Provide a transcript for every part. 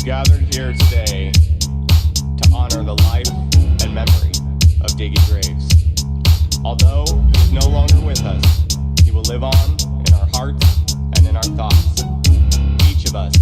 gathered here today to honor the life and memory of Diggy Graves. Although he is no longer with us, he will live on in our hearts and in our thoughts. Each of us.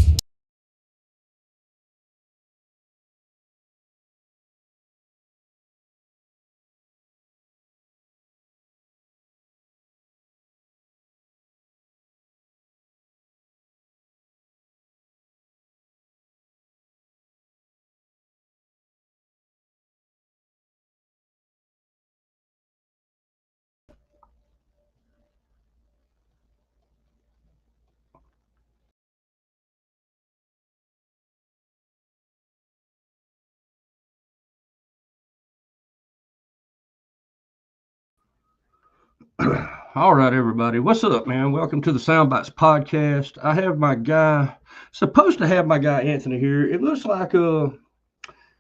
All right, everybody. What's up, man? Welcome to the Bytes podcast. I have my guy, supposed to have my guy Anthony here. It looks like I'm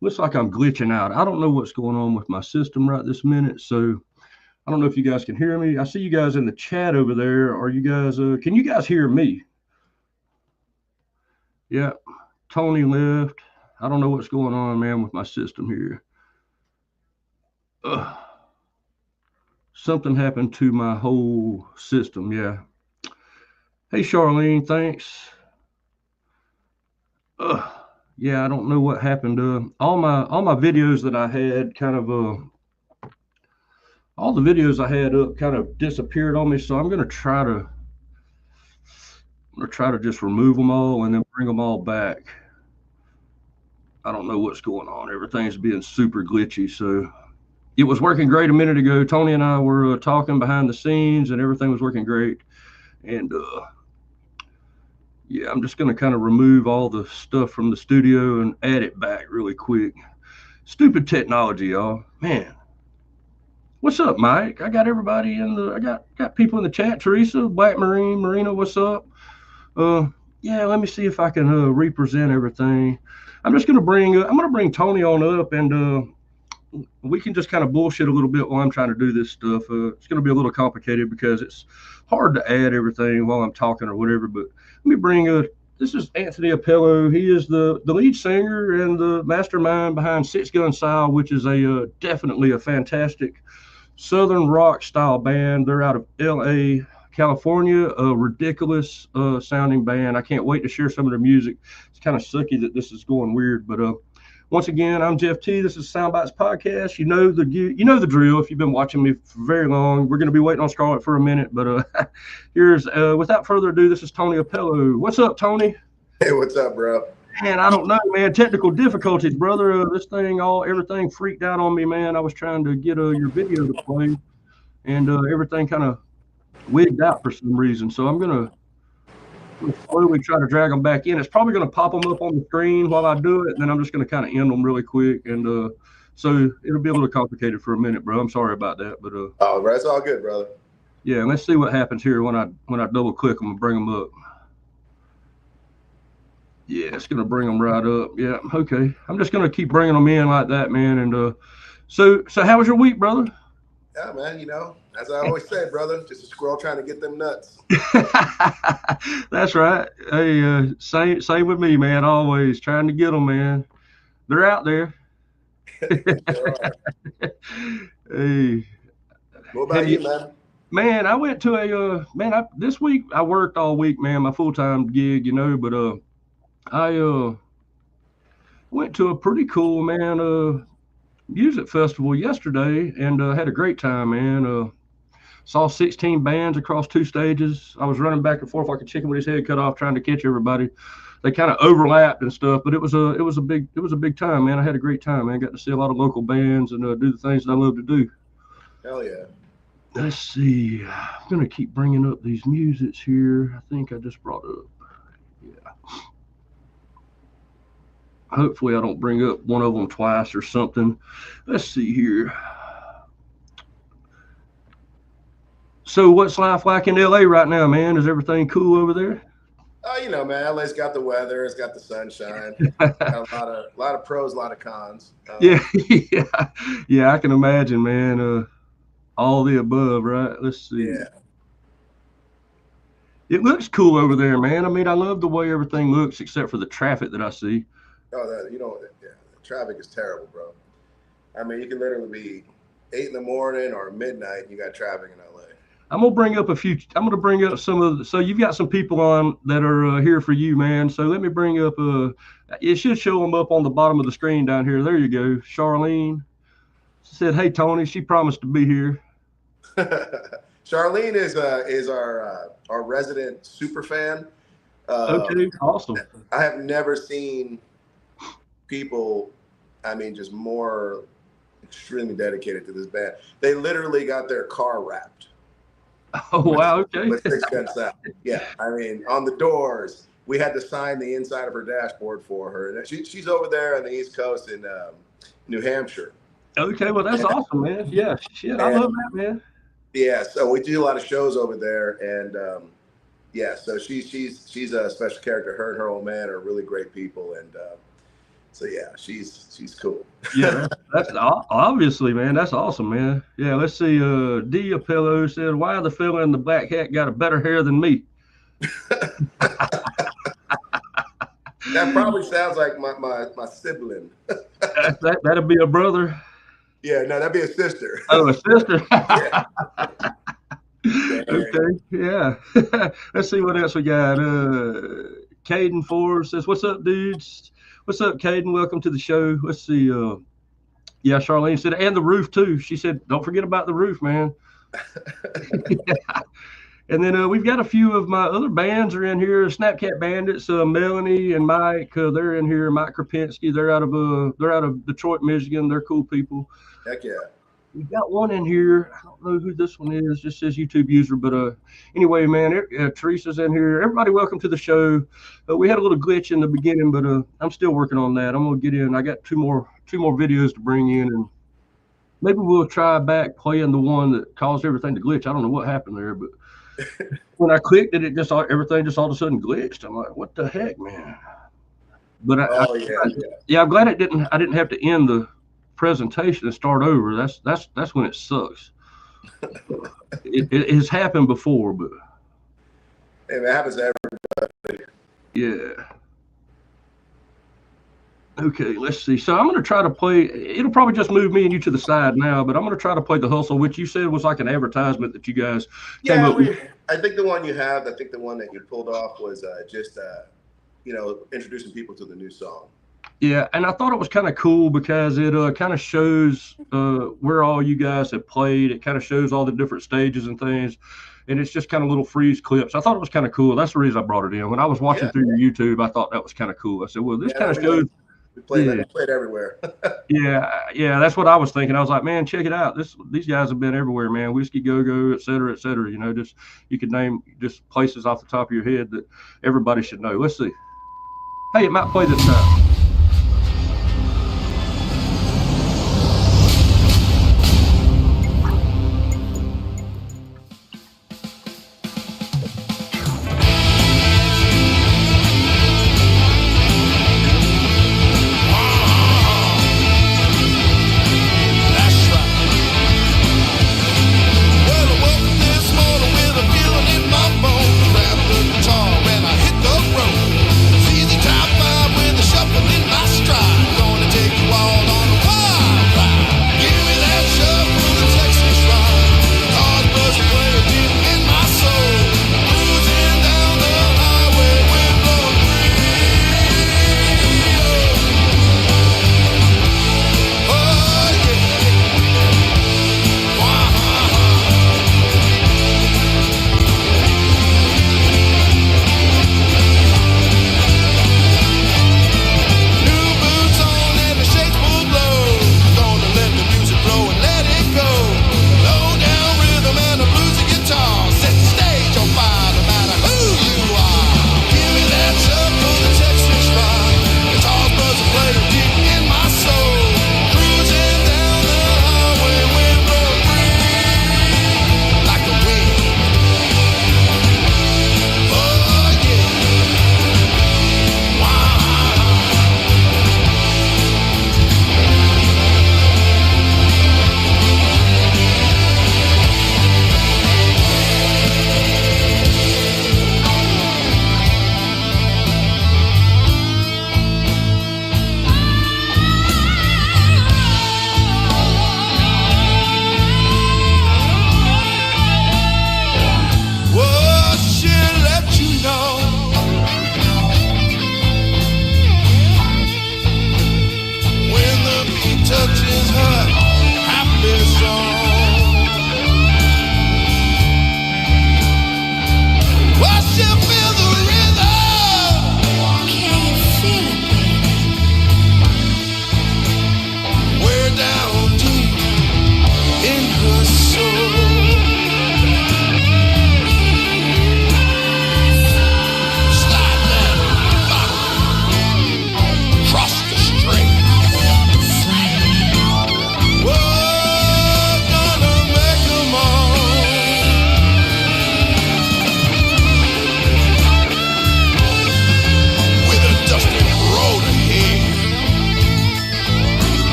glitching out. I don't know what's going on with my system right this minute, so I don't know if you guys can hear me. I see you guys in the chat over there. Are you guys can you guys hear me? Yeah. Tony left. I don't know what's going on, man, with my system here. Something happened to my whole system. Yeah. Hey, Charlene, thanks. Yeah, I don't know what happened. All my videos that I had all the videos I had up kind of disappeared on me. So I'm gonna try to just remove them all and then bring them all back. I don't know what's going on. Everything's being super glitchy. So it was working great a minute ago. Tony and I were talking behind the scenes, and everything was working great. And yeah, I'm just going to kind of remove all the stuff from the studio and add it back really quick. Stupid technology, y'all. Man. What's up, Mike? I got everybody I got people in the chat. Teresa, Black Marine, Marina, what's up? Yeah, let me see if I can represent everything. I'm going to bring Tony on up, and we can just kind of bullshit a little bit while I'm trying to do this stuff. It's going to be a little complicated because it's hard to add everything while I'm talking or whatever. But let me bring this is Anthony Apello. He is the lead singer and the mastermind behind Six Gun Style, which is definitely a fantastic Southern rock style band. They're out of LA, California, a ridiculous sounding band. I can't wait to share some of their music. It's kind of sucky that this is going weird, but once again, I'm Jeff T. This is Bytes podcast. You know the drill. If you've been watching me for very long, we're going to be waiting on Scarlett for a minute. But here's without further ado, this is Tony Apello. What's up, Tony? Hey, what's up, bro? Man, I don't know, man. Technical difficulties, brother. Everything freaked out on me, man. I was trying to get your video to play, and everything kind of wigged out for some reason. So I'm gonna slowly try to drag them back in. It's probably going to pop them up on the screen while I do it, and then I'm just going to kind of end them really quick. And so it'll be a little complicated for a minute, bro. I'm sorry about that, but oh, bro, it's all good, brother. Yeah, let's see what happens here when I double click them and bring them up. Yeah, it's going to bring them right up. Yeah, okay. I'm just going to keep bringing them in like that, man. And so how was your week, brother? Yeah, man, as I always say, brother, just a squirrel trying to get them nuts. That's right. Hey, same with me, man. Always trying to get them, man. They're out there. Hey. What about you, man? Man, I went to this week I worked all week, man, my full-time gig, but I went to a pretty cool, man, music festival yesterday, and had a great time, man. Saw 16 bands across 2 stages. I was running back and forth like a chicken with his head cut off, trying to catch everybody. They kind of overlapped and stuff, but it was a big time, man. I had a great time, man. Got to see a lot of local bands and do the things that I love to do. Hell yeah. Let's see. I'm gonna keep bringing up these musics here. I think I just brought up. Yeah. Hopefully I don't bring up one of them twice or something. Let's see here. So what's life like in LA right now, man? Is everything cool over there? Man, LA's got the weather, it's got the sunshine. Got a lot of pros, a lot of cons. Yeah, I can imagine, man. All the above, right? Let's see. Yeah. It looks cool over there, man. I mean, I love the way everything looks, except for the traffic that I see. Oh, yeah, the traffic is terrible, bro. I mean, you can literally be 8 in the morning or midnight. You got traffic in LA. I'm gonna bring up some of the, so you've got some people on that are here for you, man. So let me bring up it should show them up on the bottom of the screen down here. There you go. Charlene said, "Hey Tony," she promised to be here. Charlene is our resident super fan. Okay, awesome. I have never seen people, I mean, just more extremely dedicated to this band. They literally got their car wrapped. Oh, wow, okay. With 6 cents out. Yeah, I mean, on the doors, we had to sign the inside of her dashboard for her. And she's over there on the East Coast in New Hampshire. Okay, well, that's awesome, man. Yeah, shit, I love that, man. Yeah, so we do a lot of shows over there, and yeah, so she's a special character. Her and her old man are really great people, and so yeah, she's cool. Yeah, that's obviously, man. That's awesome, man. Yeah, let's see. D. Apello said, "Why the fella in the black hat got a better hair than me?" That probably sounds like my sibling. That'd be a brother. Yeah, no, that'd be a sister. Oh, a sister. Yeah. Okay, yeah. Let's see what else we got. Caden Ford says, "What's up, dudes? What's up, Caden? Welcome to the show." Let's see. Yeah, Charlene said, and the roof too. She said, "Don't forget about the roof, man." Yeah. And then we've got a few of my other bands are in here. Snapcat Bandits, Melanie and Mike, they're in here. Mike Krapinski, they're out of Detroit, Michigan. They're cool people. Heck yeah. We've got one in here. I don't know who this one is. Just says YouTube user, but anyway, man, Teresa's in here. Everybody, welcome to the show. We had a little glitch in the beginning, but I'm still working on that. I'm gonna get in. I got two more videos to bring in, and maybe we'll try back playing the one that caused everything to glitch. I don't know what happened there, but when I clicked it, everything just all of a sudden glitched. I'm like, what the heck, man? But yeah, I'm glad I didn't have to end the presentation and start over. That's when it sucks. It has happened before, but hey, it happens to everybody. Yeah. Okay, let's see. So I'm going to try to play. It'll probably just move me and you to the side now, but I'm going to try to play The Hustle, which you said was like an advertisement that you guys came up with. I think the one that you pulled off was just introducing people to the new song. Yeah, and I thought it was kind of cool because it kind of shows where all you guys have played. It kind of shows all the different stages and things, and it's just kind of little freeze clips. I thought it was kind of cool. That's the reason I brought it in. When I was watching through your YouTube, I thought that was kind of cool. I said, well, this kind of shows. We played everywhere. yeah, that's what I was thinking. I was like, man, check it out. These guys have been everywhere, man. Whiskey Go Go, et cetera, et cetera. You know, just you could name just places off the top of your head that everybody should know. Let's see. Hey, it might play this time. Shuffle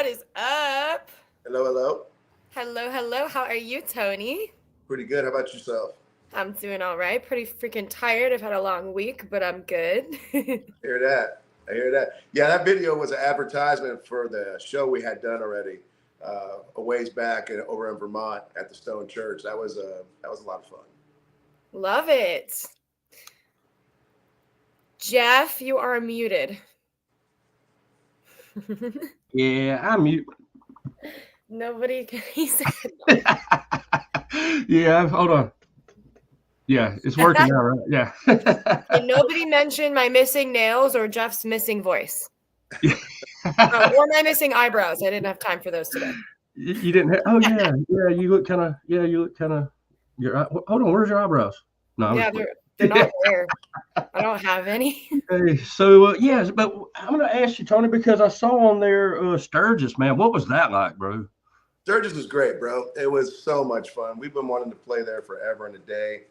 What is up? Hello, hello. Hello, hello. How are you, Tony? Pretty good. How about yourself? I'm doing all right. Pretty freaking tired. I've had a long week, but I'm good. I hear that. I hear that. Yeah, that video was an advertisement for the show we had done already a ways back over in Vermont at the Stone Church. That was a lot of fun. Love it. Jeff, you are muted. Yeah, I'm mute. Nobody can. He said. Yeah, hold on. Yeah, it's working now, right? Yeah. And nobody mentioned my missing nails or Jeff's missing voice. Yeah. Or my missing eyebrows. I didn't have time for those today. You didn't have, oh yeah, you look kind of, hold on, where's your eyebrows? No, yeah, they're not there. I don't have any. Hey, so yes, but I'm gonna ask you, Tony, because I saw on there Sturgis, man. What was that like, bro? Sturgis was great, bro. It was so much fun. We've been wanting to play there forever and a day.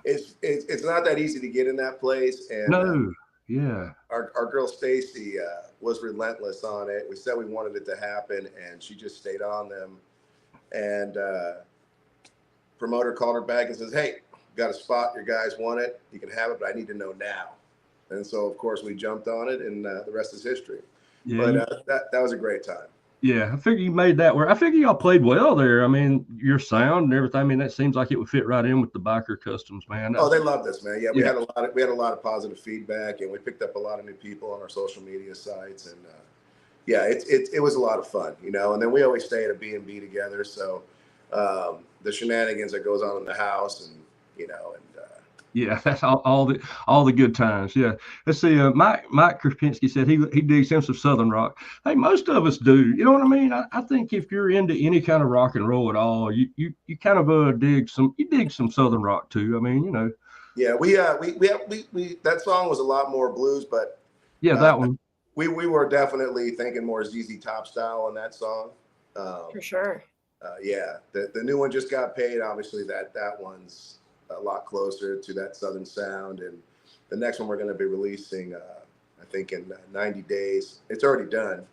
It's not that easy to get in that place, and no, yeah, our girl Stacy was relentless on it. We said we wanted it to happen, and she just stayed on them. And promoter called her back and says, "Hey, got a spot. Your guys want it. You can have it, but I need to know now." And so, of course, we jumped on it, and the rest is history. Yeah, but that was a great time. Yeah, I figure you made that work. I figure y'all played well there. I mean, your sound and everything. I mean, that seems like it would fit right in with the biker customs, man. They loved us, man. Yeah, we had a lot of positive feedback, and we picked up a lot of new people on our social media sites, and it was a lot of fun, you know. And then we always stay at a B&B together, so the shenanigans that goes on in the house, and you know, and yeah, that's all the good times. Yeah, let's see. Mike Krupinski said he digs him some Southern rock. Hey, most of us do. You know what I mean? I think if you're into any kind of rock and roll at all, you kind of dig some Southern rock too. I mean, you know. Yeah, we that song was a lot more blues, but yeah, that one. We were definitely thinking more ZZ Top style on that song. For sure. Yeah, the new one just got paid. Obviously, that one's a lot closer to that Southern sound, and the next one we're going to be releasing, I think in 90 days. It's already done,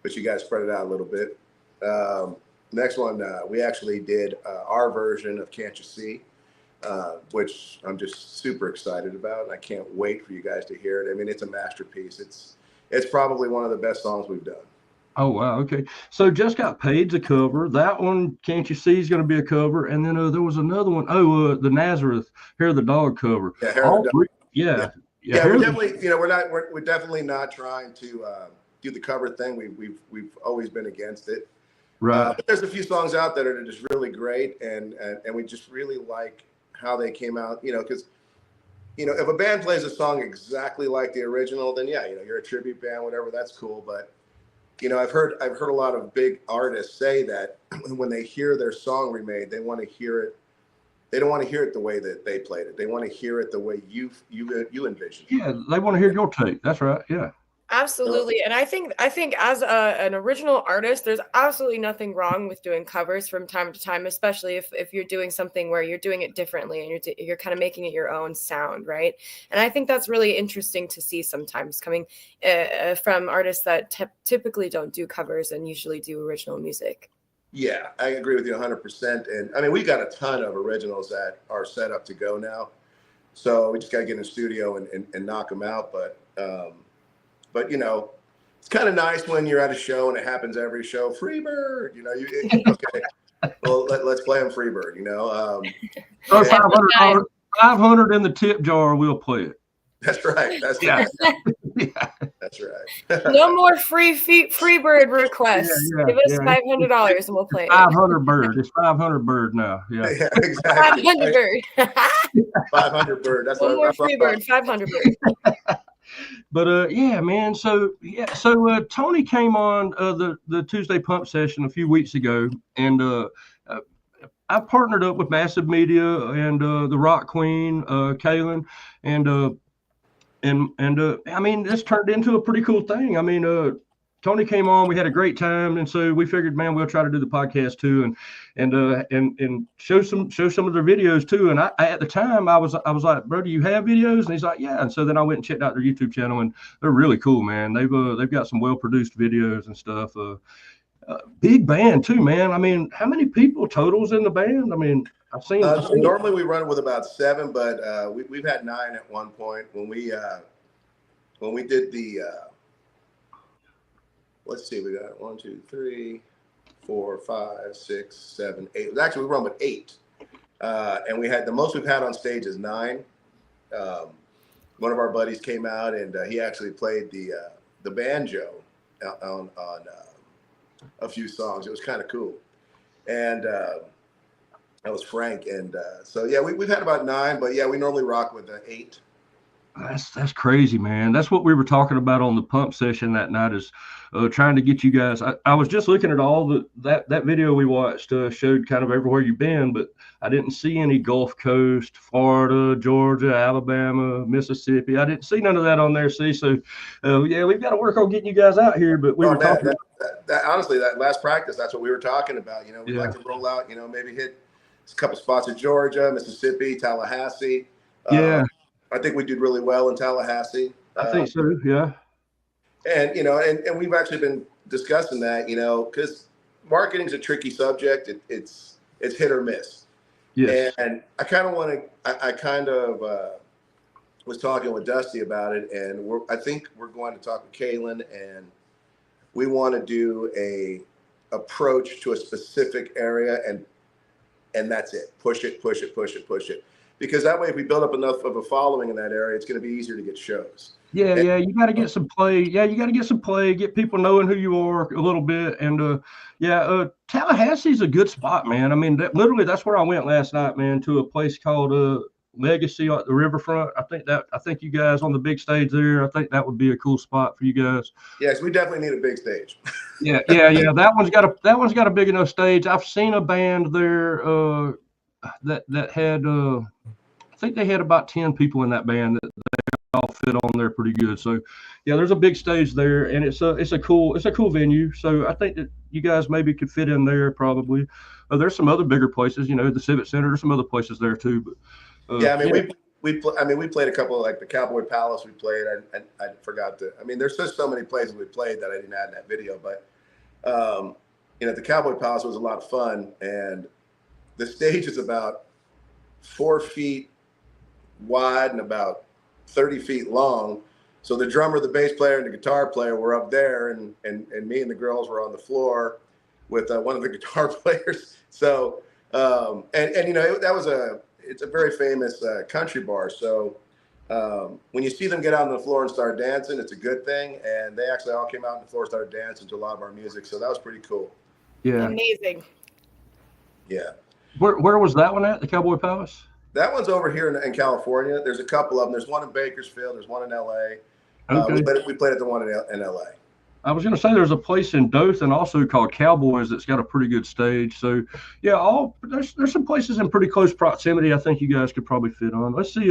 but you guys spread it out a little bit. Next one, we actually did our version of Can't You See, which I'm just super excited about, and I can't wait for you guys to hear it. I mean, it's a masterpiece. It's probably one of the best songs we've done. Oh, wow. Okay. So Just Got Paid's a cover. That one, Can't You See, is going to be a cover. And then there was another one. Oh, the Nazareth, Hair of the Dog cover. Yeah, Hair of the Dog. Yeah. We're definitely, you know, we're definitely not trying to do the cover thing. We've always been against it. Right. But there's a few songs out that are just really great, and we just really like how they came out. You know, because you know, if a band plays a song exactly like the original, then yeah, you know, you're a tribute band, whatever. That's cool, but you know, I've heard a lot of big artists say that when they hear their song remade, they want to hear it. They don't want to hear it the way that they played it. They want to hear it the way you envisioned it. Yeah, they want to hear your take. That's right. Yeah. Absolutely. And I think as an original artist, there's absolutely nothing wrong with doing covers from time to time, especially if you're doing something where you're doing it differently and you're kind of making it your own sound, right? And I think that's really interesting to see sometimes coming from artists that typically don't do covers and usually do original music. Yeah, I agree with you 100%. And I mean, we got a ton of originals that are set up to go now. So we just got to get in the studio and knock them out. But you know, it's kind of nice when you're at a show and it happens every show. Freebird, you know, okay. Well, let's play them Freebird, you know. $500 in the tip jar, we'll play it. That's right. That's yeah. Right. That's right. No more Freebird requests. Yeah, give us $500 and we'll play it. 500 bird. It's 500 bird now. Yeah, yeah, exactly. 500 bird. 500 bird. That's one more Freebird. 500 bird. But yeah, man. So Tony came on the Tuesday Pump session a few weeks ago, and I partnered up with Massive Media and the Rock Queen, Kaylin, and I mean, this turned into a pretty cool thing. I mean, Tony came on, we had a great time, and so we figured, man, we'll try to do the podcast too, and show some of their videos too. And I at the time I was like, bro, do you have videos? And he's like, yeah. And so then I went and checked out their YouTube channel, and they're really cool, man. They've got some well produced videos and stuff. Big band too, man. I mean, how many people totals in the band? I mean, I've seen. Normally we run with about 7, but we've had 9 at one point when we did the. Let's see, we got 1, 2, 3, 4, 5, 6, 7, 8. Actually, we run with 8, and we had the most we've had on stage is 9. One of our buddies came out and he actually played the banjo on a few songs. It was kind of cool, and that was Frank. And so yeah, we've had about 9, but yeah, we normally rock with 8. That's crazy, man. That's what we were talking about on the pump session that night, is trying to get you guys. I was just looking at all that video we watched, showed kind of everywhere you've been, but I didn't see any Gulf Coast, Florida, Georgia, Alabama, Mississippi. I didn't see none of that on there. See, so yeah, we've got to work on getting you guys out here. But we were talking. Honestly, that last practice, that's what we were talking about. You know, we'd like to roll out. You know, maybe hit a couple spots in Georgia, Mississippi, Tallahassee. Yeah. I think we did really well in Tallahassee. I think so, yeah. And, you know, and we've actually been discussing that, you know, because marketing's a tricky subject. It's hit or miss. Yes. And I kind of want to, I kind of was talking with Dusty about it, and I think we're going to talk with Kaylin, and we want to do a approach to a specific area, and that's it. Push it. Because that way, if we build up enough of a following in that area, it's going to be easier to get shows. Yeah, you got to get some play. Yeah, you got to get some play, get people knowing who you are a little bit. And Tallahassee's a good spot, man. I mean, literally, that's where I went last night, man, to a place called Legacy at the riverfront. I think you guys on the big stage there, I think that would be a cool spot for you guys. Yes, we definitely need a big stage. Yeah. That one's got a big enough stage. I've seen a band there that had I think they had about 10 people in that band that they all fit on there pretty good. So yeah, there's a big stage there, and it's a cool venue. So I think that you guys maybe could fit in there probably. There's some other bigger places, you know, the Civic Center. There's some other places there too. But yeah, I mean we played a couple, like the Cowboy Palace. We played. I forgot to. I mean, there's just so many places we played that I didn't add in that video. But you know, the Cowboy Palace was a lot of fun, and the stage is about 4 feet wide and about 30 feet long. So the drummer, the bass player, and the guitar player were up there, and me and the girls were on the floor with one of the guitar players. So and you know, it's a very famous country bar. So when you see them get out on the floor and start dancing, it's a good thing. And they actually all came out on the floor and started dancing to a lot of our music. So that was pretty cool. Yeah. Amazing. Yeah. Where was that one at? The Cowboy Palace? That one's over here in California. There's a couple of them. There's one in Bakersfield. There's one in LA. Okay. We played at the one in LA. I was going to say there's a place in Dothan also called Cowboys that's got a pretty good stage. So yeah, there's some places in pretty close proximity. I think you guys could probably fit on. Let's see.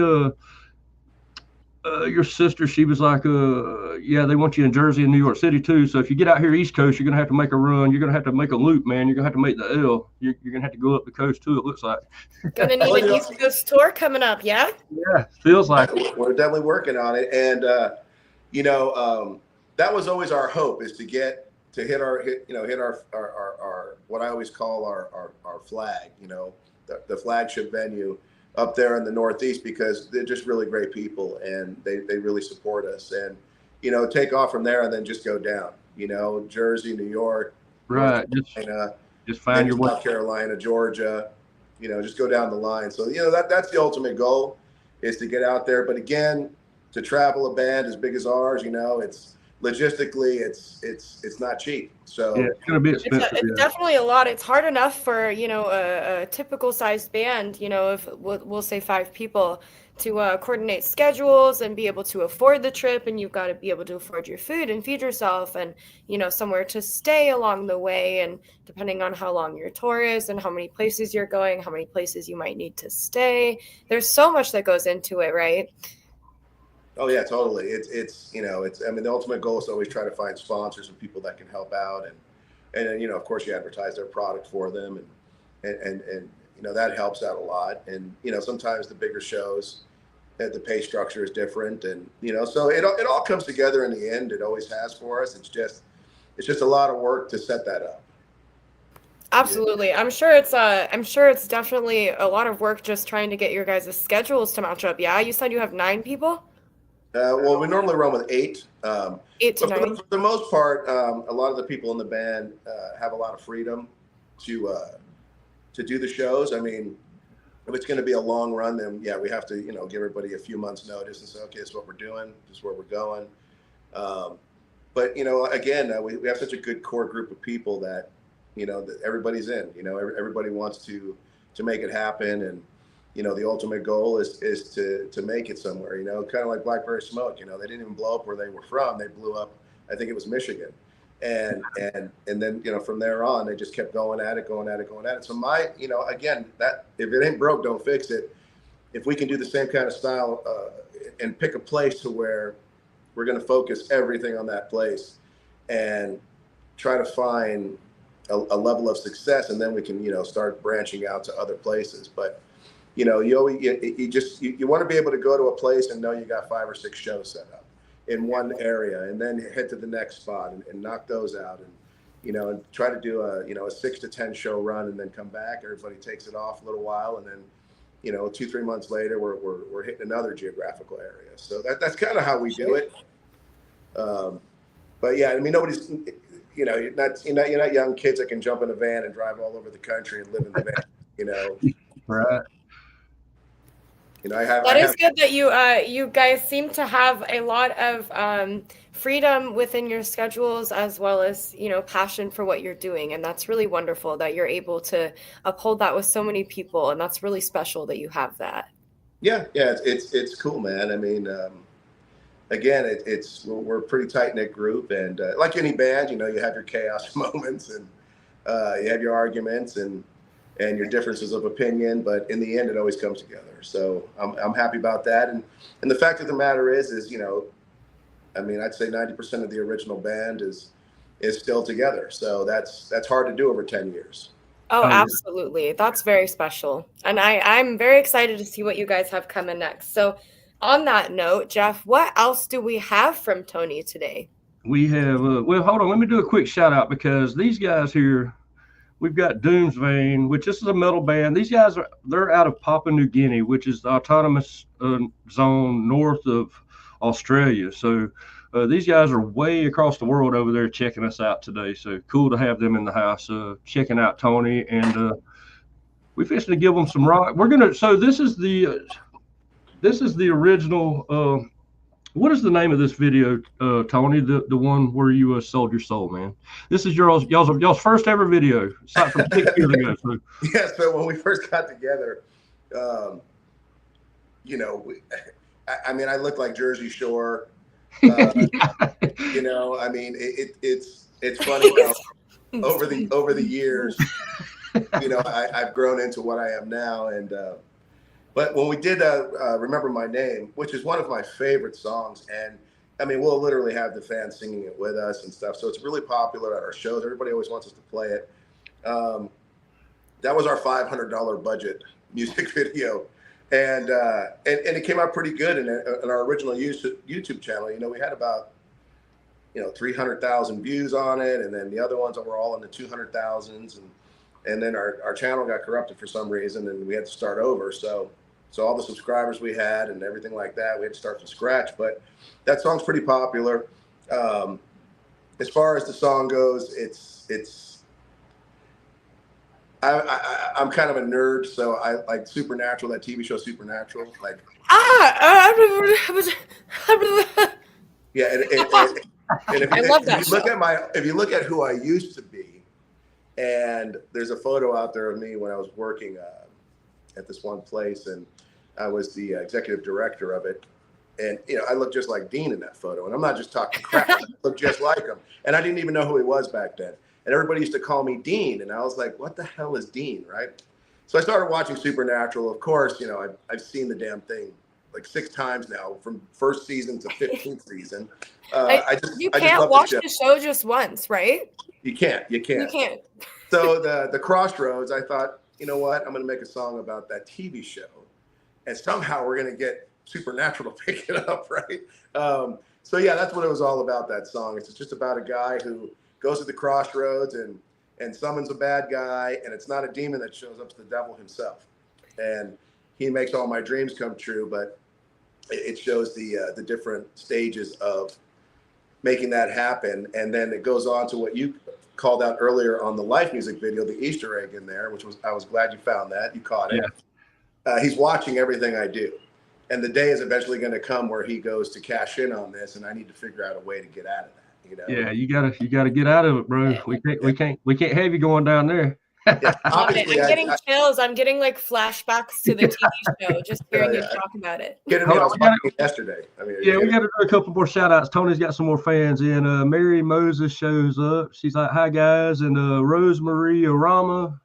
Your sister, she was like, yeah, they want you in Jersey and New York City too. So if you get out here East Coast, you're gonna have to make a run. You're gonna have to make a loop, man. You're gonna have to make the L. You're gonna have to go up the coast too. It looks like. Gonna need an East Coast tour coming up, yeah. Yeah, feels like we're definitely working on it, and you know, that was always our hope, is to hit our what I always call our flag. You know, the flagship venue up there in the Northeast, because they're just really great people, and they really support us, and you know, take off from there and then just go down, you know, Jersey, New York, right, just find your way. South Carolina, Georgia, you know, just go down the line. So you know, that's the ultimate goal, is to get out there. But again, to travel a band as big as ours, you know, it's logistically it's not cheap. So yeah, it's going to be expensive. It's definitely a lot. It's hard enough for, you know, a typical sized band, you know, if we'll say 5 people, to coordinate schedules and be able to afford the trip, and you've got to be able to afford your food and feed yourself, and, you know, somewhere to stay along the way, and depending on how long your tour is and how many places you're going, how many places you might need to stay. There's so much that goes into it, right? Oh yeah, totally. It's you know, I mean, the ultimate goal is to always try to find sponsors and people that can help out, and you know, of course, you advertise their product for them, and you know, that helps out a lot. And you know, sometimes the bigger shows, the pay structure is different, and you know, so it all comes together in the end. It always has for us. It's just a lot of work to set that up. Absolutely. I'm sure it's definitely a lot of work just trying to get your guys' schedules to match up. Yeah, you said you have 9 people? Well, we normally run with 8. 8 to But 9. for the most part, a lot of the people in the band have a lot of freedom to do the shows. I mean, if it's going to be a long run, then yeah, we have to, give everybody a few months notice and say, okay, this is what we're doing, this is where we're going. But again, we have such a good core group of people that, that everybody's in. Everybody wants to make it happen, and the ultimate goal is to make it somewhere. Kind of like Blackberry Smoke. They didn't even blow up where they were from. They blew up, I think it was Michigan, and then from there on they just kept going at it. So again, that if it ain't broke, don't fix it. If we can do the same kind of style and pick a place to where we're going to focus everything on that place and try to find a level of success, and then we can start branching out to other places. But you want to be able to go to a place and know you got 5 or 6 shows set up in one area, and then head to the next spot and knock those out, and try to do a 6 to 10 show run, and then come back. Everybody takes it off a little while, and then 2-3 months later we're hitting another geographical area. So that's kind of how we do it. But yeah, I mean, nobody's you're not young kids that can jump in a van and drive all over the country and live in the van. Right. That is good that you guys seem to have a lot of freedom within your schedules, as well as passion for what you're doing, and that's really wonderful that you're able to uphold that with so many people, and that's really special that you have that. Yeah, it's cool, man. I mean, again, we're a pretty tight knit group, and like any band, you have your chaos moments, and you have your arguments and your differences of opinion, but in the end, it always comes together. So I'm happy about that. And the fact of the matter is, I mean, I'd say 90% of the original band is still together. So that's hard to do over 10 years. Oh, absolutely. That's very special. And I'm very excited to see what you guys have coming next. So on that note, Jeff, what else do we have from Tony today? We have, well, hold on. Let me do a quick shout out, because these guys here, we've got Doomsvane, which this is a metal band. These guys they're out of Papua New Guinea, which is the autonomous zone north of Australia. So these guys are way across the world over there checking us out today. So cool to have them in the house, checking out Tony, and we're fixing to give them some rock. So this is the original. What is the name of this video, Tony? The one where you sold your soul, man. This is y'all's first ever video. It's not from 6 years ago. So. Yeah. So when we first got together, I mean, I looked like Jersey Shore. I mean, it's funny how over the years, I've grown into what I am now, and. But when we did Remember My Name, which is one of my favorite songs, and I mean, we'll literally have the fans singing it with us and stuff. So it's really popular at our shows. Everybody always wants us to play it. That was our $500 budget music video. And it came out pretty good in our original YouTube channel. We had about 300,000 views on it, and then the other ones that were all in the 200,000s, and then our channel got corrupted for some reason, and we had to start over. So all the subscribers we had and everything like that, we had to start from scratch. But that song's pretty popular. As far as the song goes, I'm kind of a nerd, so I like Supernatural, that TV show Supernatural. Like yeah, and if you look at who I used to be, and there's a photo out there of me when I was working at this one place, and I was the executive director of it. And, I look just like Dean in that photo. And I'm not just talking crap. I look just like him. And I didn't even know who he was back then. And everybody used to call me Dean. And I was like, what the hell is Dean, right? So I started watching Supernatural. Of course, I've seen the damn thing like 6 times now, from first season to 15th season. You can't watch the show just once, right? You can't. So the Crossroads, I thought, you know what? I'm going to make a song about that TV show. And somehow we're going to get Supernatural to pick it up, right? So yeah, that's what it was all about, that song. It's just about a guy who goes to the crossroads and and summons a bad guy, and it's not a demon that shows up, it's the devil himself. And he makes all my dreams come true, but it shows the different stages of making that happen. And then it goes on to what you called out earlier on the Life music video, the Easter egg in there, which was, I was glad you found that. You caught it. Yeah. He's watching everything I do. And the day is eventually going to come where he goes to cash in on this, and I need to figure out a way to get out of that. You know? Yeah, you gotta get out of it, bro. We can't have you going down there. Yeah, I'm getting chills. I'm getting like flashbacks to the TV show just hearing you talk about it. Yesterday. I mean, we got to do a couple more shout outs. Tony's got some more fans in. Mary Moses shows up. She's like, "Hi guys," and Rosemary Orama.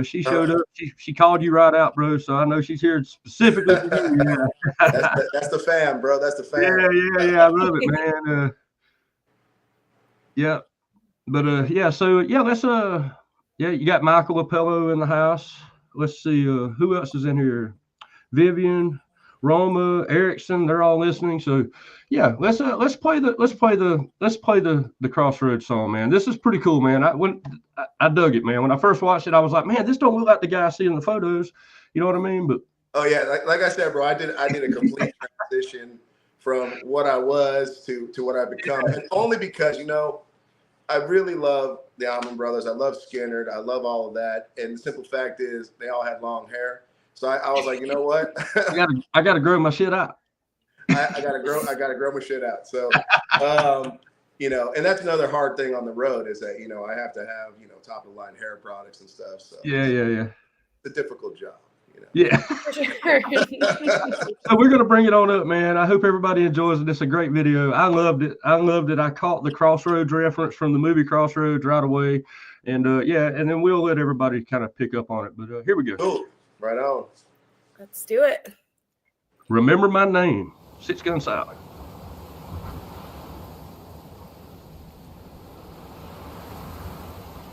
She showed up. She called you right out, bro. So I know she's here specifically for you. That's the fam, bro. That's the fam. Yeah. I love it, man. Yeah, but yeah. So yeah, let's yeah, you got Michael Apello in the house. Let's see who else is in here. Vivian, Roma, Erickson. They're all listening. So yeah, let's play the Crossroads song, man. This is pretty cool, man. I dug it, man. When I first watched it, I was like, man, this don't look like the guy I see in the photos. You know what I mean? But oh yeah, like I said, bro, I did a complete transition from what I was to what I've become, and only because, you know, I really love the Allman Brothers. I love Skinner. I love all of that. And the simple fact is, they all had long hair. So I was like, you know what? I gotta grow my shit out. I gotta grow my shit out. So, you know, and that's another hard thing on the road is that, you know, I have to have, you know, top of the line hair products and stuff. So yeah. It's a difficult job. You know? Yeah. So we're gonna bring it on up, man. I hope everybody enjoys it. It's a great video. I loved it. I caught the Crossroads reference from the movie Crossroads right away, and yeah, and then we'll let everybody kind of pick up on it. But here we go. Cool. Right on. Let's do it. Remember my name, Six Gun Salad.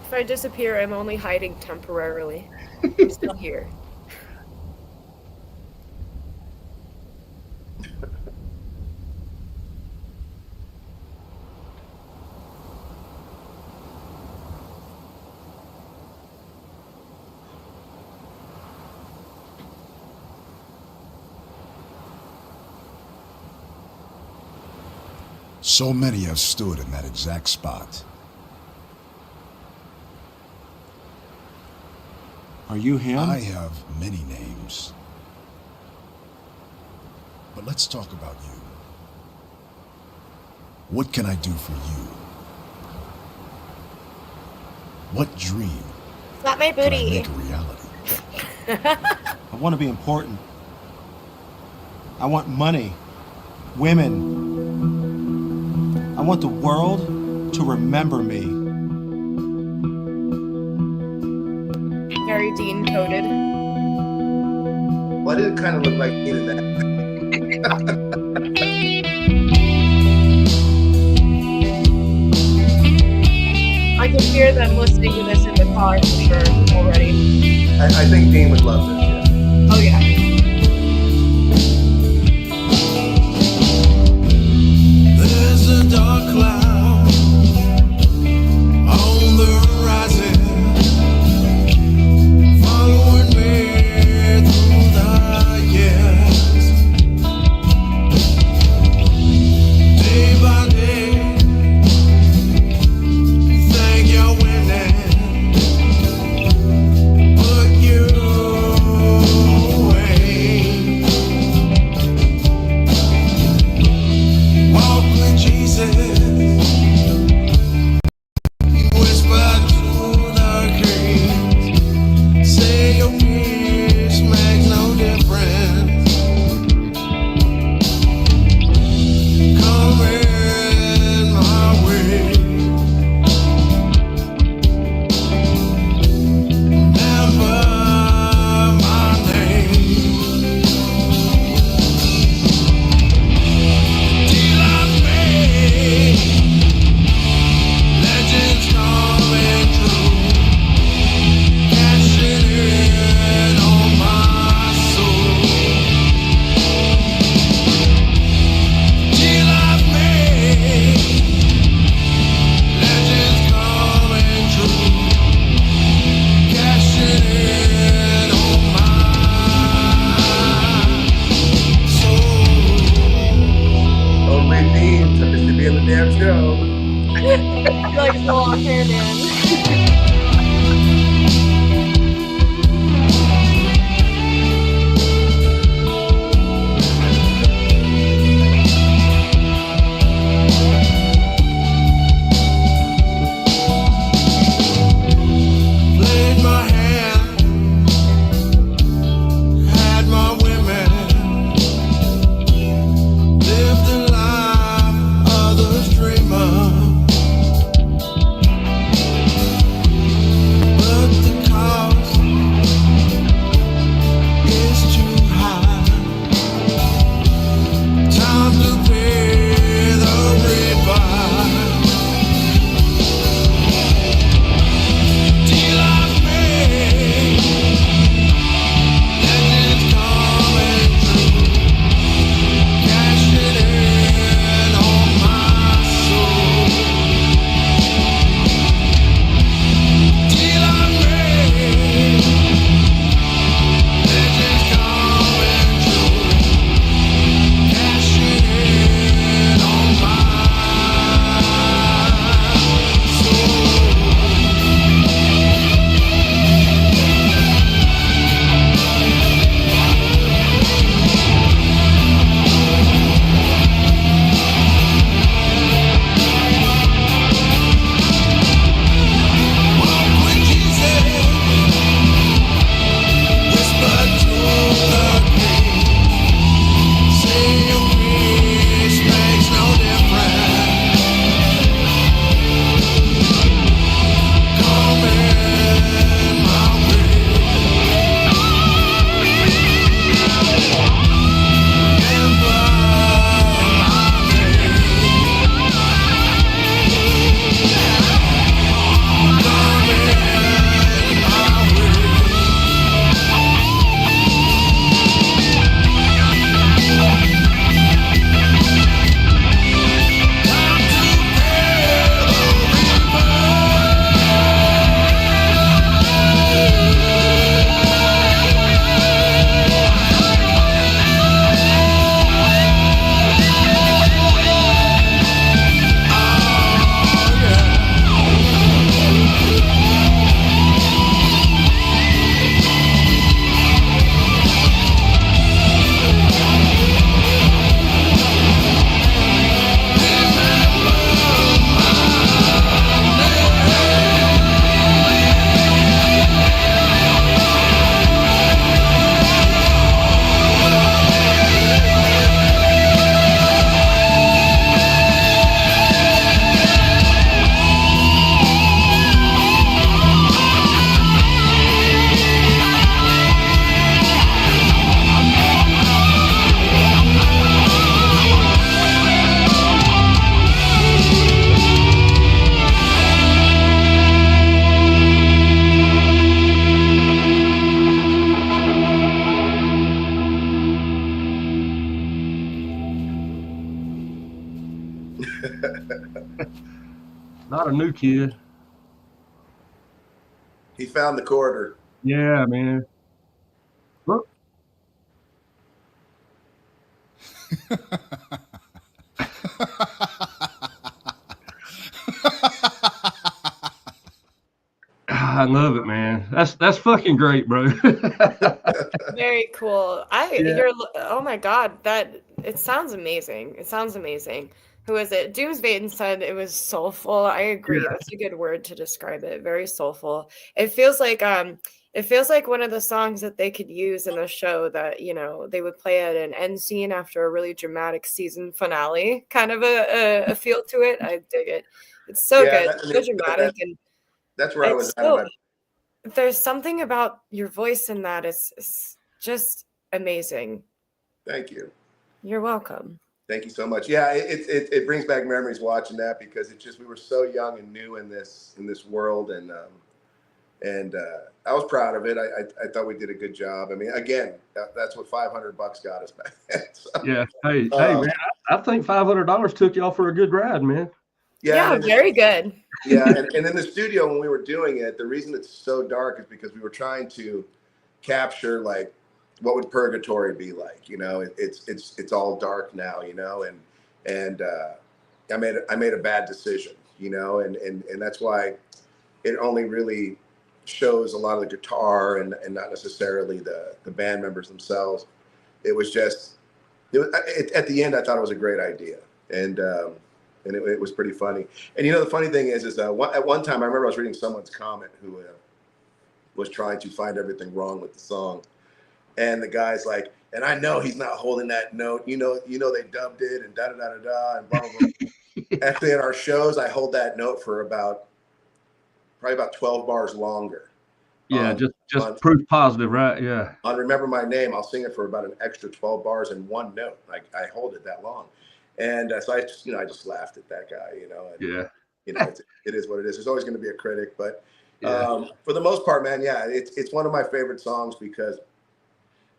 If I disappear, I'm only hiding temporarily. I'm still here. So many have stood in that exact spot. Are you him? I have many names. But let's talk about you. What can I do for you? What dream Slap my can I booty. make a reality? I want to be important. I want money, women. I want the world to remember me. Very Dean coded. Well, it kind of look like Dean in that. I can hear them listening to this in the car for sure already. I think Dean would love this. Yeah. Oh yeah. There's a dark cloud on the horizon, following me through the years. Day by day, think you're winning, but you long hair, man. Played my hand, had my women, lived a life others dream of. But the cost is too high. Time to pay the red wine. Deal I've made, legends coming true. Cashing in on my soul. Deal I've made, legends coming true. Cashing in on my soul. Walk with Jesus, whisper to the king. Say your peace makes no difference. Come in my way, and burn my name. Come in my way. Not a new kid. He found the quarter. Yeah, man. Look. I love it, man. That's fucking great, bro. Very cool. Yeah. Oh my God, that it sounds amazing. It sounds amazing. Who is it? Doomsvaden said it was soulful. I agree. Yeah. That's a good word to describe it. Very soulful. It feels like one of the songs that they could use in a show that, they would play at an end scene after a really dramatic season finale. Kind of a feel to it. I dig it. It's so Yeah, good. So dramatic, and that's where I was it's at. so there's something about your voice in that. It's just amazing. Thank you. You're welcome. Thank you so much. Yeah, it brings back memories watching that, because we were so young and new in this world, and I was proud of it. I thought we did a good job. I mean, again, that's what $500 got us back then. So, Yeah. Hey, man, I think $500 took y'all for a good ride, man. Yeah, very good. Yeah, and in the studio when we were doing it, the reason it's so dark is because we were trying to capture, like, what would purgatory be like? It's all dark now, and I made a bad decision. you know, and that's why it only really shows a lot of the guitar and not necessarily the band members themselves. It was just, at the end, I thought it was a great idea. And it was pretty funny. And, you know, the funny thing is at one time, I remember I was reading someone's comment who was trying to find everything wrong with the song. And the guy's like, and I know he's not holding that note. You know, they dubbed it and da-da-da-da-da and blah, blah, blah. Actually, in our shows, I hold that note for probably about 12 bars longer. Yeah, just proof positive, right? Yeah. On Remember My Name, I'll sing it for about an extra 12 bars in one note. Like, I hold it that long. And so I just laughed at that guy, you know. And, yeah. You know, it is what it is. There's always going to be a critic, but for the most part, man, yeah, it's one of my favorite songs because,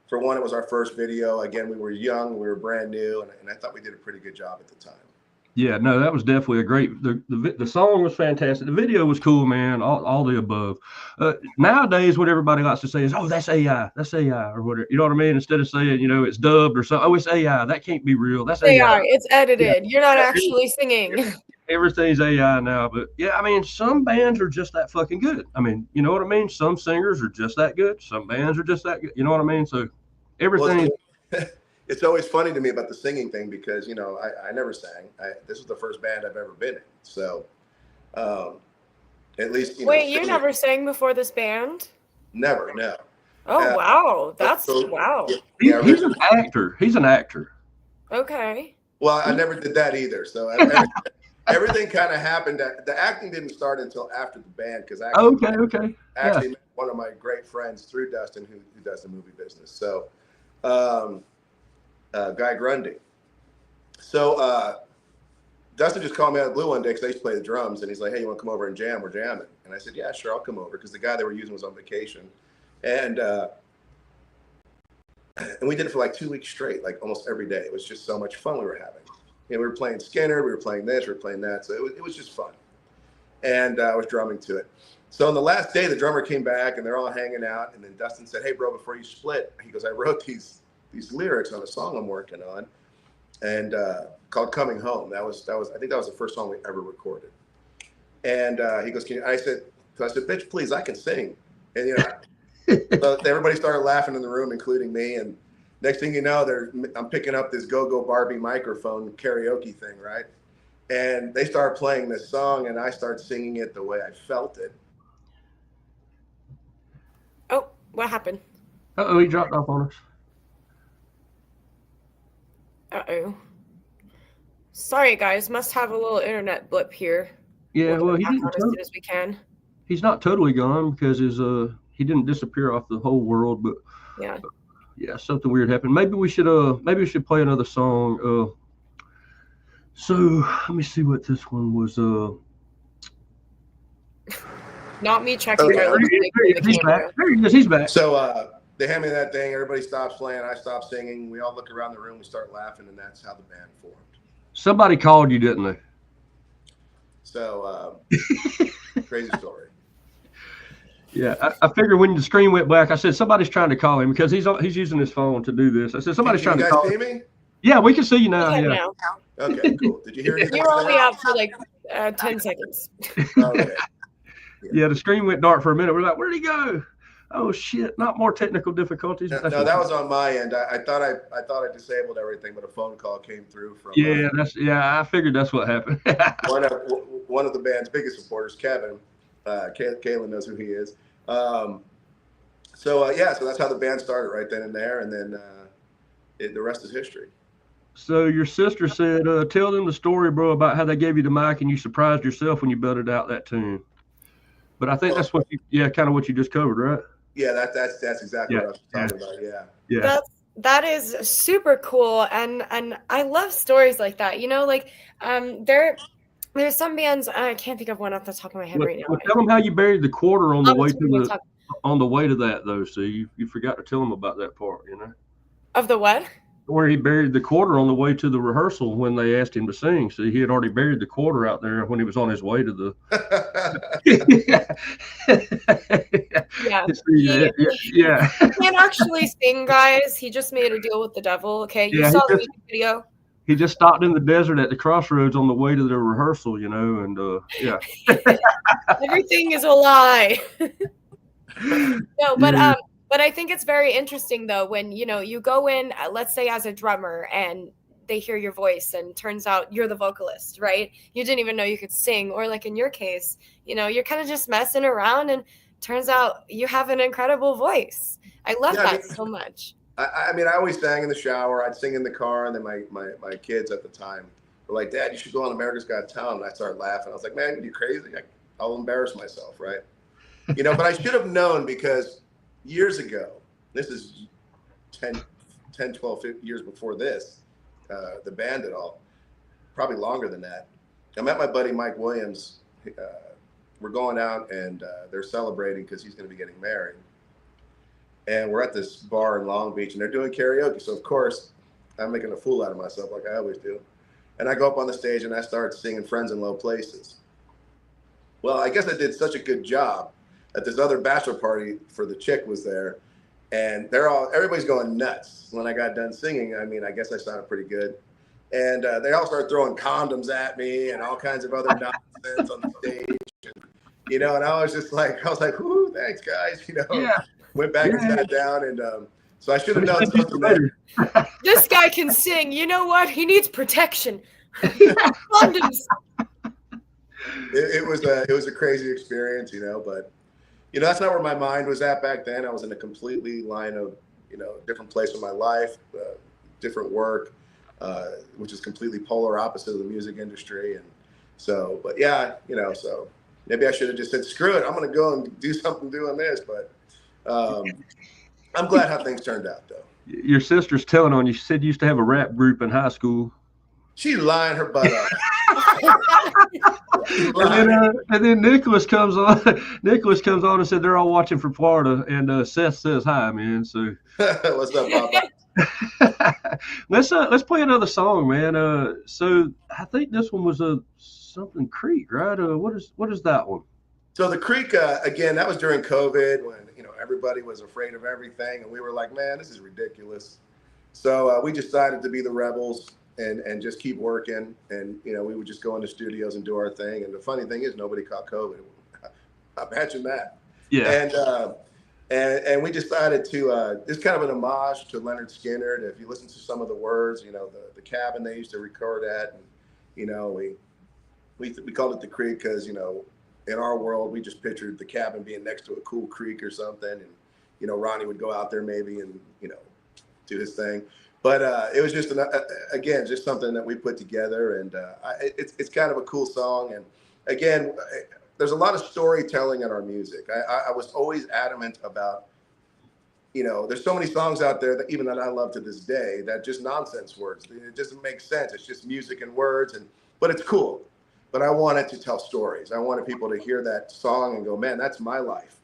for one, it was our first video. Again, we were young, we were brand new, and I thought we did a pretty good job at the time. Yeah, no, that was definitely a great. The song was fantastic. The video was cool, man. All the above. Nowadays, what everybody likes to say is, "Oh, that's AI, or whatever." You know what I mean? Instead of saying, you know, it's dubbed or something. Oh, it's AI. That can't be real. That's AI. It's edited. Yeah. You're not actually singing. Everything's AI now, but yeah, I mean, some bands are just that fucking good. I mean, you know what I mean? Some singers are just that good. Some bands are just that good. You know what I mean? So everything. Well, it's always funny to me about the singing thing because, you know, I never sang. This was the first band I've ever been in. So at least, you know. Wait, you never sang before this band? Never, no. Oh, wow. That's, wow. Yeah, he's an actor. He's an actor. Okay. Well, I never did that either. So everything kind of happened. The acting didn't start until after the band because okay. I actually met one of my great friends through Dustin who does the movie business. So Guy Grundy. So Dustin just called me out of the blue one day because I used to play the drums, and he's like, "Hey, you want to come over and jam? We're jamming." And I said, "Yeah, sure, I'll come over," because the guy they were using was on vacation, and we did it for like 2 weeks straight, like almost every day. It was just so much fun we were having. You know, we were playing Skinner, we were playing this, we were playing that, so it was just fun, and I was drumming to it. So on the last day, the drummer came back, and they're all hanging out, and then Dustin said, "Hey, bro, before you split," he goes, "I wrote these lyrics on a song I'm working on, and called Coming Home. That was I think that was the first song we ever recorded." And he goes, "Can you?" I said, "Bitch, please, I can sing." And you know, so everybody started laughing in the room, including me. And next thing you know, I'm picking up this Go-Go Barbie microphone karaoke thing, right? And they start playing this song, and I start singing it the way I felt it. Oh, what happened? Uh-oh, he dropped off on us. Uh-oh. Sorry, guys. Must have a little internet blip here. Yeah, well, as soon as we can. He's not totally gone because he didn't disappear off the whole world, but yeah, something weird happened. Maybe we should play another song. So let me see what this one was. Not me checking. He's back. There he is. He's back. So they hand me that thing. Everybody stops playing. I stop singing. We all look around the room. We start laughing, and that's how the band formed. Somebody called you, didn't they? So crazy story. Yeah, I figured when the screen went black, I said somebody's trying to call him because he's using his phone to do this. I said somebody's trying to call. You guys see me? Yeah, we can see you now. Okay, yeah. now. Okay, cool. Did you hear anything? You're only out for like 10 seconds. Okay. Yeah, the screen went dark for a minute. We're like, where'd he go? Oh shit! Not more technical difficulties. No, that was on my end. I thought I disabled everything, but a phone call came through from. Yeah, I figured that's what happened. one of the band's biggest supporters, Kevin. Kaylin knows who he is. So that's how the band started right then and there, and then the rest is history. So your sister said, "Tell them the story, bro, about how they gave you the mic and you surprised yourself when you belted out that tune." But I think that's what kind of what you just covered, right? Yeah, that's exactly what I was talking about. Yeah. That is super cool, and I love stories like that. You know, like there's some bands, I can't think of one off the top of my head right now. Well, tell them how you buried the quarter on the way to that though. So you forgot to tell them about that part, you know. Of the what? Where he buried the quarter on the way to the rehearsal when they asked him to sing. So he had already buried the quarter out there when he was on his way to the. He can't actually sing, guys. He just made a deal with the devil. Okay, you saw the music video. he just stopped in the desert at the crossroads on the way to the rehearsal, you know, and yeah. Everything is a lie. No, Yeah. but I think it's very interesting though when you go in, let's say as a drummer, and they hear your voice and turns out you're the vocalist, right? You didn't even know you could sing, or like in your case, you're kind of just messing around and turns out you have an incredible voice. I love that so much. I mean, I always sang in the shower. I'd sing in the car, and then my kids at the time were like, "Dad, you should go on America's Got Talent." And I started laughing. I was like, "Man, you crazy? I'll embarrass myself, right?" But I should have known, because years ago, this is 10, 12 years before this, the band at all, probably longer than that. I met my buddy Mike Williams. We're going out, and they're celebrating because he's going to be getting married. And we're at this bar in Long Beach, and they're doing karaoke. So, of course, I'm making a fool out of myself like I always do. And I go up on the stage, and I start singing Friends in Low Places. Well, I guess I did such a good job that this other bachelor party for the chick was there. And everybody's going nuts. When I got done singing, I mean, I guess I sounded pretty good. And they all started throwing condoms at me and all kinds of other nonsense on the stage. And I was just like, whoo, thanks, guys. Yeah. Went back and sat down. And so I should have known something better. This guy can sing. You know what? He needs protection. Condoms. It was a crazy experience, but that's not where my mind was at back then. I was in a completely different place in my life, different work, which is completely polar opposite of the music industry. And so, but yeah, so maybe I should have just said, screw it, I'm going to go and do something doing this. But I'm glad how things turned out, though. Your sister's telling on you. She said you used to have a rap group in high school. She's lying her butt off. And then Nicholas comes on. Nicholas comes on and said they're all watching from Florida, and Seth says hi, man. So what's up, Papa? Let's play another song, man. So I think this one was something Creek, right? What is that one? So the Creek, again, that was during COVID when everybody was afraid of everything, and we were like, man, this is ridiculous. So we decided to be the rebels and just keep working, and we would just go into studios and do our thing. And the funny thing is, nobody caught COVID. Imagine that. Yeah. And we decided to it's kind of an homage to Leonard Skinner. If you listen to some of the words, the cabin they used to record at, and we called it the Creek because in our world we just pictured the cabin being next to a cool creek or something, and Ronnie would go out there maybe and do his thing. But it was just again just something that we put together, and it's kind of a cool song. And again, there's a lot of storytelling in our music. I was always adamant about, there's so many songs out there that even that I love to this day that just nonsense words. It doesn't make sense. It's just music and words, but it's cool. But I wanted to tell stories. I wanted people to hear that song and go, man, that's my life,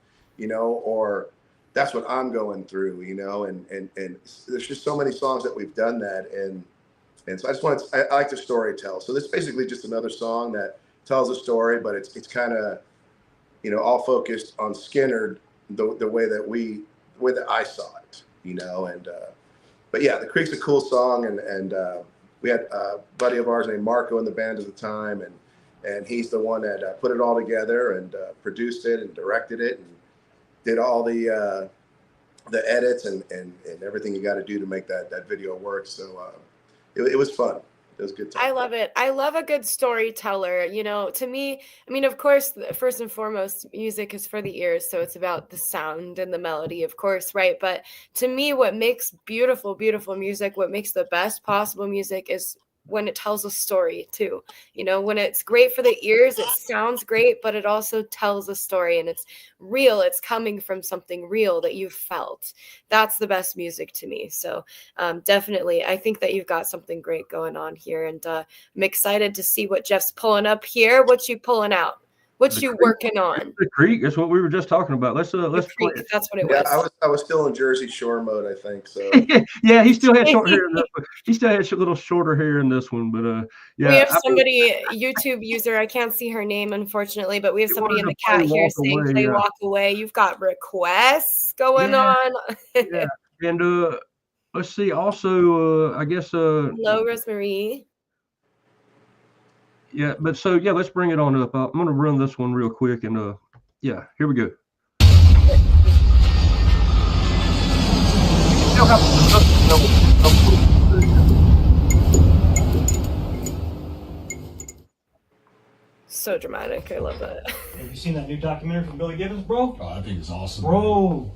or that's what I'm going through, and there's just so many songs that we've done that. And so I like to story tell. So this is basically just another song that tells a story, but it's kind of, all focused on Skinner, the way that I saw it, and, but yeah, the Creek's a cool song. And we had a buddy of ours named Marco in the band at the time. And he's the one that put it all together and produced it and directed it and did all the edits and everything you got to do to make that video work. So it was fun. It was a good time. I love it. I love a good storyteller. To me, I mean, of course, first and foremost, music is for the ears. So it's about the sound and the melody, of course, right? But to me, what makes beautiful, beautiful music, what makes the best possible music is when it tells a story too. When it's great for the ears, it sounds great, but it also tells a story, and it's real. It's coming from something real that you've felt. That's the best music to me. So definitely, I think that you've got something great going on here, and I'm excited to see what Jeff's pulling up here. What you pulling out? What you working on? The Creek. That's what we were just talking about. Let's play it. That's what it was. Yeah, I was still in Jersey Shore mode, I think. So yeah, he still had short hair in this one. He still had a little shorter hair in this one, but yeah. We have somebody, YouTube user. I can't see her name, unfortunately, but we have somebody in the chat here saying "Play Walk Away." You've got requests going on. Yeah, and Let's see. Also, I guess. Hello, Rosemary. Yeah, but so yeah, let's bring it on up. I'm gonna run this one real quick, and yeah, here we go. So dramatic. I love that. Have you seen that new documentary from Billy Gibbons, bro? Oh, I think it's awesome. Bro,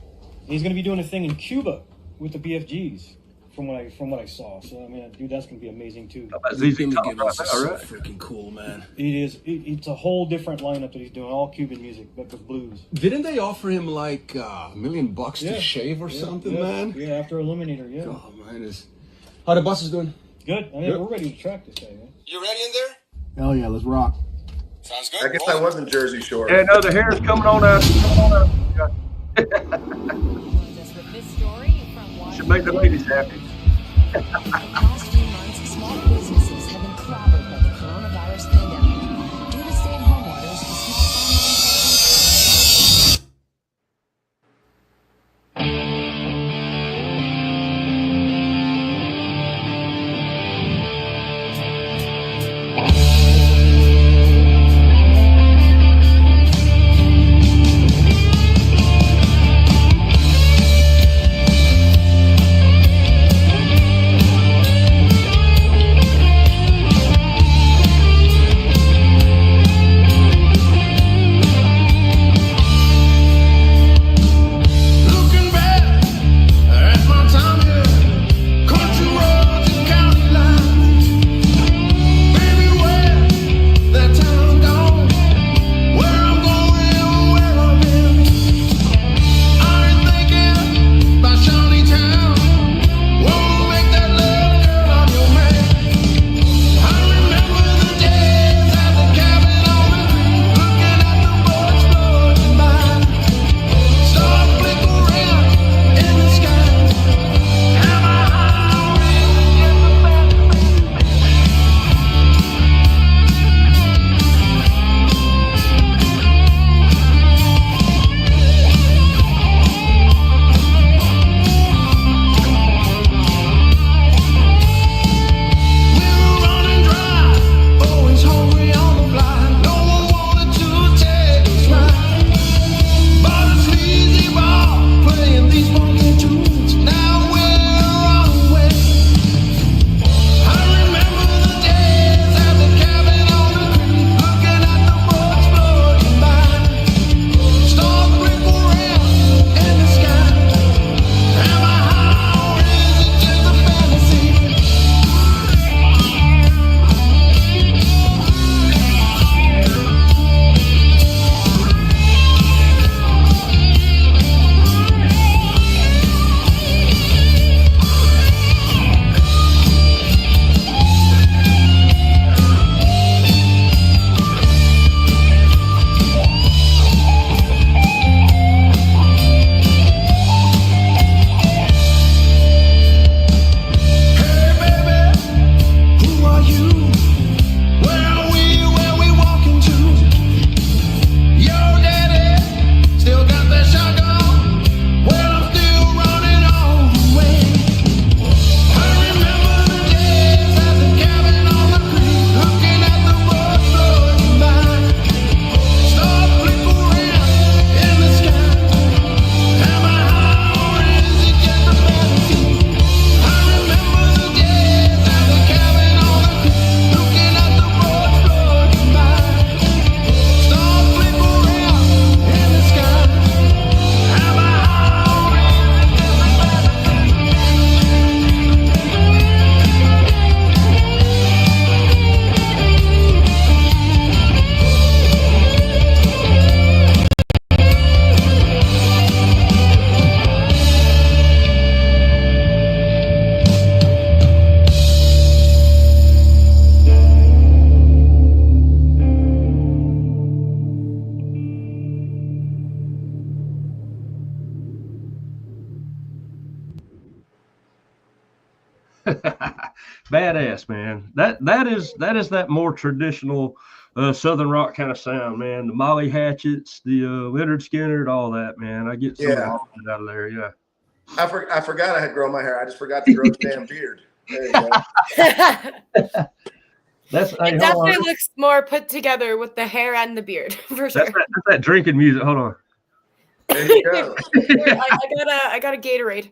he's gonna be doing a thing in Cuba with the BFGs, from what I saw. So I mean, dude, that's gonna be amazing too. That's easy Billy talk Gibbons right is now, so right? freaking cool, man. It is. It's a whole different lineup that he's doing, all Cuban music, but with blues. Didn't they offer him like $1 million to shave or something, man? Yeah, after Eliminator, yeah. Oh man, how the bus is doing? Good. I mean, we're ready to track this guy, man. You ready in there? Hell yeah, let's rock. Sounds good. I guess I wasn't Jersey Shore. Yeah, no, the hair's coming on out. With this story from Should make the ladies happy. the past few months, small businesses have been clobbered by the coronavirus pandemic. Due to stay-at-home orders, the small farm Looking back at my time here, country roads and county lines. Baby, where that time gone? Where I'm going, where I've been. I ain't thinking about Shawnee Town. Won't make that love girl on your man. I remember the days at the cabin on the creek, looking at the boats floating by. Stars flicker around in the sky. Am I high in the We were running dry, always hungry on the fly. No one wanted to take us right. Bought a sleazy bar, playing these funky tunes. Now we're on the way. I remember the days at the cabin on the creek, looking at the boats floating by. Stars flicker around in the sky. Am I high or is it just a fantasy? Hey baby, who are you? Where are we walking to? Your daddy still got that shotgun. Well, I'm still running all the way. I remember the days at the cabin on the creek, looking at the boats floating by. Stars flicker around in the sky. Am I high or is it just a fantasy? I remember the days at the cabin on the creek, looking at the boats floating by. Stars flicker around in the sky. Am I high or is it just a Badass, man. That is that more traditional Southern rock kind of sound, man. The Molly Hatchets, the Leonard Skinner, all that, man. I get some Yeah. of that out of there. Yeah. I forgot I had grown my hair. I just forgot to grow the damn beard. There you go. That's It hey, hold definitely on. looks more put together with the hair and the beard, for sure. That's that drinking music. Hold on. There you go. I got a Gatorade.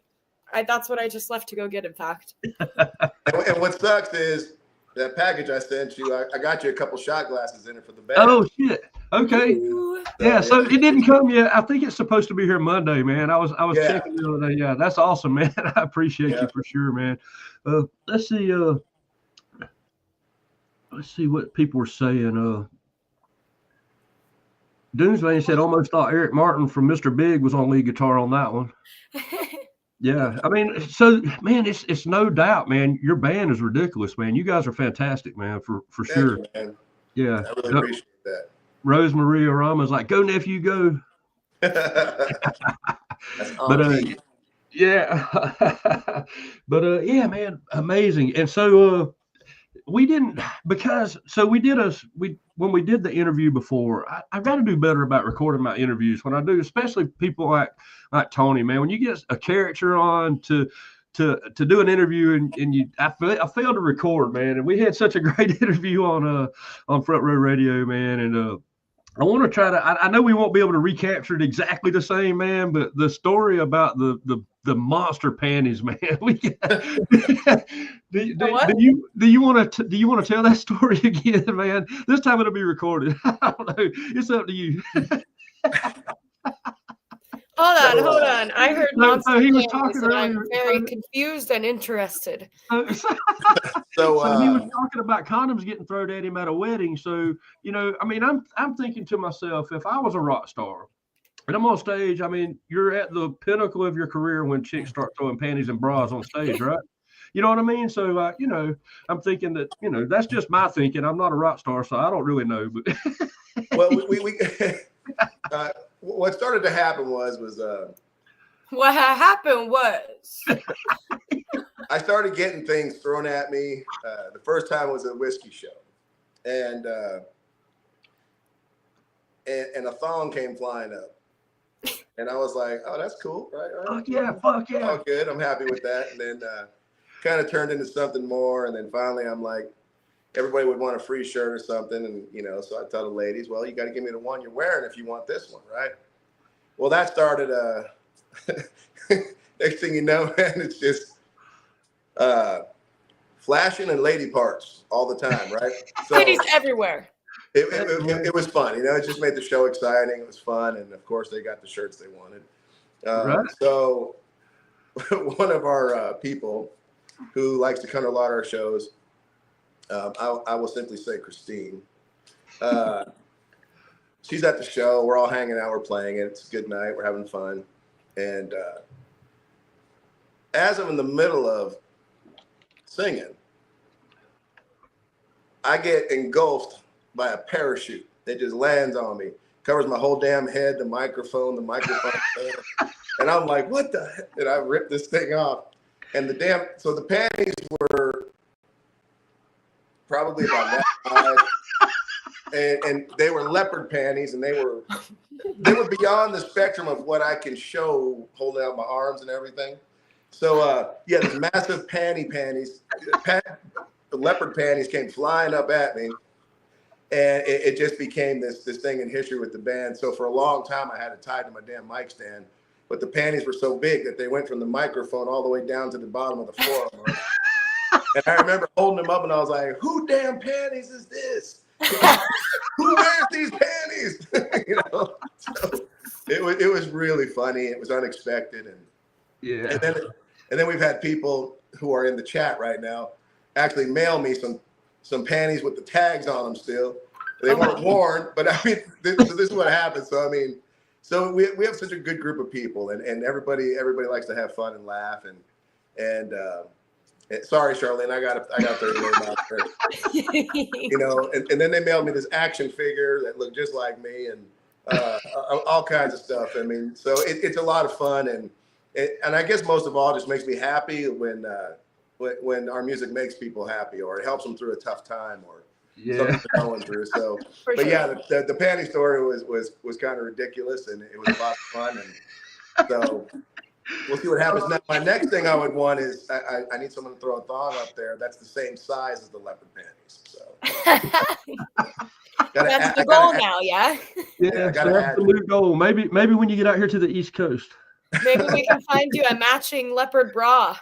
That's what I just left to go get, in fact. And what sucks is that package I sent you, I got you a couple shot glasses in it for the band. Oh shit. Okay. Ooh. Yeah, so it didn't come yet. I think it's supposed to be here Monday, man. I was Yeah. checking the other day. Yeah, that's awesome, man. I appreciate you for sure, man. Let's see what people were saying. Doomsman said almost thought Eric Martin from Mr. Big was on lead guitar on that one. Yeah, I mean, so man, it's no doubt, man. Your band is ridiculous, man. You guys are fantastic, man, for sure. You, man. Yeah, I really appreciate that. Rose Maria Rama's like, "Go nephew, go." That's But yeah, but yeah, man, amazing. And so we didn't because so we did when we did the interview before. I got to do better about recording my interviews when I do, especially people like Tony, man. When you get a character on to do an interview and I failed to record, man. And we had such a great interview on Front Row Radio, man. And I want to try to. I know we won't be able to recapture it exactly the same, man. But the story about the monster panties, man. Do you want to tell that story again, man? This time it'll be recorded. I don't know. It's up to you. Hold on. I heard monster he was panties, talking and earlier. I'm very confused and interested. So he was talking about condoms getting thrown at him at a wedding. So, you know, I mean, I'm thinking to myself, if I was a rock star and I'm on stage, I mean, you're at the pinnacle of your career when chicks start throwing panties and bras on stage, right? You know what I mean? So, you know, I'm thinking that, you know, that's just my thinking. I'm not a rock star, so I don't really know. But well, we what started to happen was what happened was I started getting things thrown at me. The first time was a whiskey show, and a thong came flying up, and I was like, "Oh, that's cool, right? Fuck yeah, fuck yeah! Oh, good. I'm happy with that." And then kind of turned into something more, and then finally, I'm like, everybody would want a free shirt or something, and you know, so I tell the ladies, "Well, you got to give me the one you're wearing if you want this one, right?" Well, that started. Next thing you know, man, it's just flashing and lady parts all the time, right? So ladies everywhere. It was fun, you know. It just made the show exciting. It was fun, and of course, they got the shirts they wanted. Right. So one of our people who likes to come to a lot of our shows, I will simply say Christine. She's at the show. We're all hanging out. We're playing it. It's a good night. We're having fun. And as I'm in the middle of singing, I get engulfed by a parachute. It just lands on me, covers my whole damn head, the microphone stand. And I'm like, what the heck? And I ripped this thing off. And so the panties were probably about that high. And they were leopard panties, and they were beyond the spectrum of what I can show holding out my arms and everything. So yeah, the massive panties, the leopard panties came flying up at me, and it just became this thing in history with the band. So for a long time, I had it tied to my damn mic stand, but the panties were so big that they went from the microphone all the way down to the bottom of the floor. And I remember holding them up, and I was like, "Who damn panties is this? Who wears these panties?" You know, so it was really funny. It was unexpected, and yeah. And then we've had people who are in the chat right now actually mail me some panties with the tags on them still. They weren't worn, but I mean, this is what happens. So I mean, so we have such a good group of people, and everybody likes to have fun and laugh, and sorry, Charlene, I got 30 name out there. You know, and then they mailed me this action figure that looked just like me, and all kinds of stuff. I mean, so it's a lot of fun, and I guess most of all, it just makes me happy when our music makes people happy, or it helps them through a tough time, or something they're going through. So, but yeah, the panty story was kind of ridiculous, and it was a lot of fun, and so We'll see what happens now. My next thing I would want is I need someone to throw a thong up there that's the same size as the leopard panties. So That's the goal now, yeah. Yeah, so that's the new goal. Maybe when you get out here to the East Coast. Maybe we can find you a matching leopard bra.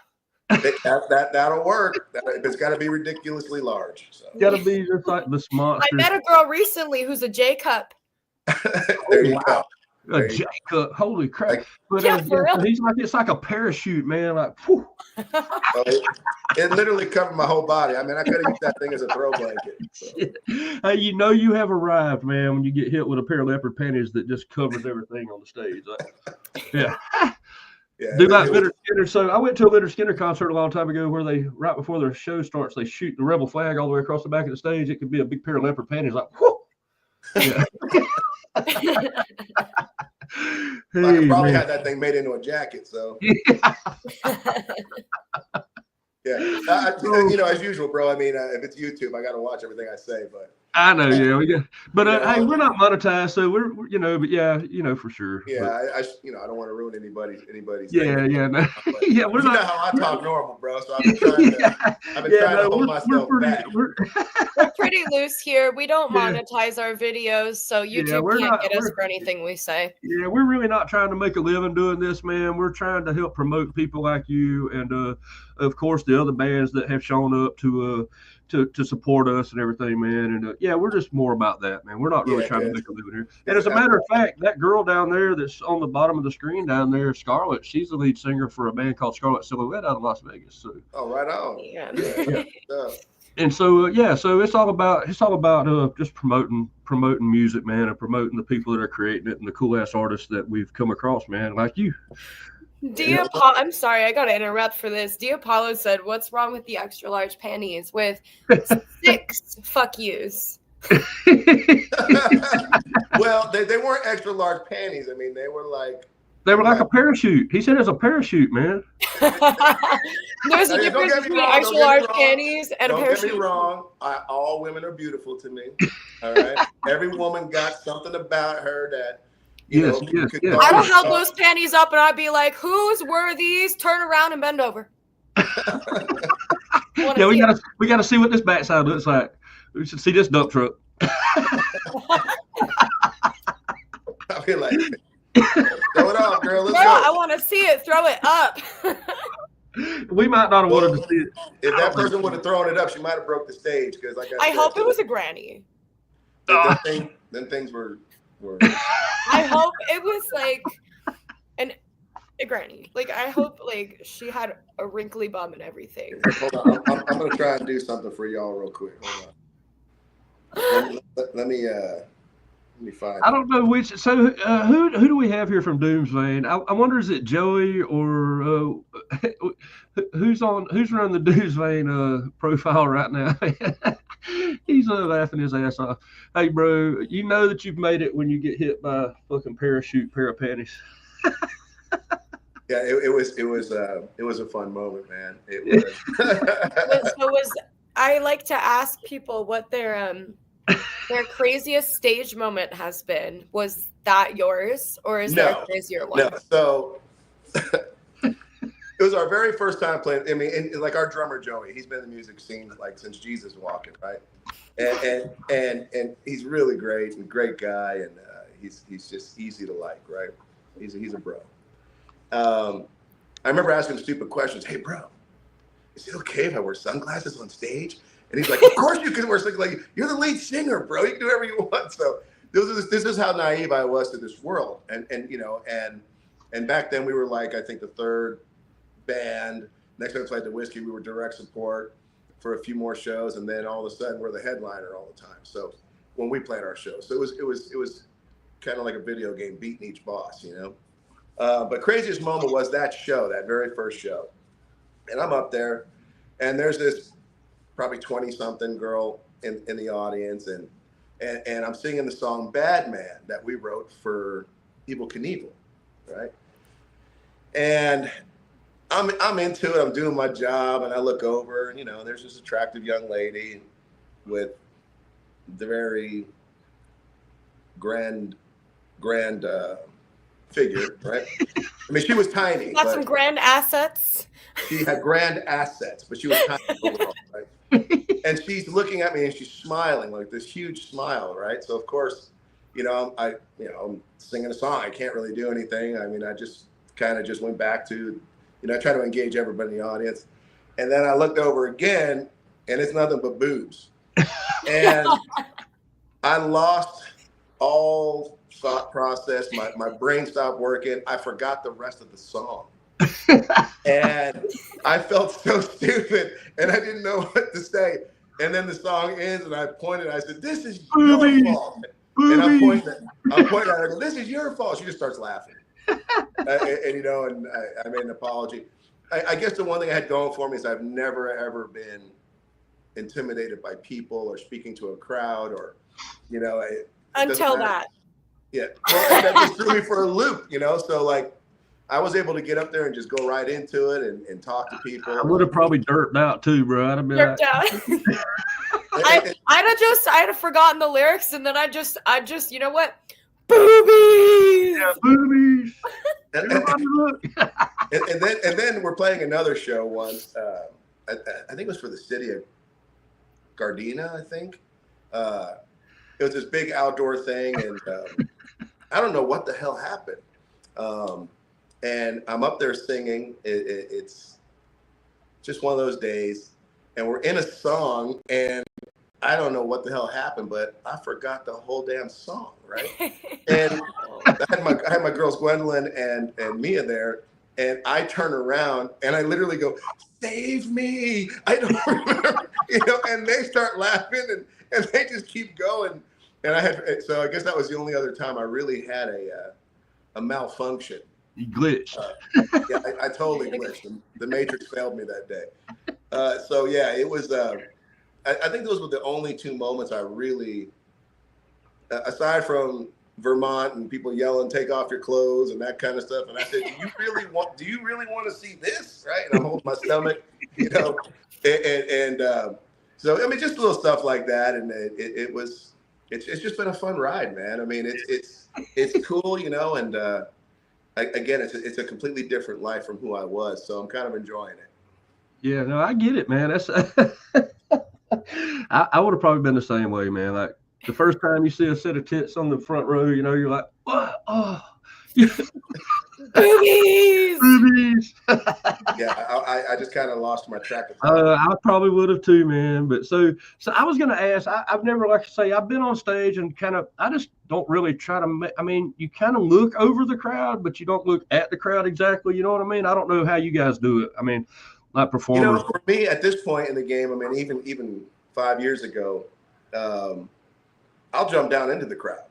That'll work. It's got to be ridiculously large. So. Got to be just like this monster. I met a girl recently who's a J cup. There you go. A J cup. Holy crap! Like, but yeah, for real. he's like, it's like a parachute, man. Like, whew. Well, it literally covered my whole body. I mean, I could have used that thing as a throw blanket. So. Hey, you know you have arrived, man, when you get hit with a pair of leopard panties that just covers everything on the stage. Yeah. Yeah, Do like Leonard Skinner. So I went to a Leonard Skinner concert a long time ago where they, right before their show starts, they shoot the rebel flag all the way across the back of the stage. It could be a big pair of leopard panties, like, whoo. Yeah. Hey, I could probably have that thing made into a jacket. So yeah, you know, as usual, bro. I mean, if it's YouTube, I got to watch everything I say. But I know, yeah, we got. But hey, we're not monetized, so we're you know, but yeah, you know for sure. Yeah, but, you know, I don't want to ruin anybody's. Yeah, thing, yeah, no. Yeah, we're you not. know how I talk normal, bro. So I've been trying to. I've been trying to hold myself back. We're pretty loose here. We don't monetize our videos, so YouTube can't get us for anything we say. Yeah, we're really not trying to make a living doing this, man. We're trying to help promote people like you, and of course the other bands that have shown up to support us and everything, man. And yeah, we're just more about that, man. We're not really trying to make a living here. And as a matter of fact, that girl down there that's on the bottom of the screen down there, Scarlett, she's the lead singer for a band called Scarlet Silhouette out of Las Vegas. So. Oh, right on. Yeah. And so so it's all about just promoting music, man, and promoting the people that are creating it and the cool ass artists that we've come across, man, like you. I'm sorry, I gotta interrupt for this. Apello said, "What's wrong with the extra large panties?" With 6 fuck yous. Well, they weren't extra large panties. I mean, they were like a parachute. He said it's a parachute, man. There's a difference between extra large panties and a parachute. Don't get me wrong. All women are beautiful to me. All right. Every woman got something about her that. Yes. I don't have those panties up, and I'd be like, "Whose were these? Turn around and bend over." Yeah, we gotta see what this backside looks like. We should see this dump truck. I'll be like, throw it off, girl. Let's go. I want to see it. Throw it up. We might not have wanted to see it. If that person would have thrown it up, she might have broke the stage. Because I hope it was a granny. Then things were. I hope it was like a granny. Like I hope like she had a wrinkly bum and everything. Hold on, I'm gonna try and do something for y'all real quick. Hold on. Let me find. I don't know which. So who do we have here from Doomsvein? I wonder, is it Joey or who's running the Doomsvein profile right now? He's laughing his ass off. Hey, bro, you know that you've made it when you get hit by a fucking parachute pair of panties. Yeah, it was a fun moment, man. It was. I like to ask people what their craziest stage moment has been. Was that yours, or is there a crazier one? No, so it was our very first time playing. I mean, and like our drummer Joey, he's been in the music scene like since Jesus walking, right? And he's really great and great guy, and he's just easy to like, right? He's a bro. I remember asking him stupid questions. Hey, bro, is it okay if I wear sunglasses on stage? And he's like, of course you can wear sunglasses. Like, you're the lead singer, bro. You can do whatever you want. So this is how naive I was to this world. And you know, and back then we were like, I think the third band. Next time we played the Whiskey, we were direct support for a few more shows, and then all of a sudden we're the headliner all the time. So when we played our show, so it was kind of like a video game, beating each boss, you know. But craziest moment was that show, that very first show, and I'm up there, and there's this probably 20-something girl in the audience, and I'm singing the song "Bad Man" that we wrote for Evel Knievel, right? And I'm into it. I'm doing my job, and I look over, and you know, there's this attractive young lady with the very grand figure, right? I mean, she was tiny. Got but some grand assets. She had grand assets, but she was tiny overall, right? And she's looking at me and she's smiling, like this huge smile, right? So of course, I'm singing a song. I can't really do anything. I mean, I just kind of just went back to, I try to engage everybody in the audience. And then I looked over again and it's nothing but boobs. And I lost all thought process. My brain stopped working. I forgot the rest of the song. And I felt so stupid and I didn't know what to say. And then the song ends and I pointed, I said, "This is your fault." And I'm pointing at her, I go, "This is your fault." She just starts laughing. And I made an apology. I guess the one thing I had going for me is I've never, ever been intimidated by people or speaking to a crowd or, Until that. Yeah. Well, that just threw me for a loop, so like I was able to get up there and just go right into it and talk to people. I would have probably derped out too, bro. I'd have been Derped out. I'd have forgotten the lyrics and then I just, you know what? Boobies. Yeah, boobies. and then we're playing another show once. I think it was for the city of Gardena, I think. It was this big outdoor thing, and I don't know what the hell happened. And I'm up there singing. It's just one of those days, and we're in a song, and I don't know what the hell happened, but I forgot the whole damn song, right? And I had my girls Gwendolyn and Mia there, and I turn around and I literally go, "Save me!" I don't remember, and they start laughing and they just keep going. And so I guess that was the only other time I really had a malfunction. You glitched. Yeah, I totally glitched. The Matrix failed me that day. So yeah, it was. I think those were the only two moments I really, aside from Vermont and people yelling, "Take off your clothes" and that kind of stuff. And I said, do you really want to see this? Right? And I'm holding my stomach, so I mean, just little stuff like that. And it's just been a fun ride, man. I mean, it's cool, and again, it's a completely different life from who I was. So I'm kind of enjoying it. Yeah, no, I get it, man. That's I would have probably been the same way, man. Like the first time you see a set of tits on the front row, you're like, "What? Oh, boobies." Boobies. Yeah, I just kind of lost my track of thought. I probably would have too, man. But so I was gonna ask. I've never, like I say, I've been on stage and I just don't really try to. I mean, you kind of look over the crowd, but you don't look at the crowd exactly. You know what I mean? I don't know how you guys do it. I mean, like performers. For me at this point in the game, I mean, even 5 years ago, I'll jump down into the crowd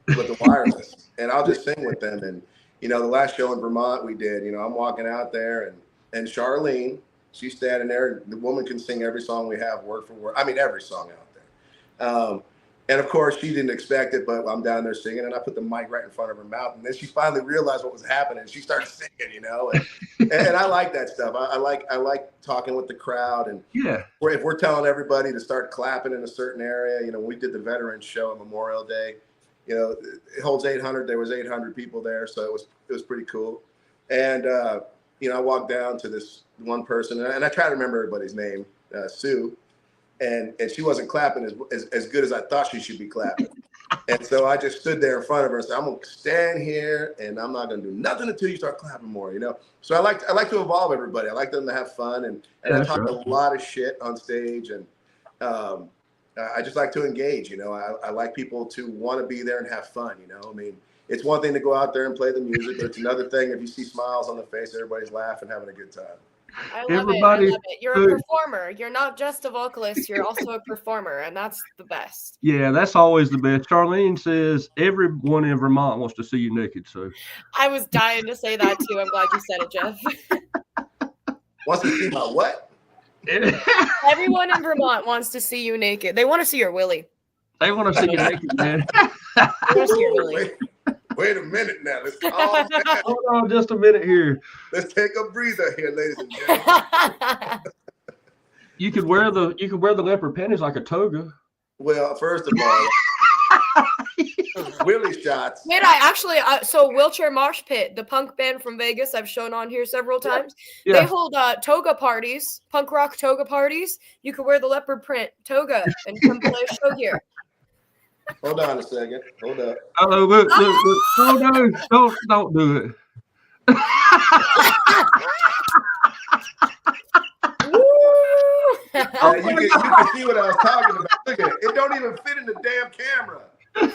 with the wireless and I'll just sing with them. And the last show in Vermont we did, I'm walking out there and Charlene, she's standing there. The woman can sing every song we have word for word. I mean, every song out there. And of course, she didn't expect it, but I'm down there singing, and I put the mic right in front of her mouth, and then she finally realized what was happening. She started singing, and I like that stuff. I like talking with the crowd, and yeah, if we're telling everybody to start clapping in a certain area, when we did the Veterans Show on Memorial Day, it holds 800. There was 800 people there, so it was pretty cool. And I walked down to this one person, and I try to remember everybody's name, Sue. And she wasn't clapping as good as I thought she should be clapping. And so I just stood there in front of her and said, "I'm going to stand here and I'm not going to do nothing until you start clapping more, So I like to involve everybody. I like them to have fun. And I talk a lot of shit on stage. And I just like to engage, I like people to want to be there and have fun, I mean, it's one thing to go out there and play the music, but it's another thing if you see smiles on the face, everybody's laughing, having a good time. I love it. You're a performer. You're not just a vocalist. You're also a performer, and that's the best. Yeah, that's always the best. Charlene says everyone in Vermont wants to see you naked. So I was dying to say that too. I'm glad you said it, Jeff. Wants to see my what? Everyone in Vermont wants to see you naked. They want to see your willy. They want to see you naked, man. They want to see your willy. Wait a minute now. Let's calm down. Hold on just a minute here. Let's take a breather here, ladies and gentlemen. You could wear the leopard panties like a toga. Well, first of all, Wheelie shots. Man, I actually so Wheelchair Mosh Pit, the punk band from Vegas, I've shown on here several times. Yeah. They hold toga parties, punk rock toga parties. You could wear the leopard print toga and come play a show here. Hold on a second. Hold up. Oh, look. Oh no, don't do it. You can see what I was talking about. Look at it. It don't even fit in the damn camera. All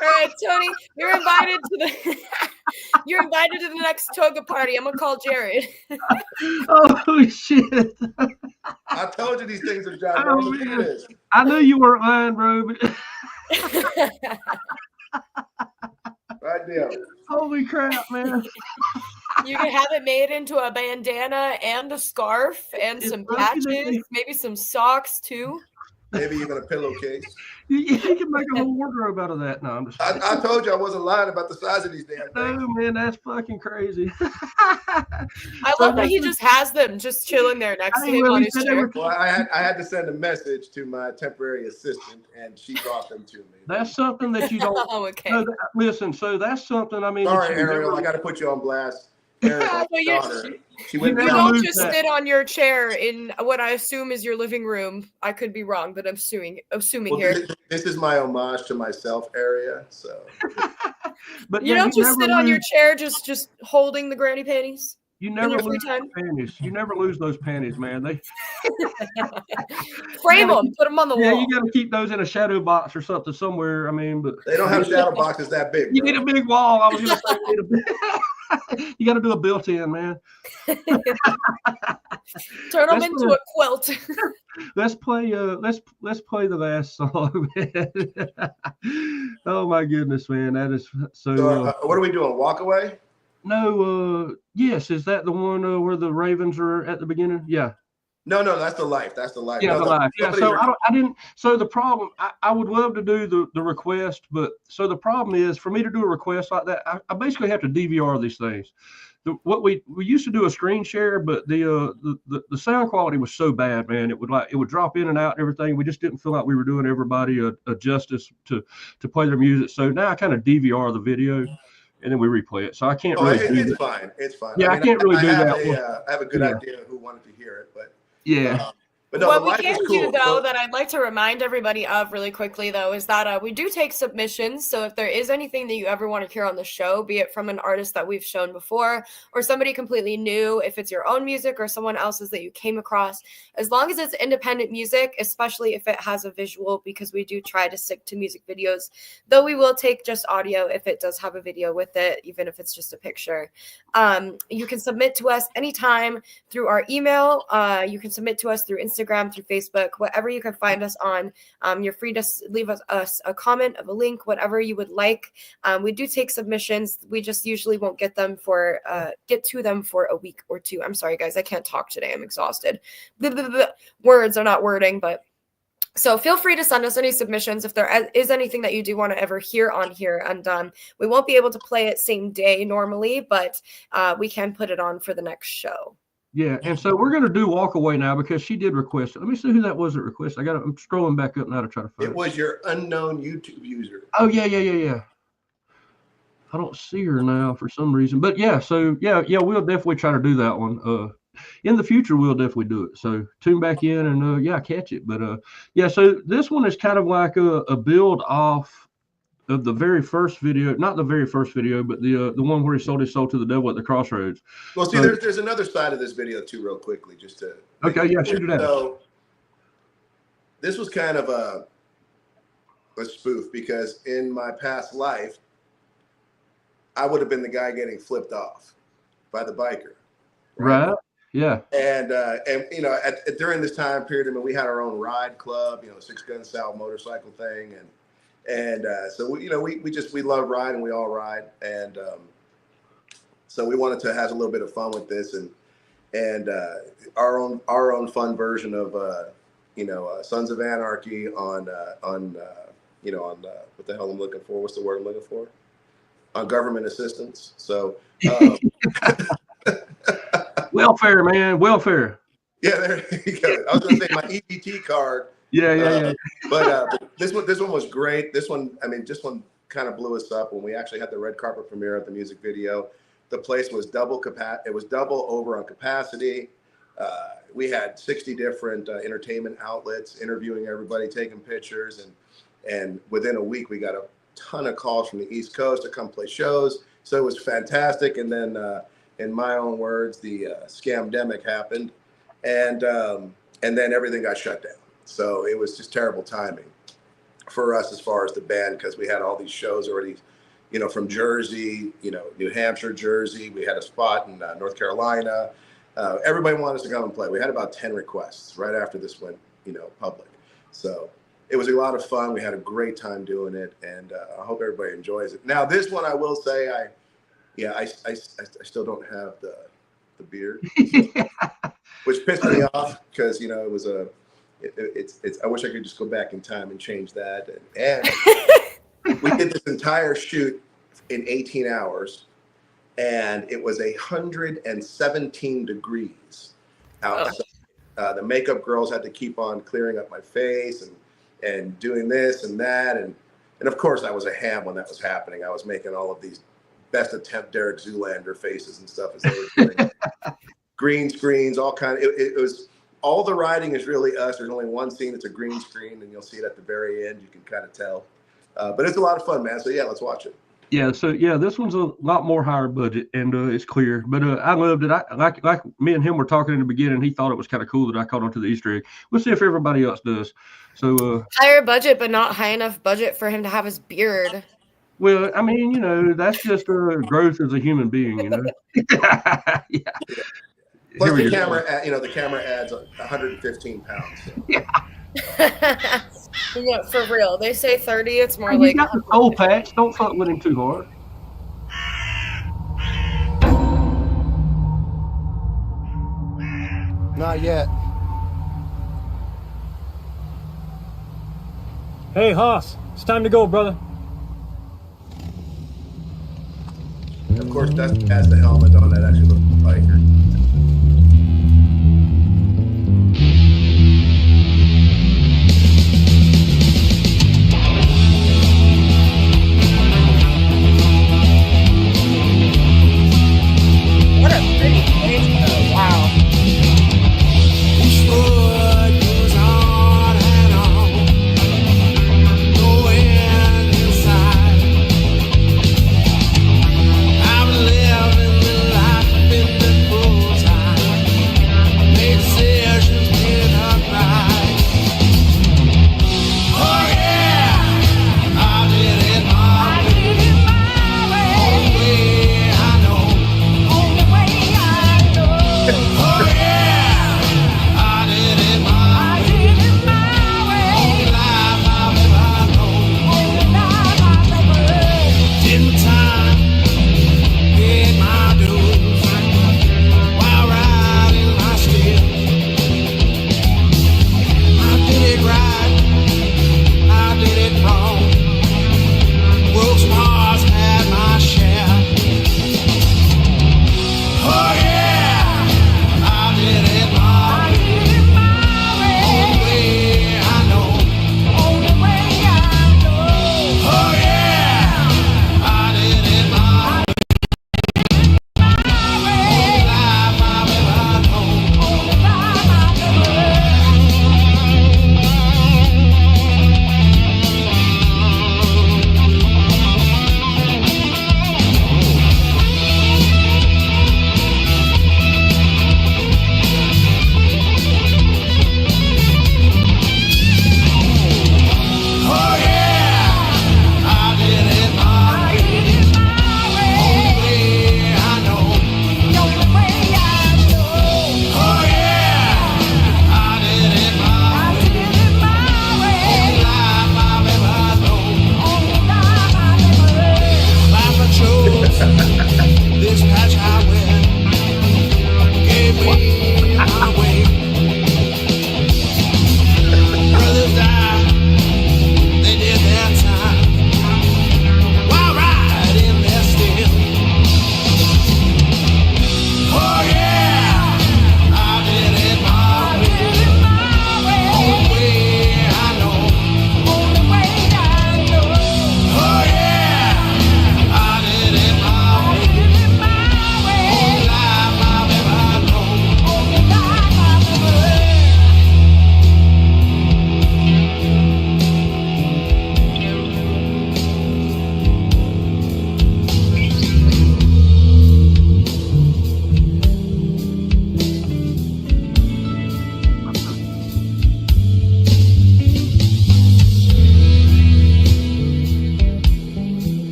right, Tony, you're invited to the next toga party. I'm gonna call Jared. Oh shit! I told you these things are ginormous. I knew you weren't lying, bro. But Right there. holy crap, man! You can have it made into a bandana and a scarf and some patches, maybe some socks too. Maybe even a pillowcase. You can make a whole wardrobe out of that. No, I'm just. I told you I wasn't lying about the size of these damn things. No, man, that's fucking crazy. I love that he just has them just chilling there next to him on his chair. Well, I had to send a message to my temporary assistant, and she brought them to me. That's something that you don't. Oh, okay. No, listen, so that's something. I mean, Sorry, Ariel, I got to put you on blast. Ariel, she went You down. don't just sit on your chair in what I assume is your living room. I could be wrong, but I'm assuming Well, here. This is my homage to myself area. So, but You yeah, don't just sit on your lose- chair, just holding the granny panties. You never your free lose time? those panties. You never lose those panties, man. They Frame them, put them on the yeah, wall. you got to keep those in a shadow box or something somewhere. I mean, but they don't have shadow boxes that big. you bro. need a big wall. I was gonna say you need a big. You got to do a built-in, man. Turn them That's into what- a quilt. Let's play. Let's play the last song, man. Oh my goodness, man, that is so. So, what are we doing? Walk away? No, yes, is that the one where the Ravens are at the beginning? Yeah. No, that's the life. That's the life. Yeah, No, the life. Yeah, somebody so here- I didn't. So the problem, I would love to do the request, but so the problem is for me to do a request like that, I basically have to DVR these things. What we used to do a screen share, but the sound quality was so bad, man. It would drop in and out and everything. We just didn't feel like we were doing everybody a justice to play their music. So now I kind of DVR the video. And then we replay it. So I can't really do it's that. fine. It's fine. Yeah, I can't really do that. I have a good Yeah. idea who wanted to hear it, but Yeah. but no, What the we life can is cool. do, though, So- that I'd like to remind everybody of really quickly, though, is that we do take submissions. So if there is anything that you ever want to hear on the show, be it from an artist that we've shown before or somebody completely new, if it's your own music or someone else's that you came across, as long as it's independent music, especially if it has a visual, because we do try to stick to music videos, though we will take just audio if it does have a video with it, even if it's just a picture. You can submit to us anytime through our email. You can submit to us through Instagram, through Facebook, whatever you can find us on. You're free to leave us a comment of a link, whatever you would like. We do take submissions. We just usually won't get to them for a week or two. I'm sorry, guys. I can't talk today. I'm exhausted. Words are not wording, but so feel free to send us any submissions if there is anything that you do want to ever hear on here. And we won't be able to play it same day normally, but we can put it on for the next show. Yeah, and so we're gonna do Walk Away now because she did request it. Let me see who that was that requested. I'm scrolling back up now to try to find It was your unknown YouTube user. Oh yeah. I don't see her now for some reason, but yeah. So yeah, we'll definitely try to do that one. In the future, we'll definitely do it. So tune back in and catch it. But yeah. So this one is kind of like a build off of the very first video, not the very first video, but the one where he sold his soul to the devil at the crossroads. Well, see, So- there's another side of this video too, real quickly, just to. Okay, yeah, shoot it out. So this was kind of a spoof because in my past life, I would have been the guy getting flipped off by the biker. Right. Yeah. And you know, during this time period, I mean, we had our own ride club, you know, 6 Gun Sal motorcycle thing, and so we love riding, we all ride, and so we wanted to have a little bit of fun with this, and our own fun version of Sons of Anarchy on what the hell I'm looking for? What's the word I'm looking for? On government assistance. So. Welfare, man. Welfare. Yeah, there you go. I was going to say my EBT card. Yeah. But this one was great. This one, I mean, this one kind of blew us up when we actually had the red carpet premiere of the music video. The place was double over on capacity. We had 60 different entertainment outlets interviewing everybody, taking pictures, and within a week we got a ton of calls from the East Coast to come play shows. So it was fantastic. And then, in my own words, the scamdemic happened, and then everything got shut down. So it was just terrible timing for us as far as the band, because we had all these shows already, from Jersey, New Hampshire, Jersey. We had a spot in North Carolina. Everybody wanted us to come and play. We had about 10 requests right after this went, public. So it was a lot of fun. We had a great time doing it, and I hope everybody enjoys it. Now, this one, I will say, I still don't have the beard, which pissed me off because it was it's. I wish I could just go back in time and change that. And we did this entire shoot in 18 hours, and it was 117 degrees outside. The makeup girls had to keep on clearing up my face and doing this and that, and of course I was a ham when that was happening. I was making all of these best attempt Derek Zoolander faces and stuff as they were doing green screens, all kind of. It was all the writing is really us. There's only one scene that's a green screen, and you'll see it at the very end. You can kind of tell, but it's a lot of fun, man. So yeah, let's watch it. Yeah, so this one's a lot more higher budget, and it's clear. But I loved it. I like me and him were talking in the beginning. He thought it was kind of cool that I caught onto the Easter egg. We'll see if everybody else does. So higher budget, but not high enough budget for him to have his beard. Well, I mean, that's just growth as a human being, Yeah. Plus the camera, the camera adds 115 pounds. So. Yeah. Yeah, for real. They say 30. It's more You like. got the soul patch. Don't fuck with him too hard. Not yet. Hey, Hoss, it's time to go, brother. Of course, Dusty has the helmet on that actually looks like biker. What a pretty place, though. Wow. Each road goes on and on, no end in sight. I'm living the life in the bush.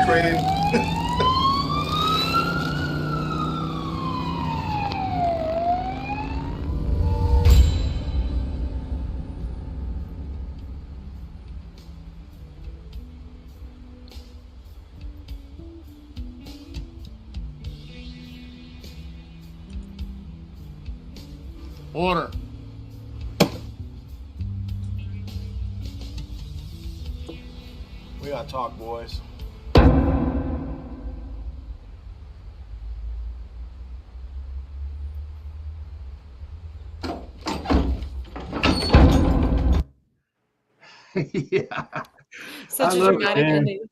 screen. Order. We gotta talk, boys. Yeah. Such I a love it, dramatic man. ending.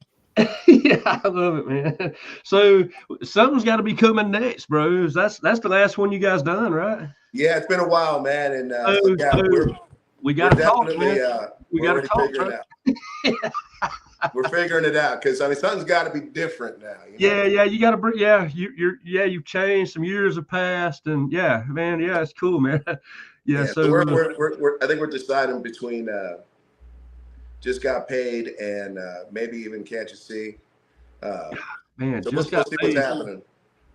Yeah, I love it, man. So something's got to be coming next, bros. That's the last one you guys done, right? Yeah, it's been a while, man, and So, so yeah, so we got to talk, definitely man. We we're got to already talk, figuring bro. it out. We're figuring it out because I mean something's got to be different now. You know? Yeah, you got to bring. Yeah, you've changed. Some years have passed, and yeah, man, yeah, it's cool, man. Yeah, So so we're I think we're deciding between just got paid and maybe even can't you see? man, So just we'll got see paid. what's happening.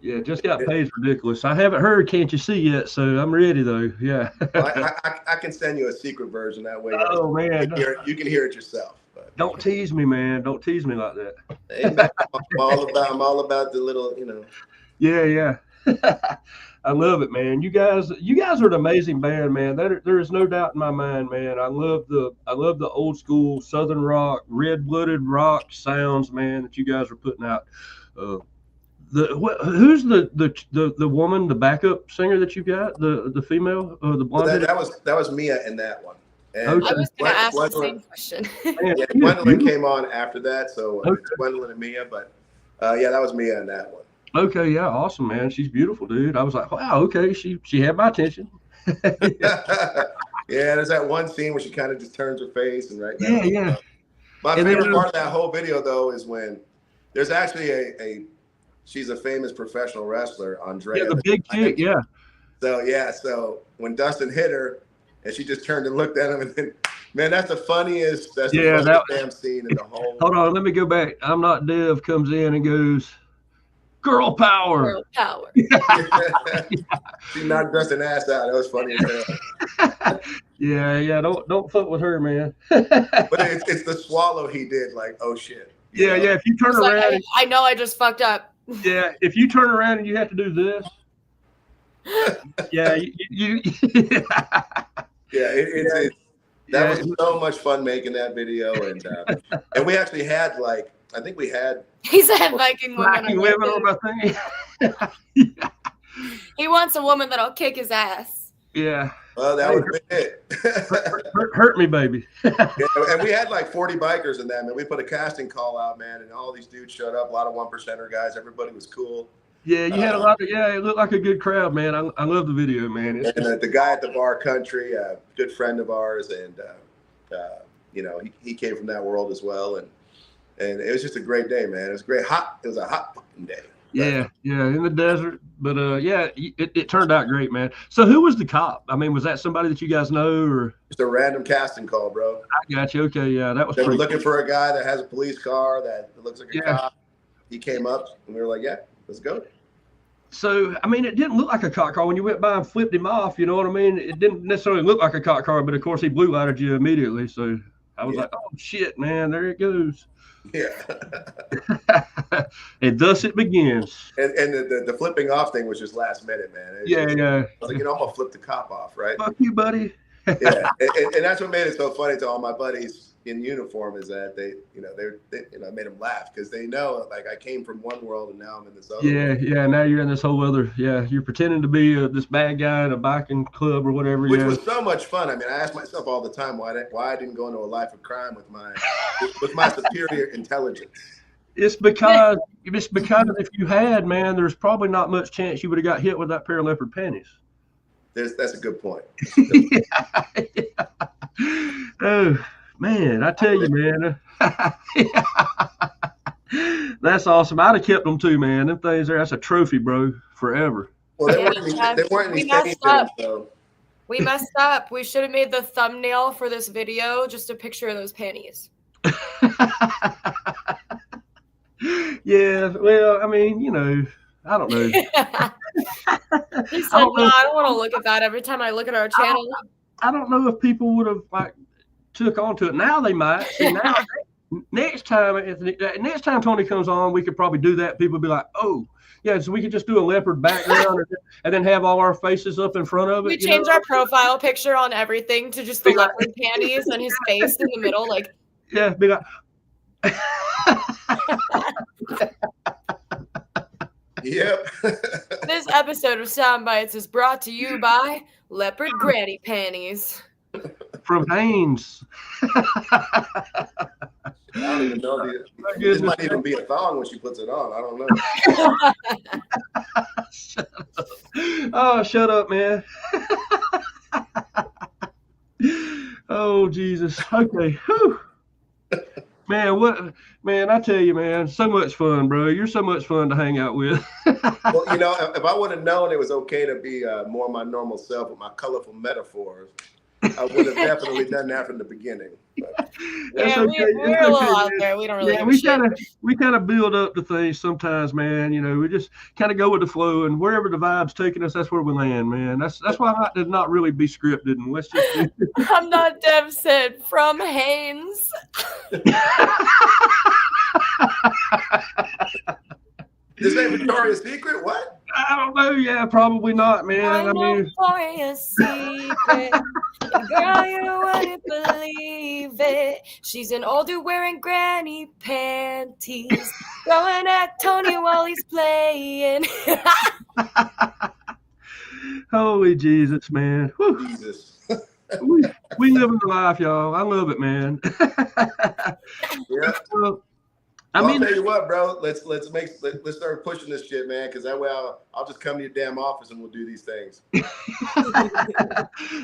Yeah, just got paid. Ridiculous. I haven't heard "Can't You See" yet, so I'm ready though. Yeah. Well, I can send you a secret version that way. Oh man, You can hear it yourself. But don't tease me, man. Don't tease me like that. hey, man, I'm all about the little, you know. Yeah. I love it, man. You guys are an amazing band, man. There is no doubt in my mind, man. I love the old school Southern rock, red-blooded rock sounds, man, that you guys are putting out. Who's the woman, the backup singer that you got, the female, the blonde? That was Mia in that one. And Okay. I was going to ask the same question. Man, yeah, Gwendolyn came on after that, so it's Gwendolyn and Mia, but yeah, that was Mia in that one. Okay, yeah, awesome, man. She's beautiful, dude. I was like, wow, okay, she had my attention. Yeah, there's that one scene where she kind of just turns her face and right now. Yeah. My And favorite then, part of that whole video though is when there's actually she's a famous professional wrestler, Andrea. Yeah, the big chick, yeah. So when Dustin hit her and she just turned and looked at him and then, man, that's the funniest damn scene in the whole. Hold on, let me go back. I'm Not Dev comes in and goes, girl power. Girl power. She knocked Dustin ass out. That was funny as hell. Yeah. Don't fuck with her, man. But it's the swallow he did. Like, oh shit. Yeah. If you turn Like, around, I know I just fucked up. yeah. If you turn around and you have to do this, yeah. That was so much fun making that video, and we actually had He said Viking Viking women on my thing. He wants a woman that'll kick his ass. Yeah. Well, that would have been it. hurt me, baby. Yeah, and we had like 40 bikers in that, man. We put a casting call out, man, and all these dudes showed up. A lot of 1%er guys. Everybody was cool. Yeah, you had a lot of, it looked like a good crowd, man. I love the video, man. And the guy at the bar country, a good friend of ours, and he came from that world as well, and it was just a great day, man. It was great. It was a hot fucking day. Yeah, in the desert, but it turned out great, man. So who was the cop? I mean, was that somebody that you guys know, or just a random casting call, bro? I got you. Okay, yeah, that was. They were looking for a guy that has a police car that looks like a cop. He came up, and we were like, "Yeah, let's go." So, I mean, it didn't look like a cop car when you went by and flipped him off. You know what I mean? It didn't necessarily look like a cop car, but of course he blue lighted you immediately. So I was like, "Oh shit, man! There it goes." Yeah. And thus it begins. And the flipping off thing was just last minute, man. Yeah. I was like, I'm gonna flip the cop off, right? Fuck you, buddy. Yeah, and that's what made it so funny to all my buddies in uniform is that they made them laugh because they know like I came from one world and now I'm in this other. Yeah. Now you're in this whole other. Yeah, you're pretending to be this bad guy in a biking club or whatever. Which was so much fun. I mean, I asked myself all the time why I didn't go into a life of crime with my superior intelligence. It's because if you had, man, there's probably not much chance you would have got hit with that pair of leopard panties. That's a good point. Yeah. Oh man, I tell you, man. That's awesome. I'd have kept them too, man. Them things that's a trophy, bro, forever. Well, they weren't any messed anything, up. so. We messed up. We should have made the thumbnail for this video just a picture of those panties. Yeah, well, I mean, I don't know. He said, no, I don't want to look at that every time I look at our channel. I don't know if people would have like took onto it. Now they might. See, now next time, Anthony, next time Tony comes on, we could probably do that. People would be like, oh, yeah, so we could just do a leopard background and then have all our faces up in front of it. We change our profile picture on everything to just the leopard panties and his face in the middle, like. Yeah, be like. Yep. This episode of Sound Bites is brought to you by Leopard Granny Panties. From Hanes. I don't even know. This might even be a thong when she puts it on. I don't know. Oh, shut up, man. Oh, Jesus. Okay. Whew. Man, I tell you, man, so much fun, bro. You're so much fun to hang out with. Well, if I would have known it was okay to be more my normal self with my colorful metaphors, I would have definitely done that from the beginning. But, yeah, okay. we're a little out there. We don't really. Yeah, we kind of build up to things sometimes, man. We just kind of go with the flow, and wherever the vibe's taking us, that's where we land, man. That's why I like to not really be scripted, and let's just. I'm not Dev said from Hanes. Is that Victoria's Secret? What? I don't know. Yeah, probably not, man. I mean, Victoria's Secret. Girl, you wouldn't believe it. She's an old dude wearing granny panties, going at Tony while he's playing. Holy Jesus, man. Whew. Jesus. we living the life, y'all. I love it, man. Yeah. I'll tell you what, bro. Let's start pushing this shit, man. Because that way I'll just come to your damn office and we'll do these things.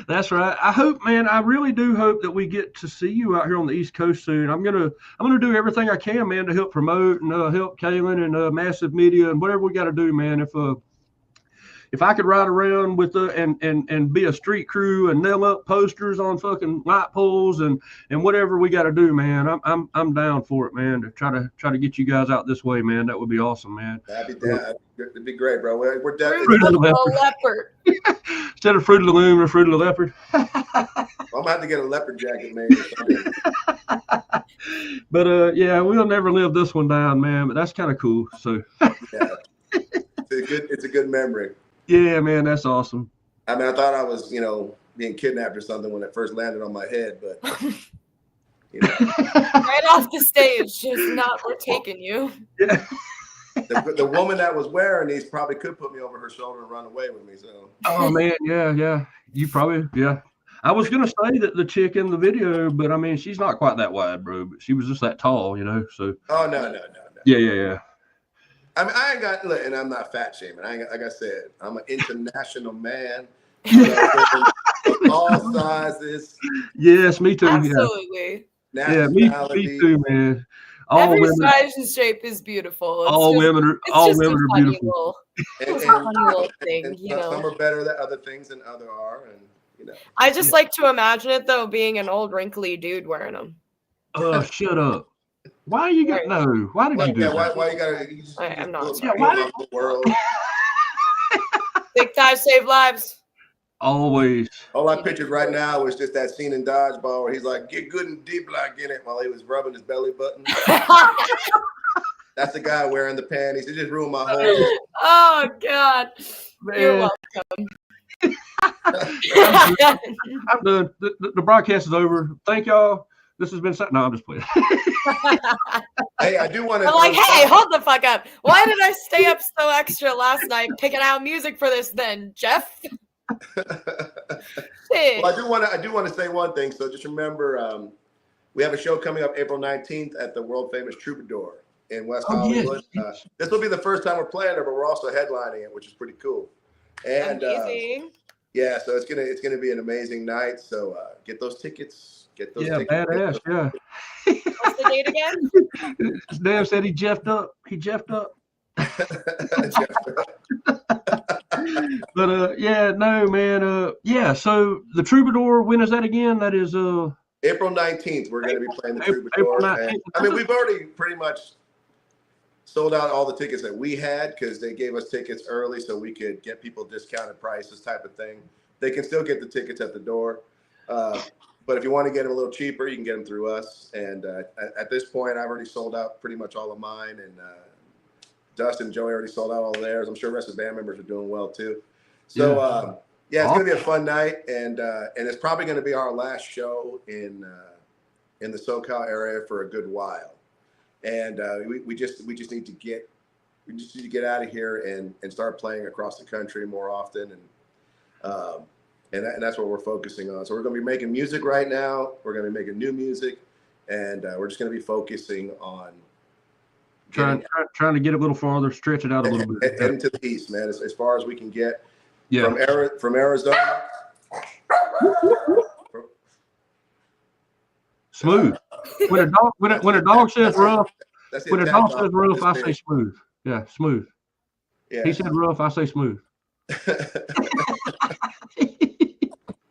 That's right. I hope, man. I really do hope that we get to see you out here on the East Coast soon. I'm gonna do everything I can, man, to help promote and help Kaylin and Massive Media and whatever we got to do, man. If I could ride around with and be a street crew and nail up posters on fucking light poles and whatever we got to do, man, I'm down for it, man. To try to get you guys out this way, man. That would be awesome, man. That'd be great, bro. We're definitely Fruit of the Leopard. Instead of Fruit of the Loom or Fruit of the Leopard. I'm gonna have to get a leopard jacket made. But yeah, we'll never live this one down, man. But that's kind of cool. So yeah, it's a good memory. Yeah, man, that's awesome. I mean, I thought I was, being kidnapped or something when it first landed on my head, but right off the stage, just not we're taking you. Yeah. The woman that was wearing these probably could put me over her shoulder and run away with me. So. Oh man, yeah. You probably, yeah. I was gonna say that the chick in the video, but I mean, she's not quite that wide, bro. But she was just that tall, So. Oh no. Yeah. I mean, I ain't got, and I'm not fat shaming. Like I said, I'm an international man. All sizes. Yes, me too. Absolutely. Yeah, me too, man. Every size and shape is beautiful. All women are beautiful. It's a funny little thing, Some are better than other things than others are, and I just like to imagine it though, being an old wrinkly dude wearing them. Oh, shut up. Why you got no? Why did you do that? Why you gotta? I'm not. Yeah, why did the world? Big thighs save lives. Always. All I pictured right now was just that scene in Dodgeball where he's like, "Get good and deep like in it," while he was rubbing his belly button. That's the guy wearing the panties. It just ruined my whole. Oh God! Man. You're welcome. I'm done. The broadcast is over. Thank y'all. This has been something. No, I'm just playing. Hey, I do want to. I'm like, hey, hold the fuck up. Why did I stay up so extra last night picking out music for this then, Jeff? Well, I do want to say one thing. So just remember, we have a show coming up April 19th at the world famous Troubadour in West Hollywood. Yes. This will be the first time we're playing it, but we're also headlining it, which is pretty cool. And yeah, so it's gonna be an amazing night. So get those tickets. Get those tickets. Badass. Yeah. What's the date again? Dave said he jeffed up. But yeah, no, man. Yeah, so the Troubadour, when is that again? That is April 19th. We're going to be playing the Troubadour. I mean, we've already pretty much sold out all the tickets that we had because they gave us tickets early so we could get people discounted prices type of thing. They can still get the tickets at the door. But if you want to get them a little cheaper, you can get them through us. And at this point, I've already sold out pretty much all of mine. And Dustin and Joey already sold out all of theirs. I'm sure the rest of the band members are doing well too. So it's going to be a fun night. And it's probably going to be our last show in the SoCal area for a good while. And we just need to get out of here and start playing across the country more often. And that's what we're focusing on. So we're going to be making music right now. We're going to be making new music, and we're just going to be focusing on trying to get a little farther, stretch it out a little bit, heading to the east, man, as far as we can get. Yeah. From Arizona. Smooth. When a dog says rough, when a dog says rough, I say smooth. Yeah, smooth. Yeah. He said rough, I say smooth.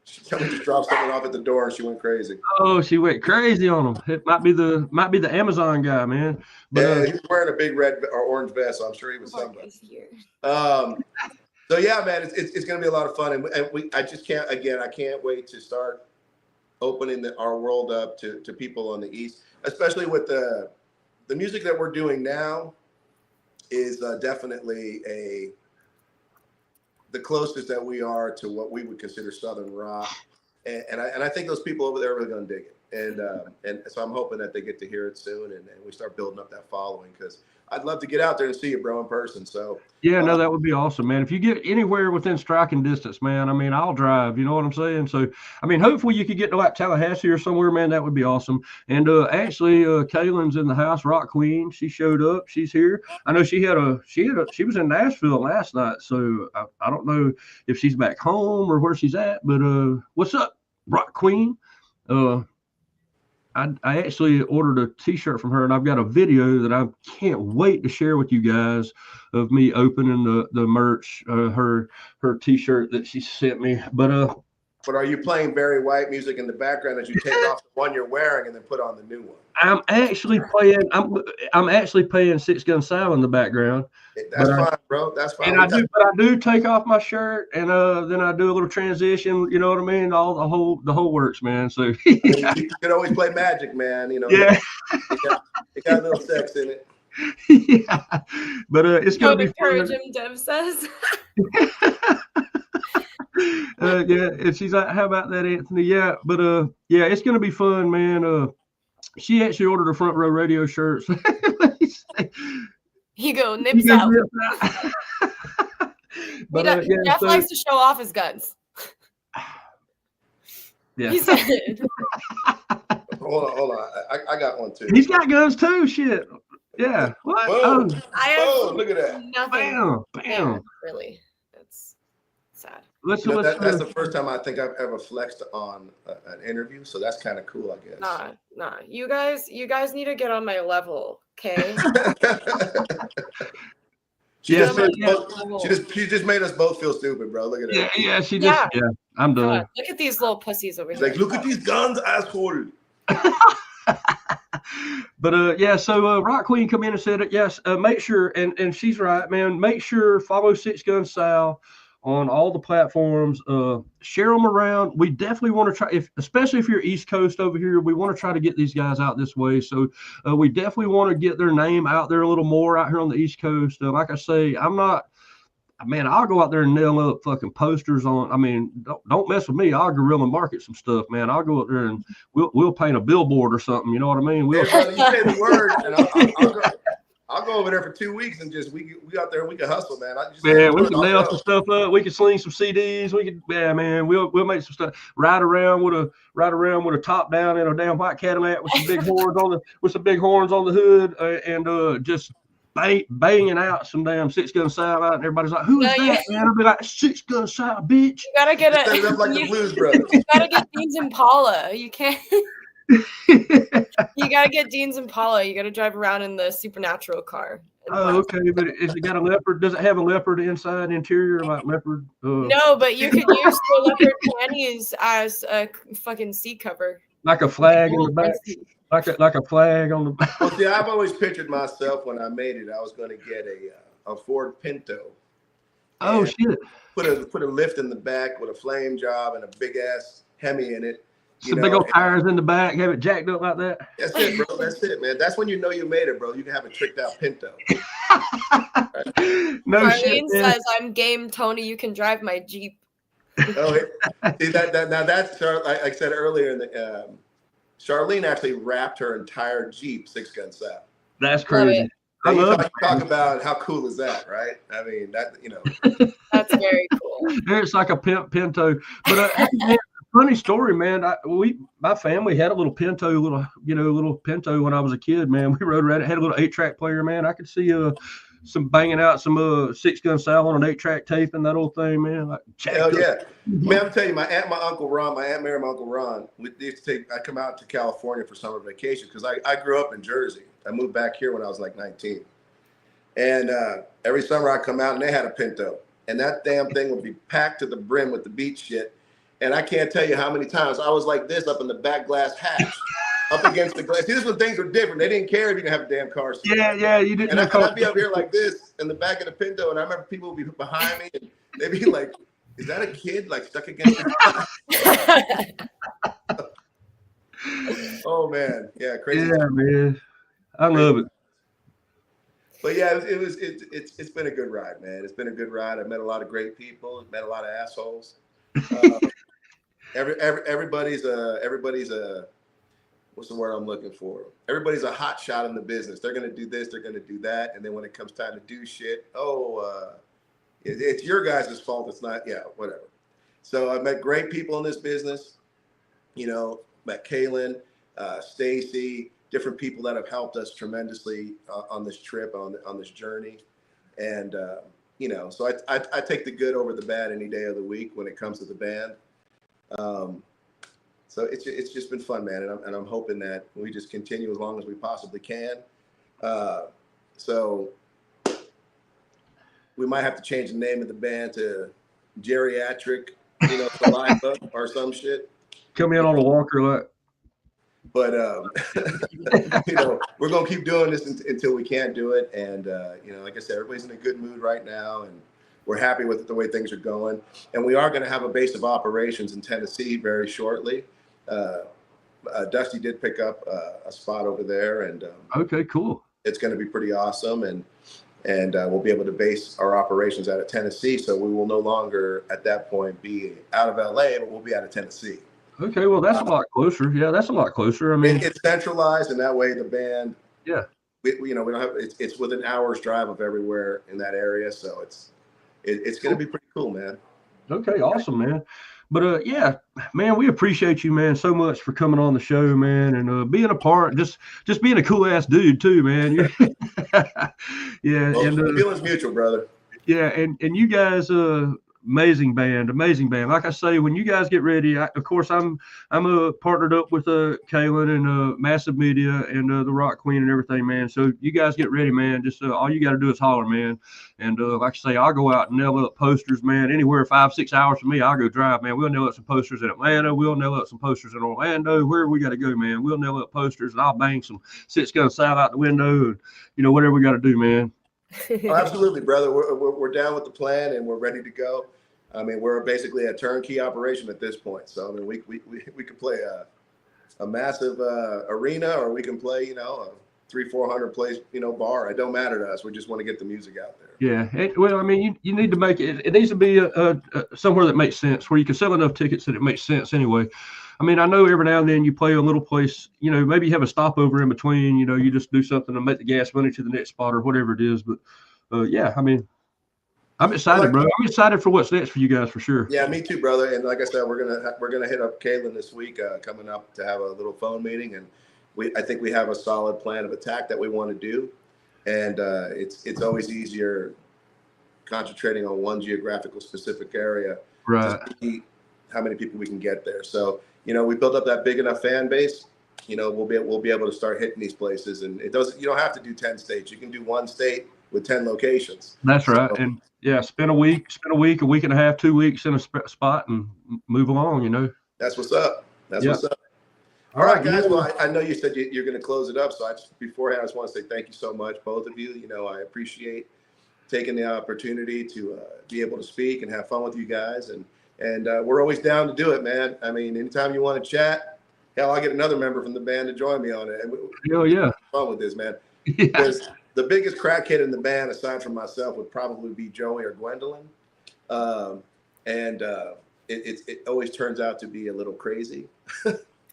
Somebody just dropped something off at the door and she went crazy. Oh, she went crazy on him. It might be the Amazon guy, man. But, yeah, he was wearing a big red or orange vest, so I'm sure he was somebody. So yeah, man, it's going to be a lot of fun, and I can't wait to start opening our world up to people on the East, especially with the music that we're doing now is definitely the closest that we are to what we would consider Southern rock, and I think those people over there are really going to dig it, and so I'm hoping that they get to hear it soon, and we start building up that following, because I'd love to get out there and see you, bro, in person. So yeah, no, that would be awesome, man. If you get anywhere within striking distance, man, I mean, I'll drive. You know what I'm saying? So, I mean, hopefully you could get to like Tallahassee or somewhere, man. That would be awesome. And actually, Kaylin's in the house. Rock Queen, she showed up. She's here. I know she was in Nashville last night. So I don't know if she's back home or where she's at. But what's up, Rock Queen? I actually ordered a T-shirt from her, and I've got a video that I can't wait to share with you guys of me opening the merch, her T-shirt that she sent me. But are you playing Barry White music in the background as you take off the one you're wearing and then put on the new one? I'm actually playing Six Gun Sal in the background. That's fine, bro. That's fine. And I do take off my shirt, and then I do a little transition. You know what I mean? All the whole works, man. So you can always play Magic, man. You know. Yeah. It got a little sex in it. Yeah, but it's gonna be encourage him. Dev says. Yeah, and she's like, "How about that, Anthony?" Yeah, but yeah, it's gonna be fun, man. She actually ordered a Front Row Radio shirt. So He nips out. But Jeff likes to show off his guns. Yeah. He said. Hold on. I got one too. He's got guns too. Shit. Yeah. What? Boom. Boom. Look at that. Nothing. Bam. Yeah, really. That's sad. That's the first time I think I've ever flexed on an interview, so that's kind of cool, I guess. Nah. You guys need to get on my level, okay? She just made us both feel stupid, bro. Look at that. Yeah. She just. Yeah. I'm done. Look at these little pussies over She's here. like, look at these guns, asshole. But yeah, so Rock Queen come in and said it. Yes, make sure, and she's right, man. Make sure follow Six Gun Sal on all the platforms. Share them around. We definitely want to try, especially if you're East Coast over here, we want to try to get these guys out this way. So we definitely want to get their name out there a little more out here on the East Coast. Like I say, I'll go out there and nail up fucking posters on. I mean, don't mess with me. I'll guerrilla market some stuff, man. I'll go out there and we'll paint a billboard or something. You know what I mean? You say the word, and I'll go over there for 2 weeks and just we out there. We can hustle, man. We can nail some stuff up. We can sling some CDs. We'll make some stuff. Ride around with a top down in a damn white Cadillac with some big horns on the hood, and just banging out some damn Six Gun Sal out, and everybody's like, "Who is that, man?" I'll be like, "Six Gun Sal, bitch." You gotta get Set it up like the Blues Brothers. You gotta get Dean's Impala. You can't. You gotta get Dean's Impala. You gotta drive around in the Supernatural car. Oh, okay. But is it got a leopard? Does it have a leopard inside interior like leopard? No, but you could use the leopard panties as a fucking seat cover. like a flag in the back, like a flag on the back. Well, see, I've always pictured myself when I made it, I was going to get a Ford Pinto. Oh and shit! Put a lift in the back with a flame job and a big ass Hemi in it. Some big old tires in the back, have it jacked up like that. That's it, bro. That's it, man. That's when you know you made it, bro. You can have a tricked out Pinto. No Marlene shit, man. says, "I'm game, Tony. You can drive my Jeep." Oh, see that now that's like I said earlier in the Charlene actually wrapped her entire Jeep 6-gun sap. That's crazy. I love it. Talk about how cool is that, right? I mean, that That's very cool. It's like a Pinto. But man, funny story, man. My family had a little Pinto, little Pinto when I was a kid, man. We rode around. It had a little 8-track player, man. I could see some banging out some 6-gun sound on an 8-track tape and that old thing, man. Like, hell yeah. Man, I'm telling you, my aunt Mary, my Uncle Ron, I come out to California for summer vacation because I grew up in Jersey. I moved back here when I was like 19. And every summer I come out and they had a Pinto. And that damn thing would be packed to the brim with the beach shit. And I can't tell you how many times I was like this up in the back glass hatch. Up against the glass. See, this is when things were different. They didn't care if you didn't have a damn car seat. Yeah, you didn't. And I'd be up here like this in the back of the Pinto, and I remember people would be behind me, and they'd be like, "Is that a kid like stuck against the?" Oh man, yeah, crazy. Yeah, man, I love it. But yeah, it's been a good ride, man. It's been a good ride. I've met a lot of great people. Met a lot of assholes. Everybody's a what's the word I'm looking for? Everybody's a hot shot in the business. They're going to do this, they're going to do that. And then when it comes time to do shit, it's your guys' fault. It's not, whatever. So I've met great people in this business, met Kaylin, Stacy, different people that have helped us tremendously on this trip, on this journey. And, so I take the good over the bad any day of the week when it comes to the band. So it's just been fun, man, and I'm hoping that we just continue as long as we possibly can. So we might have to change the name of the band to Geriatric, Saliva or some shit. Come in on a walker, like. But we're gonna keep doing this until we can't do it. And like I said, everybody's in a good mood right now, and we're happy with the way things are going. And we are going to have a base of operations in Tennessee very shortly. Dusty did pick up a spot over there, and okay, cool. It's going to be pretty awesome, and we'll be able to base our operations out of Tennessee. So we will no longer at that point be out of LA, but we'll be out of Tennessee. Okay, well that's a lot closer. Yeah, that's a lot closer. I mean, it's centralized, and that way the band. Yeah. We don't have it's within an hour's drive of everywhere in that area, so it's going to be pretty cool, man. Okay, awesome, man. But yeah, man, we appreciate you, man, so much for coming on the show, man, and being a part, just being a cool ass dude too, man. Yeah, well, and feelings mutual, brother. Yeah, and you guys, amazing band. Like I say, when you guys get ready, of course, I'm partnered up with Kaylin and Massive Media and the Rock Queen and everything, man. So you guys get ready, man. Just all you got to do is holler, man. And like I say, I'll go out and nail up posters, man. Anywhere 5-6 hours from me, I'll go drive, man. We'll nail up some posters in Atlanta. We'll nail up some posters in Orlando. Wherever we got to go, man. We'll nail up posters, and I'll bang some 6-gun sound out the window, and whatever we got to do, man. Oh, absolutely, brother. We're down with the plan, and we're ready to go. I mean, we're basically a turnkey operation at this point. So I mean, we could play a massive arena, or we can play, a 300-400 place, bar. It don't matter to us. We just want to get the music out there. Yeah. Well, I mean, you need to make it. It needs to be somewhere that makes sense, where you can sell enough tickets that it makes sense anyway. I mean, I know every now and then you play a little place, maybe you have a stopover in between, you just do something to make the gas money to the next spot or whatever it is. But yeah, I mean, I'm excited, bro. I'm excited for what's next for you guys for sure. Yeah, me too, brother. And like I said, we're gonna hit up Kaylin this week, coming up to have a little phone meeting, and I think we have a solid plan of attack that we want to do. And it's always easier concentrating on one geographical specific area, right? To see how many people we can get there. So we built up that big enough fan base. We'll be able to start hitting these places, and you don't have to do 10 states. You can do one state with 10 locations. That's right. And yeah, spend a week, a week and a half, 2 weeks in a spot and move along, That's what's up. What's up. All right, man. guys. Well, I know you said you're going to close it up. So beforehand, I just want to say thank you so much, both of you. You know, I appreciate taking the opportunity to be able to speak and have fun with you guys. And we're always down to do it, man. I mean, anytime you want to chat, hell, I'll get another member from the band to join me on it. And Hell yeah. fun with this, man. Yeah. Because the biggest crackhead in the band, aside from myself, would probably be Joey or Gwendolyn. It always turns out to be a little crazy.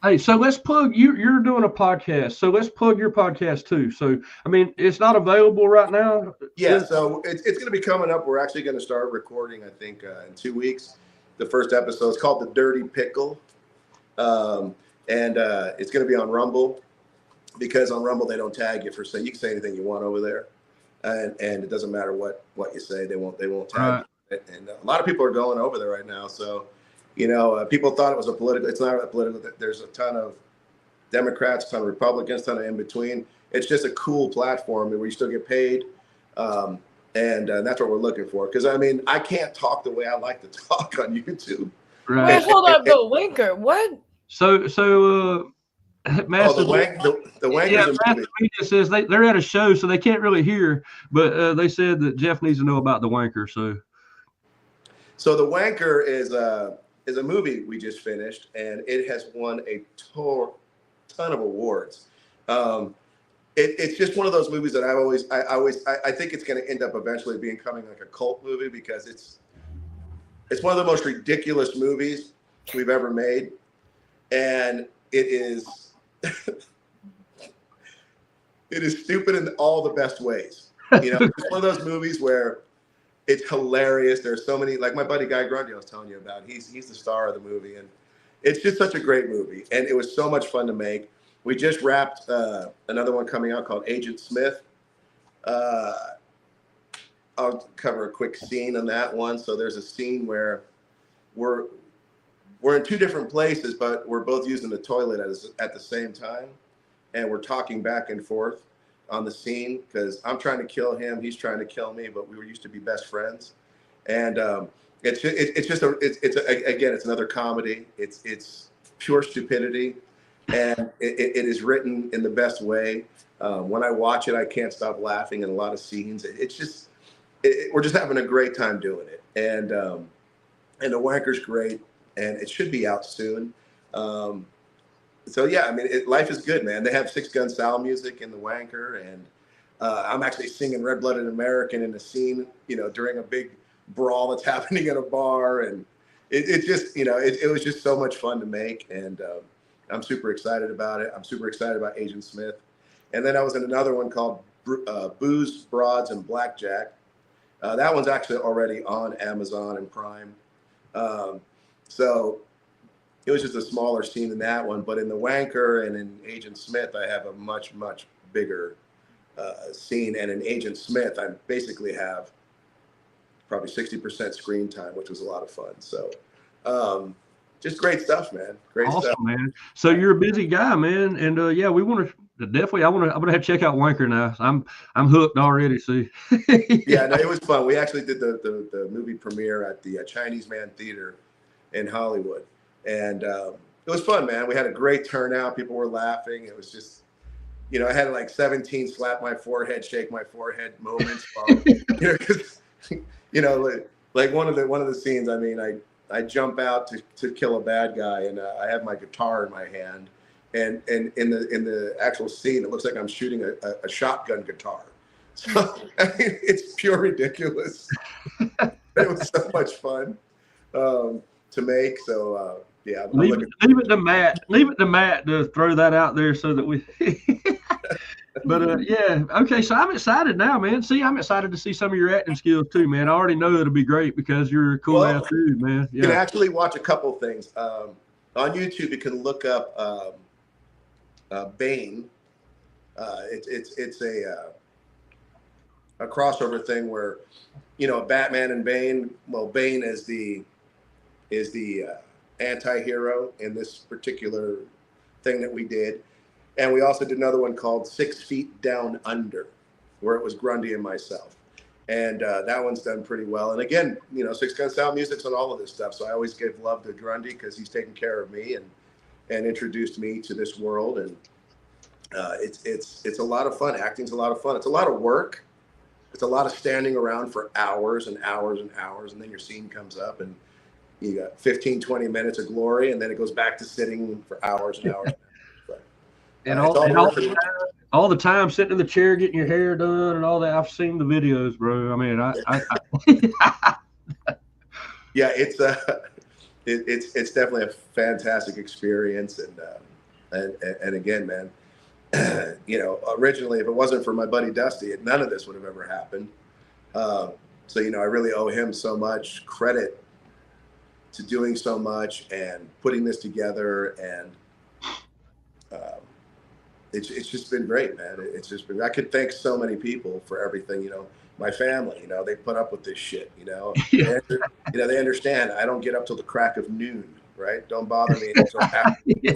Hey, so let's plug you're doing a podcast. So let's plug your podcast too. So, I mean, it's not available right now. Yeah, so it's going to be coming up. We're actually going to start recording, I think, in 2 weeks. The first episode is called The Dirty Pickle. It's going to be on Rumble, because on Rumble they don't tag you for saying, you can say anything you want over there. And it doesn't matter what you say, they won't tag you. And a lot of people are going over there right now. So, you know, people thought it was a political. It's not a political. There's a ton of Democrats, a ton of Republicans, a ton of in between. It's just a cool platform where you still get paid. And that's what we're looking for. Because, I mean, I can't talk the way I like to talk on YouTube. Right. Wait, hold up, the wanker. What? So the Master, wankers. Yeah, Master Media says they're at a show, so they can't really hear. But they said that Jeff needs to know about the wanker. So the wanker is a movie we just finished, and it has won a ton of awards. It's just one of those movies that I think it's going to end up eventually becoming like a cult movie, because it's one of the most ridiculous movies we've ever made, and it is it is stupid in all the best ways. You know, it's one of those movies where it's hilarious. There's so many, like my buddy Guy Grundy I was telling you about. He's the star of the movie, and it's just such a great movie, and it was so much fun to make. We just wrapped another one coming out called Agent Smith. I'll cover a quick scene on that one. So there's a scene where we're in two different places, but we're both using the toilet at the same time, and we're talking back and forth on the scene, because I'm trying to kill him, he's trying to kill me, but we used to be best friends. And it's another comedy. It's pure stupidity, and it is written in the best way. When I watch it, I can't stop laughing in a lot of scenes. We're just having a great time doing it, and the wanker's great, and it should be out soon. So yeah, I mean, life is good, man. They have Six Gun Sal music in the wanker, and I'm actually singing Red Blooded American in a scene, you know, during a big brawl that's happening at a bar, and it just, you know, it was just so much fun to make, and I'm super excited about it. I'm super excited about Agent Smith, and then I was in another one called Booze, Broads, and Blackjack. That one's actually already on Amazon and Prime. So it was just a smaller scene in that one, but in the wanker and in Agent Smith, I have a much, much bigger scene. And in Agent Smith, I basically have probably 60% screen time, which was a lot of fun. So just great stuff, man. Great awesome stuff, man. So you're a busy guy, man. And yeah, we want to definitely, I'm gonna have to check out Wanker now. I'm hooked already. See. Yeah, no, it was fun. We actually did the movie premiere at the Chinese Man Theater in Hollywood. And it was fun, man. We had a great turnout. People were laughing. It was just, you know, I had like 17 slap my forehead, shake my forehead moments. You know, like one of the scenes. I mean, I jump out to kill a bad guy, and I have my guitar in my hand, and in the actual scene, it looks like I'm shooting a shotgun guitar. So I mean, it's pure ridiculous. It was so much fun to make. So. Yeah, leave it to Matt. Leave it to Matt to throw that out there so that we. But yeah, okay. So I'm excited now, man. See, I'm excited to see some of your acting skills too, man. I already know it'll be great because you're a cool ass dude, man. Yeah. You can actually watch a couple things on YouTube. You can look up Bane. It's a crossover thing where, you know, Batman and Bane. Well, Bane is the anti-hero in this particular thing that we did, and we also did another one called 6 Feet Down Under, where it was Grundy and myself, and that one's done pretty well. And again, you know, Six Gun Sal music's on all of this stuff, so I always give love to Grundy because he's taking care of me, and introduced me to this world. And it's a lot of fun. Acting's a lot of fun. It's a lot of work. It's a lot of standing around for hours and hours and hours, and then your scene comes up and you got 15, 20 minutes of glory, and then it goes back to sitting for hours and hours. But, And it's all the time sitting in the chair getting your hair done and all that. I've seen the videos, bro. I mean, yeah, it's definitely a fantastic experience, and again, man, you know, originally, if it wasn't for my buddy Dusty, none of this would have ever happened. So, you know, I really owe him so much credit to doing so much and putting this together, and it's just been great, man. It's just been, I could thank so many people for everything. You know, my family, you know, they put up with this shit, you know. Yeah. You know, they understand I don't get up till the crack of noon, right? Don't bother me until after. Yeah.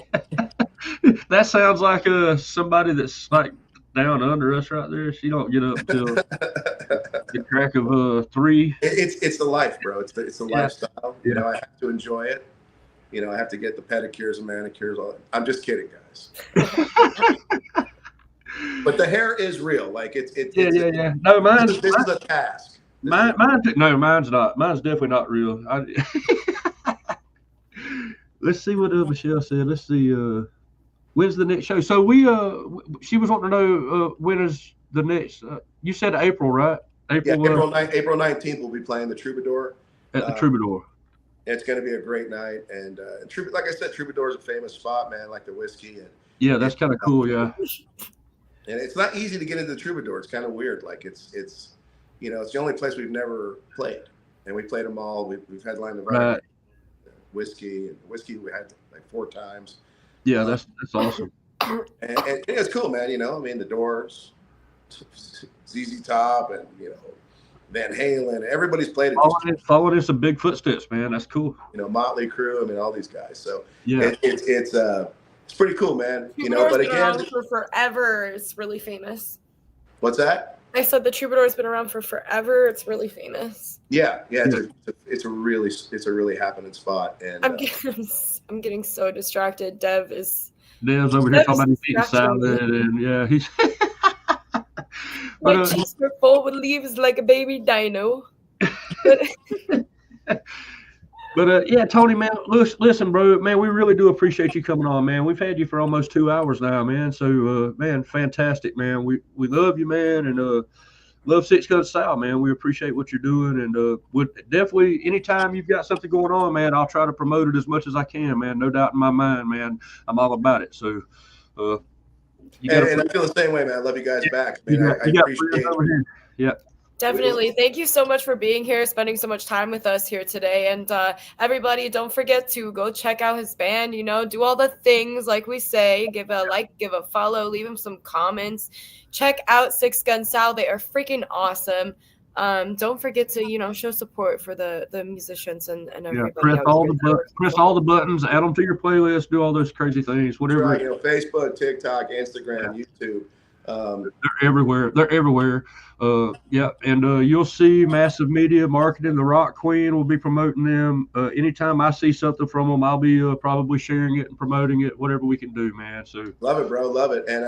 That sounds like somebody that's like down under us right there. She don't get up till the crack of 3. It's the life, bro. It's the lifestyle. Yeah. You know, I have to enjoy it. You know, I have to get the pedicures and manicures. I'm just kidding, guys. But the hair is real. Like it's yeah. No, this is a task. Mine's not. Mine's definitely not real. Let's see what Michelle said. Let's see. When's the next show? So she was wanting to know when is the next. You said April, right? April 19th. We'll be playing the Troubadour at the Troubadour. It's going to be a great night, and like I said, Troubadour is a famous spot, man. Like the whiskey, and yeah, that's kind of cool. Yeah. And it's not easy to get into the Troubadour. It's kind of weird. Like it's you know, it's the only place we've never played, and we played them all. We've headlined the right. Whiskey we had like 4 times. Yeah, that's awesome. And it's cool, man. You know, I mean, the Doors, ZZ Top, and you know, Van Halen. Everybody's played it. Following some big footsteps, man. That's cool. You know, Motley Crue. I mean, all these guys. So yeah, it's pretty cool, man. You know, but again, for forever. It's really famous. What's that? I said the Troubadour's been around for forever. It's really famous. Yeah. It's a really happening spot. And I'm getting so distracted. Dev's over here talking about eating salad, and yeah, he's. My cheeks are full with leaves like a baby dino. But yeah, Tony, man, listen, bro, man, we really do appreciate you coming on, man. We've had you for almost 2 hours now, man. So, man, fantastic, man. We love you, man, and love Six Gun Style, man. We appreciate what you're doing, and would definitely anytime you've got something going on, man, I'll try to promote it as much as I can, man. No doubt in my mind, man. I'm all about it. So, and I feel the same way, man. I love you guys back. I mean, I appreciate it. Yeah. Definitely. Thank you so much for being here, spending so much time with us here today. And everybody, don't forget to go check out his band, you know, do all the things like we say, give a like, give a follow, leave him some comments. Check out Six Gun Sal. They are freaking awesome. Don't forget to, you know, show support for the musicians and everybody. Yeah, press all the buttons, add them to your playlist, do all those crazy things, whatever. Right, you know, Facebook, TikTok, Instagram, YouTube. They're everywhere. Yeah, and you'll see Massive Media Marketing, the Rock Queen will be promoting them. Anytime I see something from them, I'll be probably sharing it and promoting it, whatever we can do, man. So love it, bro, love it. And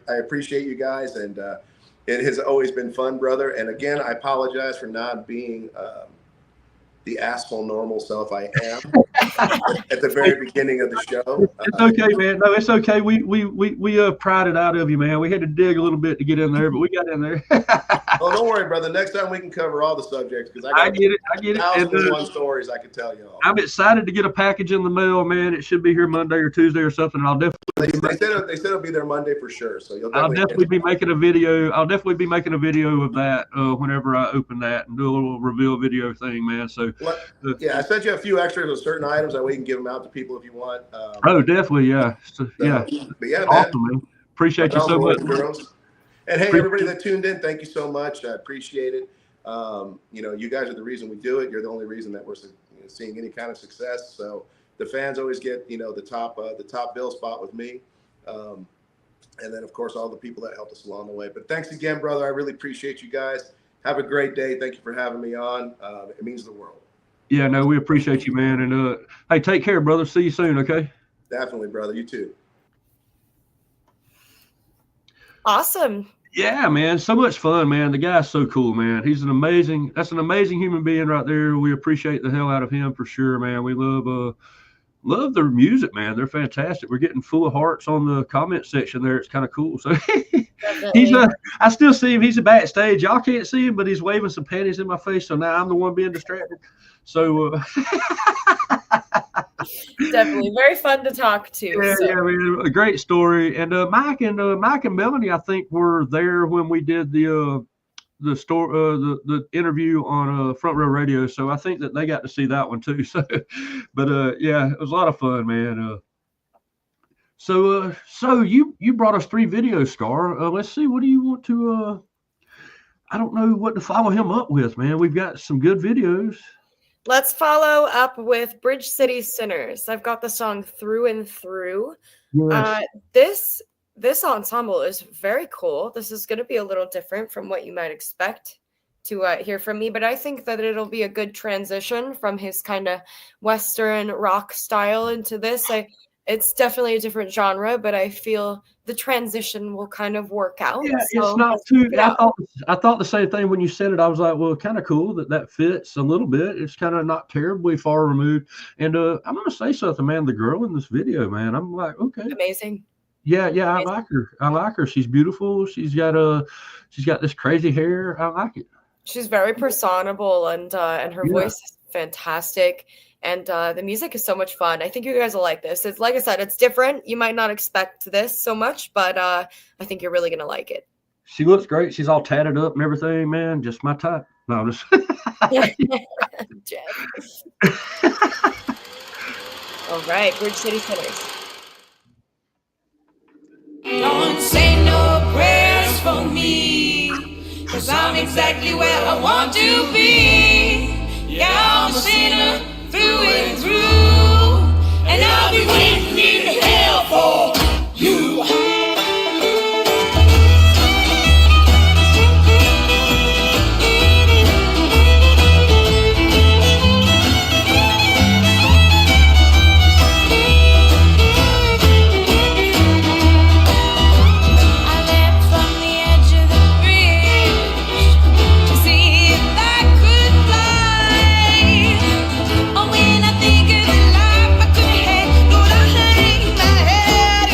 I appreciate you guys, and it has always been fun, brother. And again, I apologize for not being the asshole normal self I am at the very beginning of the show. It's okay, man. No, it's okay. We pried it out of you, man. We had to dig a little bit to get in there, but we got in there. Oh, don't worry, brother. Next time we can cover all the subjects, because I get it. 1,001 stories I can tell you all. I'm excited to get a package in the mail, man. It should be here Monday or Tuesday or something. And I'll definitely. They said it'll be there Monday for sure. So I'll definitely be making a video. I'll definitely be making a video of that whenever I open that and do a little reveal video thing, man. So. Yeah, I sent you a few extras of certain items that we can give them out to people if you want. Oh, definitely, yeah. So, yeah. But yeah, awesome, man. Appreciate you so much. Girls. And hey, everybody that tuned in, thank you so much. I appreciate it. You know, you guys are the reason we do it. You're the only reason that we're seeing any kind of success. So the fans always get, you know, the top bill spot with me. And then, of course, all the people that helped us along the way. But thanks again, brother. I really appreciate you guys. Have a great day. Thank you for having me on. It means the world. Yeah, no, we appreciate you, man. And hey, take care, brother. See you soon, okay? Definitely, brother. You too. Awesome. Yeah, man, so much fun, man. The guy's so cool, man. That's an amazing human being right there. We appreciate the hell out of him for sure, man. We love their music, man. They're fantastic. We're getting full of hearts on the comment section there. It's kind of cool. So he's I still see him. He's backstage. Y'all can't see him, but he's waving some panties in my face. So now I'm the one being distracted. So definitely very fun to talk to. Yeah, man, a great story. And Mike and Melanie, I think, were there when we did the interview on Front Row Radio. So I think that they got to see that one too. So, but yeah, it was a lot of fun, man. So you brought us 3 videos, Scar. Let's see, what do you want to? I don't know what to follow him up with, man. We've got some good videos. Let's follow up with Bridge City Sinners. I've got the song Through and Through. Yes. This ensemble is very cool. This is going to be a little different from what you might expect to hear from me, but I think that it'll be a good transition from his kind of Western rock style into this. It's definitely a different genre, but I feel the transition will kind of work out. Yeah, so it's not too. I thought the same thing when you said it. I was like, well, kind of cool that fits a little bit. It's kind of not terribly far removed. And I'm gonna say something, man. The girl in this video, man, I'm like, okay, amazing. Yeah, I like her. She's beautiful. She's got this crazy hair. I like it. She's very personable, and her voice is fantastic. And the music is so much fun. I think you guys will like this. It's like I said, it's different. You might not expect this so much, but I think you're really gonna like it. She looks great. She's all tatted up and everything, man. Just my type. No, I'm just. All right, Bridge City Sinners. Don't say no prayers for me, 'cause I'm exactly where I want to be. Yeah, I'm a sinner through and through, and I'll be waiting in hell for you. When I think of the life I could have, Lord, I hang my head.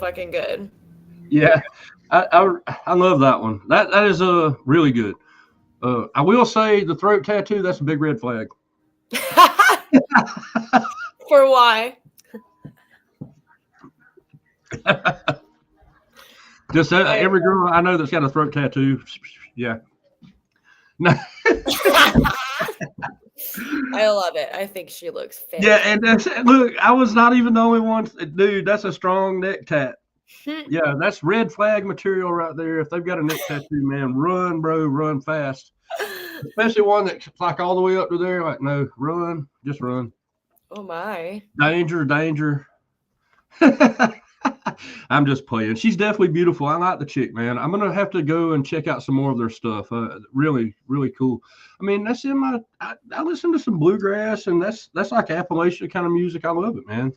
fucking good. Yeah, I love that one. That is really good. I will say the throat tattoo, that's a big red flag. For why? Just every girl I know that's got a throat tattoo, yeah. No. I love it. I think she looks fantastic. Yeah, and look, I was not even the only one. Dude, that's a strong neck tat. Yeah, that's red flag material right there. If they've got a neck tattoo, man, run, bro, run fast. Especially one that's like all the way up to there. Like, no, run, just run. Oh my. Danger, danger. I'm just playing. She's definitely beautiful. I like the chick, man. I'm gonna have to go and check out some more of their stuff. Really, really cool. I mean, that's in my. I listen to some bluegrass, and that's like Appalachia kind of music. I love it, man.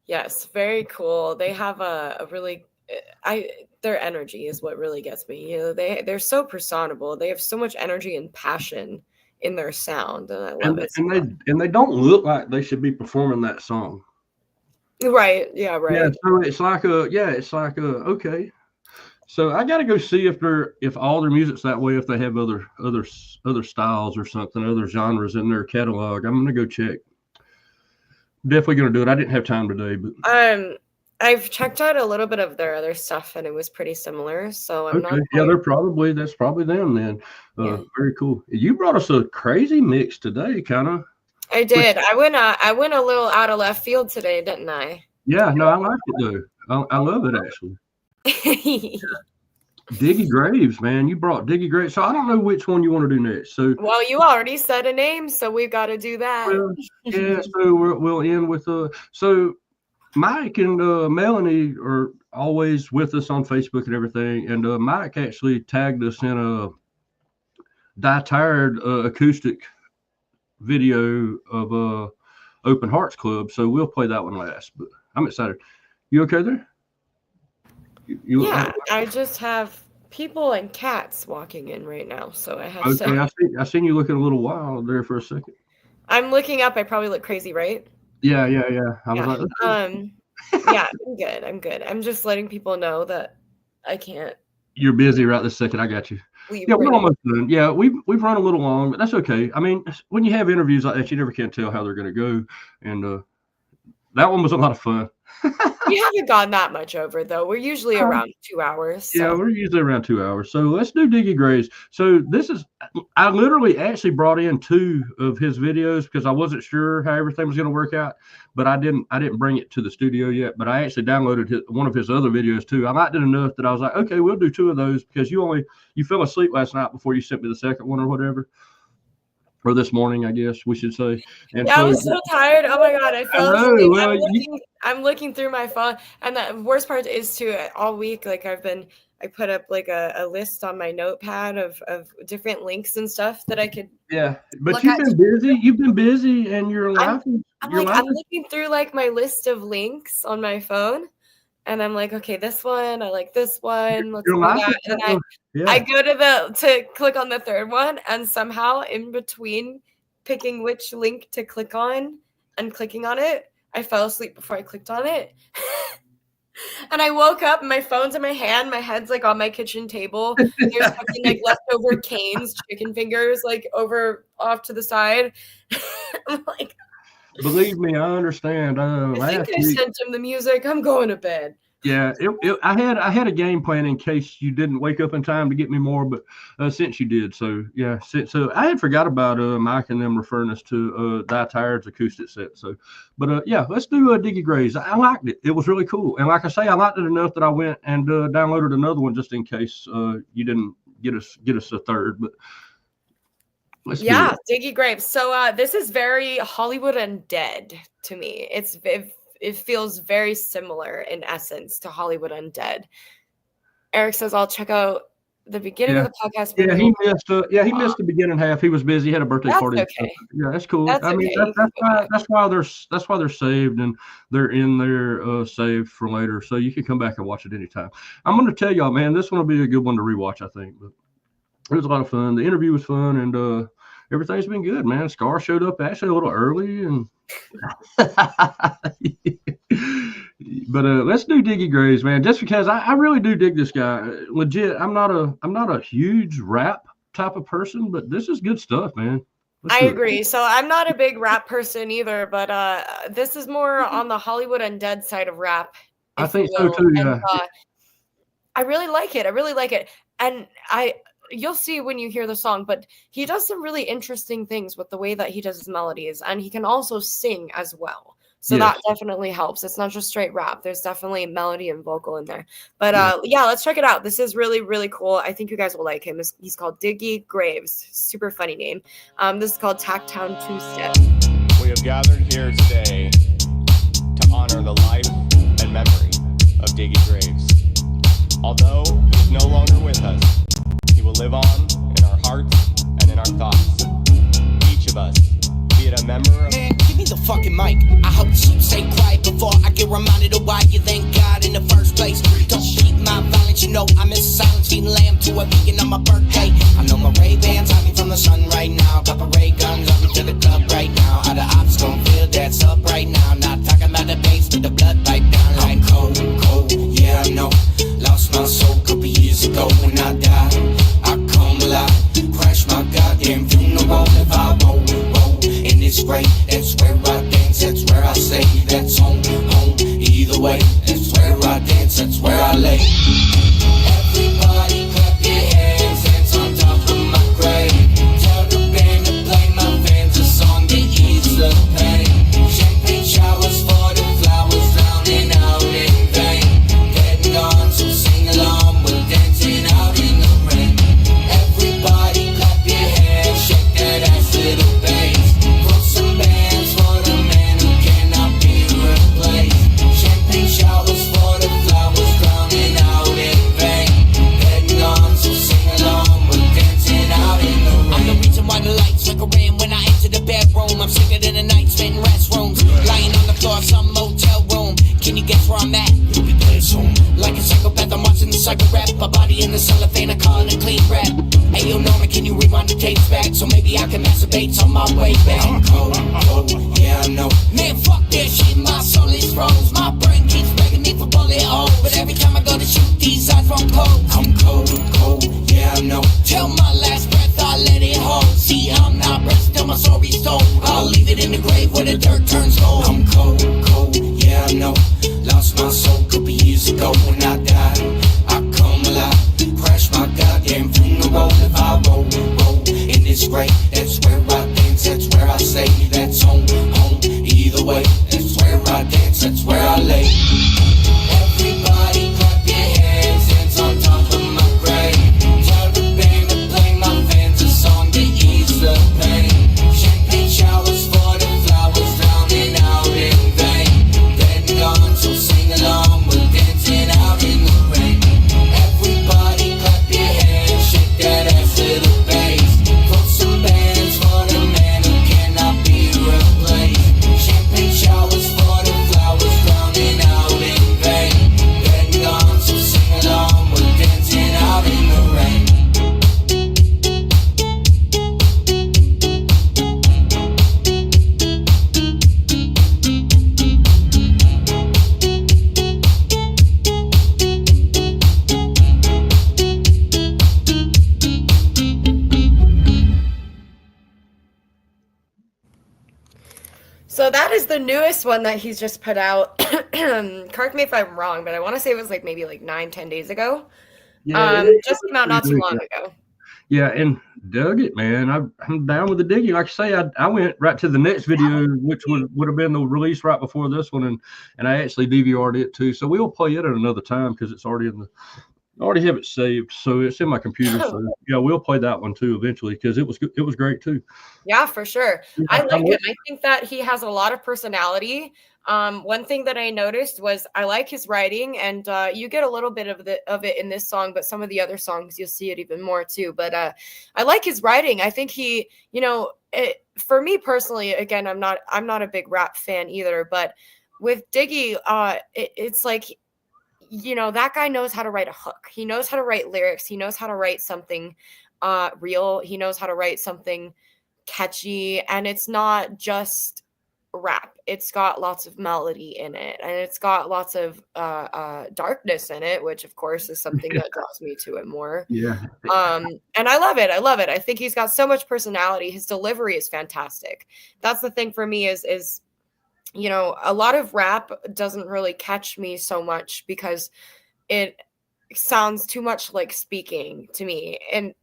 Yes, very cool. They have a really, their energy is what really gets me. You know, they're so personable. They have so much energy and passion in their sound, and I love it. And they don't look like they should be performing that song. Right. Yeah. Right. Yeah. So it's like okay. So I got to go see if all their music's that way, if they have other styles or something, other genres in their catalog. I'm gonna go check. Definitely gonna do it. I didn't have time today, but I've checked out a little bit of their other stuff, and it was pretty similar. So I'm not. Yeah, that's probably them then. Yeah. Very cool. You brought us a crazy mix today, kind of. I did. I went a little out of left field today, didn't I? Yeah, no, I like it though. I love it actually. Diggy Graves, man. You brought Diggy Graves. So I don't know which one you want to do next. So well, you already said a name, so we've got to do that. Well, yeah, so we'll end with so Mike and Melanie are always with us on Facebook and everything, and Mike actually tagged us in a Die Tired acoustic video of Open Hearts Club, so we'll play that one last. But I'm excited. You okay there? Yeah, I just have people and cats walking in right now, so I have to. I seen you looking a little wild there for a second. I'm looking up. I probably look crazy, right? Yeah. I was like, okay. Yeah, I'm good. I'm just letting people know that I can't. You're busy right this second. I got you. Yeah, we're almost done. Yeah, we've run a little long, but that's okay. I mean, when you have interviews like that, you never can tell how they're going to go, and that one was a lot of fun. We haven't gone that much over though. We're usually around 2 hours. So. Yeah, we're usually around 2 hours. So let's do Diggy Graves. So I literally actually brought in 2 of his videos because I wasn't sure how everything was going to work out, but I didn't bring it to the studio yet. But I actually downloaded one of his other videos too. I liked it enough that I was like, okay, we'll do 2 of those because you fell asleep last night before you sent me the second one or whatever. Or this morning, I guess we should say. And yeah, I was so tired. Oh my god, I fell asleep. Well, I'm looking through my phone, and the worst part is all week. Like I put up like a list on my notepad of different links and stuff that I could. Yeah, but you've been busy. You've been busy, and you're laughing. I'm looking through like my list of links on my phone. And I'm like, okay, this one, I like this one. Let's do that. And I go to click on the third one, and somehow in between picking which link to click on and clicking on it, I fell asleep before I clicked on it. And I woke up, and my phone's in my hand, my head's like on my kitchen table. There's fucking like leftover Cane's chicken fingers like off to the side. I'm like. Believe me, I understand. I think I sent him the music. I'm going to bed. Yeah, I had a game plan in case you didn't wake up in time to get me more, but since you did, so yeah. So I had forgot about Mike and them referring us to Die Tired's acoustic set. So, but yeah, let's do Diggy Graves. I liked it. It was really cool, and like I say, I liked it enough that I went and downloaded another one just in case you didn't get us a third, but. Yeah, Diggy Graves. So this is very Hollywood Undead to me. It feels very similar in essence to Hollywood Undead. Eric says I'll check out the beginning of the podcast. Yeah, he missed the beginning half. He was busy. He had a birthday party. Okay. Yeah, that's cool. That's why they're saved, and they're in there saved for later. So you can come back and watch it anytime. I'm going to tell y'all, man, this one will be a good one to rewatch, I think. But it was a lot of fun. The interview was fun, and everything's been good, man. Scar showed up actually a little early, and But let's do Diggy Graves, man. Just because I really do dig this guy. Legit, I'm not a huge rap type of person, but this is good stuff, man. Let's I do it. agree. So I'm not a big rap person either, but this is more on the Hollywood Undead side of rap, I if you think so will. too. And Yeah. I really like it. And you'll see when you hear the song, but he does some really interesting things with the way that he does his melodies, and he can also sing as well. So Yes. that definitely helps. It's not just straight rap. There's definitely melody and vocal in there. But Yeah. yeah, let's check it out. This is really, really cool. I think you guys will like him. He's called Diggy Graves. Super funny name. This is called Tacktown Two-Step. We have gathered here today to honor the life and memory of Diggy Graves. Although he is no longer with us, he will live on in our hearts and in our thoughts. Each of us, be it a member of... Man, give me the fucking mic. I hope you stay quiet before I get reminded of why you thank God in the first place. Don't keep my violence, you know I miss silence. Feeding lamb to a vegan on my birthday. I know my Ray-Bans hide me from the sun right now. Got my ray guns up into the club right now. How the ops gon' feel that's up right now. Not talking about the bass with the blood pipe down. Like cold, cold, yeah I know. Lost my soul a couple years ago when I died. I come alive, crash my goddamn funeral if I roll. And it's great, that's where I dance, that's where I say, that's home. Either way, that's where I dance, that's where I lay. Everybody clap your hands, hands on top of my grave. Tell the band to play my fans a song that ease the pain. Champagne showers for the flowers drowning out in vain. Getting on, so sing along, we're dancing out in the rain. Everybody clap your hands, shake that ass to the bass. Put some bands for the man who cannot be replaced. Champagne showers for the flowers drowning out in vain. Getting on, so sing along, we're dancing out in the rain. I'm the reason why the lights flicker in when I enter the bedroom. I'm sicker than the night spent in restrooms. Lying on the floor of some motel room. Can you guess where I'm at? You'll be there soon. Like a psychopath, I'm watching the psycho rap. My body in the cellophane, I call it a clean rap. Hey yo Norman, can you rewind the tapes back? So maybe I can masturbate on my way back. I'm cold, yeah I know. Man, fuck that shit, my soul is froze. My brain keeps begging me for bullet holes. But every time I go to shoot, these eyes run cold. I'm cold, yeah I know. Till my last breath, I let it hold. See, I'm not rest till my story's told. I'll leave it in the grave where the dirt turns gold. I'm cold, yeah I know. Lost my soul a couple years ago when I died. I come alive, crash my goddamn funeral if I roll. And it's great, that's where I dance, that's where I say, that's home. Either way, that's where I dance, that's where I lay. Everybody clap your hands, hands on top of my grave. Tell the band to play my fans a song that ease the pain. Champagne showers for the flowers drowning out in vain. Getting on, so sing along, we're dancing out in the rain. Everybody clap your hands, shake that ass to the bass. Put some bands for the man who cannot be replaced. Champagne showers for the flowers drowning out in vain. Getting on, so sing along, we're dancing out in the rain. So that is the newest one that he's just put out. Correct me if I'm wrong, but I want to say it was like maybe like 9-10 days ago. Yeah, Just came out not too long ago. Yeah, and dug it, man. I'm down with the digging. Like I say, I went right to the next video, which would have been the release right before this one, and I actually DVR'd it too. So we'll play it at another time because it's already I already have it saved, so it's in my computer. So yeah, we'll play that one too eventually because it was great too. Yeah, for sure. Yeah, I like him. I think that he has a lot of personality. One thing that I noticed was I like his writing, and you get a little bit of it in this song, but some of the other songs you'll see it even more too. But I like his writing. I think he, for me personally, again, I'm not a big rap fan either, but with Diggy, it's like, that guy knows how to write a hook. He knows how to write lyrics. He knows how to write something real. He knows how to write something catchy, and it's not just rap. It's got lots of melody in it, and it's got lots of darkness in it, which of course is something that draws me to it more. Yeah. And I love it. I think he's got so much personality. His delivery is fantastic. That's the thing for me is you know, a lot of rap doesn't really catch me so much because it sounds too much like speaking to me, and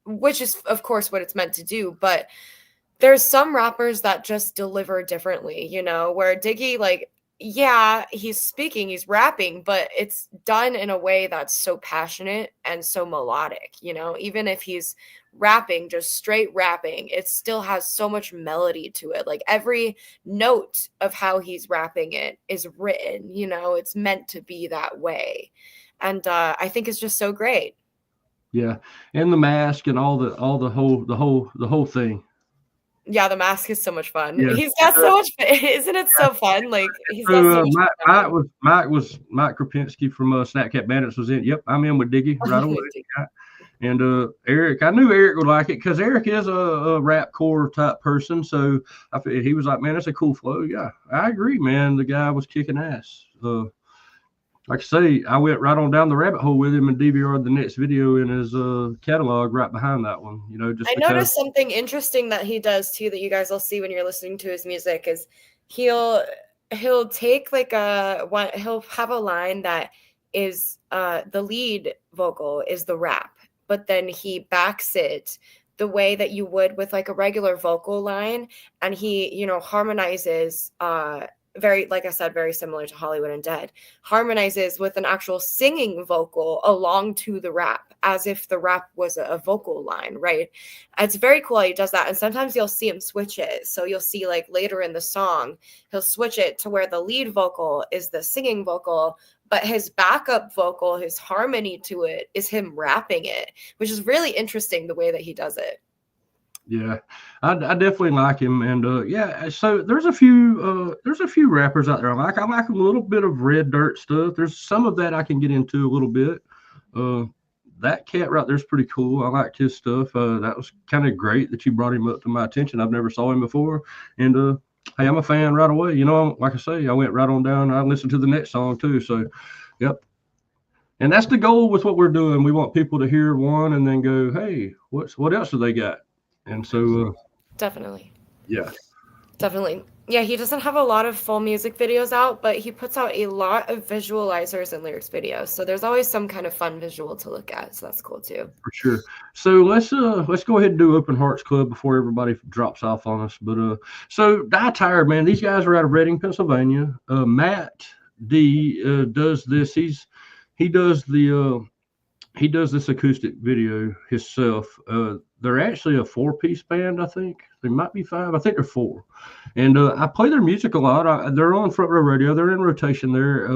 which is of course what it's meant to do, but there's some rappers that just deliver differently, you know, where Diggy, like, yeah, he's speaking, he's rapping, but it's done in a way that's so passionate and so melodic, you know, even if he's rapping, just straight rapping, it still has so much melody to it. Like every note of how he's rapping it is written, you know, it's meant to be that way. And I think it's just so great. Yeah. And the mask and all the whole thing. Yeah, the mask is so much fun. Yeah. He's got so much isn't it so fun? Like he's got so much Mike Krapinski from Snapcat Bandits was in. Yep, I'm in with Diggy right away. And Eric, I knew Eric would like it because Eric is a rap core type person. So he was like, man, that's a cool flow. Yeah, I agree, man. The guy was kicking ass. Like I say, I went right on down the rabbit hole with him and DVR'd the next video in his catalog right behind that one. You know, just I noticed something interesting that he does too that you guys will see when you're listening to his music is he'll take like he'll have a line that is the lead vocal is the rap, but then he backs it the way that you would with like a regular vocal line, and he, you know, harmonizes very, like I said, very similar to Hollywood Undead, harmonizes with an actual singing vocal along to the rap as if the rap was a vocal line, right? It's very cool how he does that. And sometimes you'll see him switch it. So you'll see like later in the song, he'll switch it to where the lead vocal is the singing vocal, but his backup vocal, his harmony to it is him rapping it, which is really interesting the way that he does it. Yeah, I definitely like him, and yeah. So there's a few rappers out there I like. I like a little bit of Red Dirt stuff. There's some of that I can get into a little bit. That cat right there's pretty cool. I liked his stuff. That was kind of great that you brought him up to my attention. I've never saw him before, and hey, I'm a fan right away. You know, like I say, I went right on down. I listened to the next song too. So, yep. And that's the goal with what we're doing. We want people to hear one and then go, hey, what else do they got? And so definitely. Yeah. Definitely. Yeah, he doesn't have a lot of full music videos out, but he puts out a lot of visualizers and lyrics videos. So there's always some kind of fun visual to look at. So that's cool too. For sure. So let's go ahead and do Open Hearts Club before everybody drops off on us. But so Die Tired, man, these guys are out of Reading, Pennsylvania. Matt D does this. He does this acoustic video himself. They're actually a 4-piece band, I think. They might be 5. I think they're 4. And I play their music a lot. They're on Front Row Radio. They're in rotation there.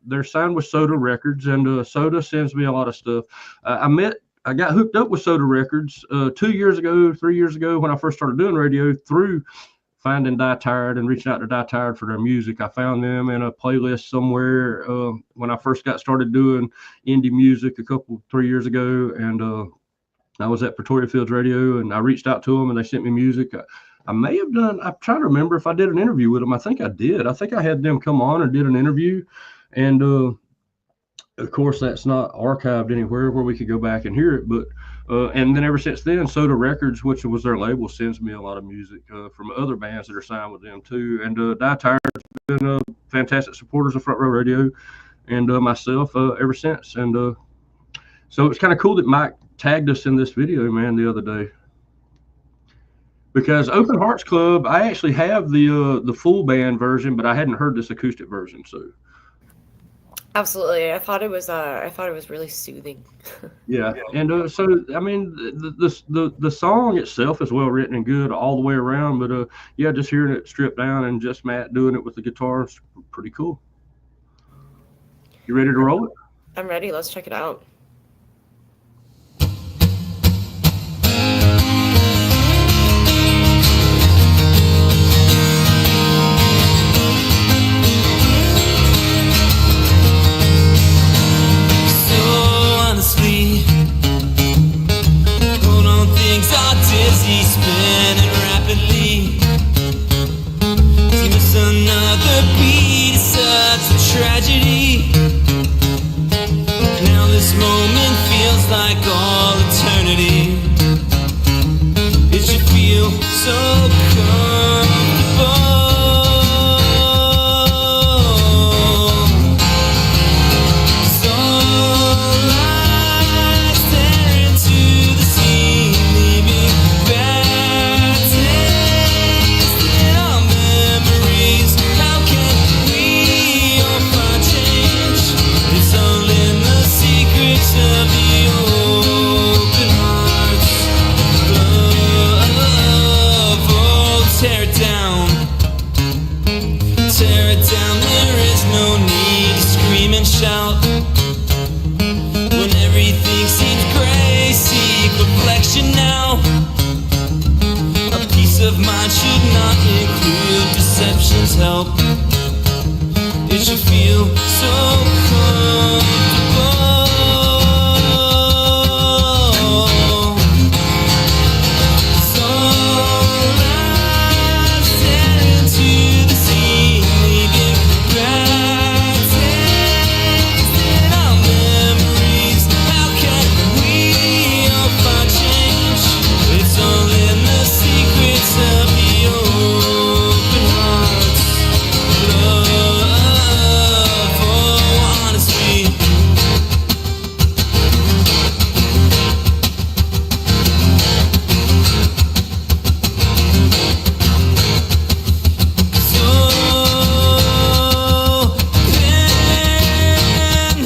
They're signed with Soda Records, and Soda sends me a lot of stuff. I got hooked up with Soda Records 3 years ago when I first started doing radio through finding Die Tired and reaching out to Die Tired for their music. I found them in a playlist somewhere when I first got started doing indie music 3 years ago, and I was at Pretoria Fields Radio, and I reached out to them, and they sent me music. I may have done, I'm trying to remember if I did an interview with them. I think I did. I think I had them come on and did an interview, and of course, that's not archived anywhere where we could go back and hear it, but and then ever since then, Soda Records, which was their label, sends me a lot of music from other bands that are signed with them too. And Die Tired's been fantastic supporters of Front Row Radio and myself ever since. And so it's kind of cool that Mike tagged us in this video, man, the other day. Because Open Hearts Club, I actually have the full band version, but I hadn't heard this acoustic version, so. Absolutely. I thought it was really soothing. Yeah. And so I mean the song itself is well written and good all the way around, but yeah, just hearing it stripped down and just Matt doing it with the guitar is pretty cool. You ready to roll it? I'm ready. Let's check it out. Things are dizzy, spinning rapidly. This moment feels like all eternity. It should feel so comfortable. So I stare into the sea, leaving bad taste in our memories. How can we all find change? It's all in the secrets of the open hearts. Love, oh, tear it down. Tear it down, there is no need to scream and shout. When everything seems gray, seek reflection now. A peace of mind should not include deception's help. It should feel so comfortable. So I stare into the sea, leaving bad taste in our memories. How can we all find change? It's all in the secrets of the open hearts. Love, oh, honesty. So then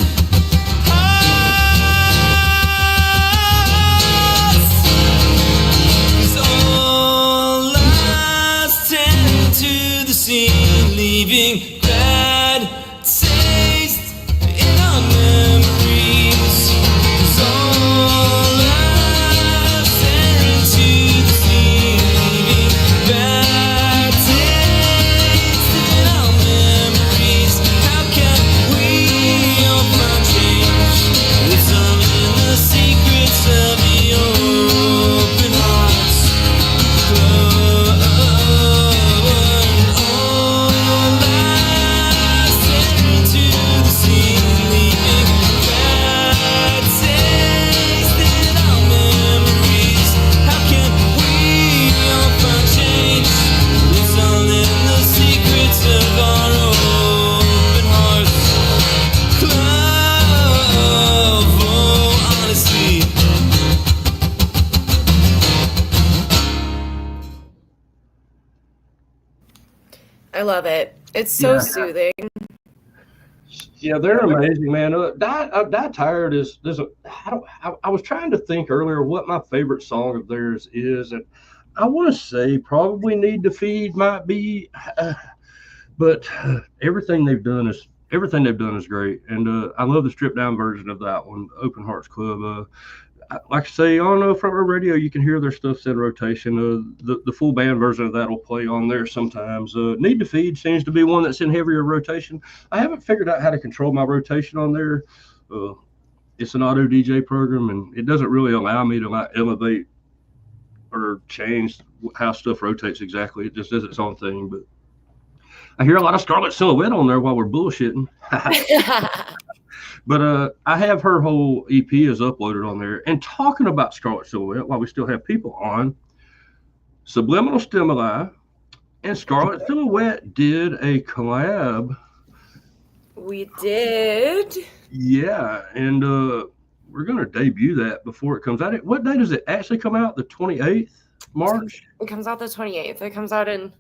is all lost into the sea, leaving bad taste in our memories. Is all lost into the sea, leaving bad taste in our memories. How can we all find change? It's all in the secrets of the open hearts. Love, all lost into the sea, leaving bad taste in our memories. How can we all find change? It's all in the secrets of our open hearts. Love, oh, honesty. I love it. It's so Yeah. soothing. Yeah, they're amazing, man. Die Tired is there's a I was trying to think earlier what my favorite song of theirs is, and I want to say probably Need to Feed might be, but everything they've done is great, and I love the stripped down version of that one, Open Hearts Club. Like I say, on Front Row Radio, you can hear their stuff's in rotation. The full band version of that will play on there sometimes. Need to Feed seems to be one that's in heavier rotation. I haven't figured out how to control my rotation on there. It's an auto DJ program, and it doesn't really allow me to like elevate or change how stuff rotates exactly. It just does its own thing. But I hear a lot of Scarlet Silhouette on there while we're bullshitting. But I have her whole EP is uploaded on there. And talking about Scarlet Silhouette, while we still have people on, Subliminal Stimuli and Scarlet Silhouette did a collab. We did. Yeah, and we're going to debut that before it comes out. What day does it actually come out? The 28th March? It comes out the 28th. It comes out in,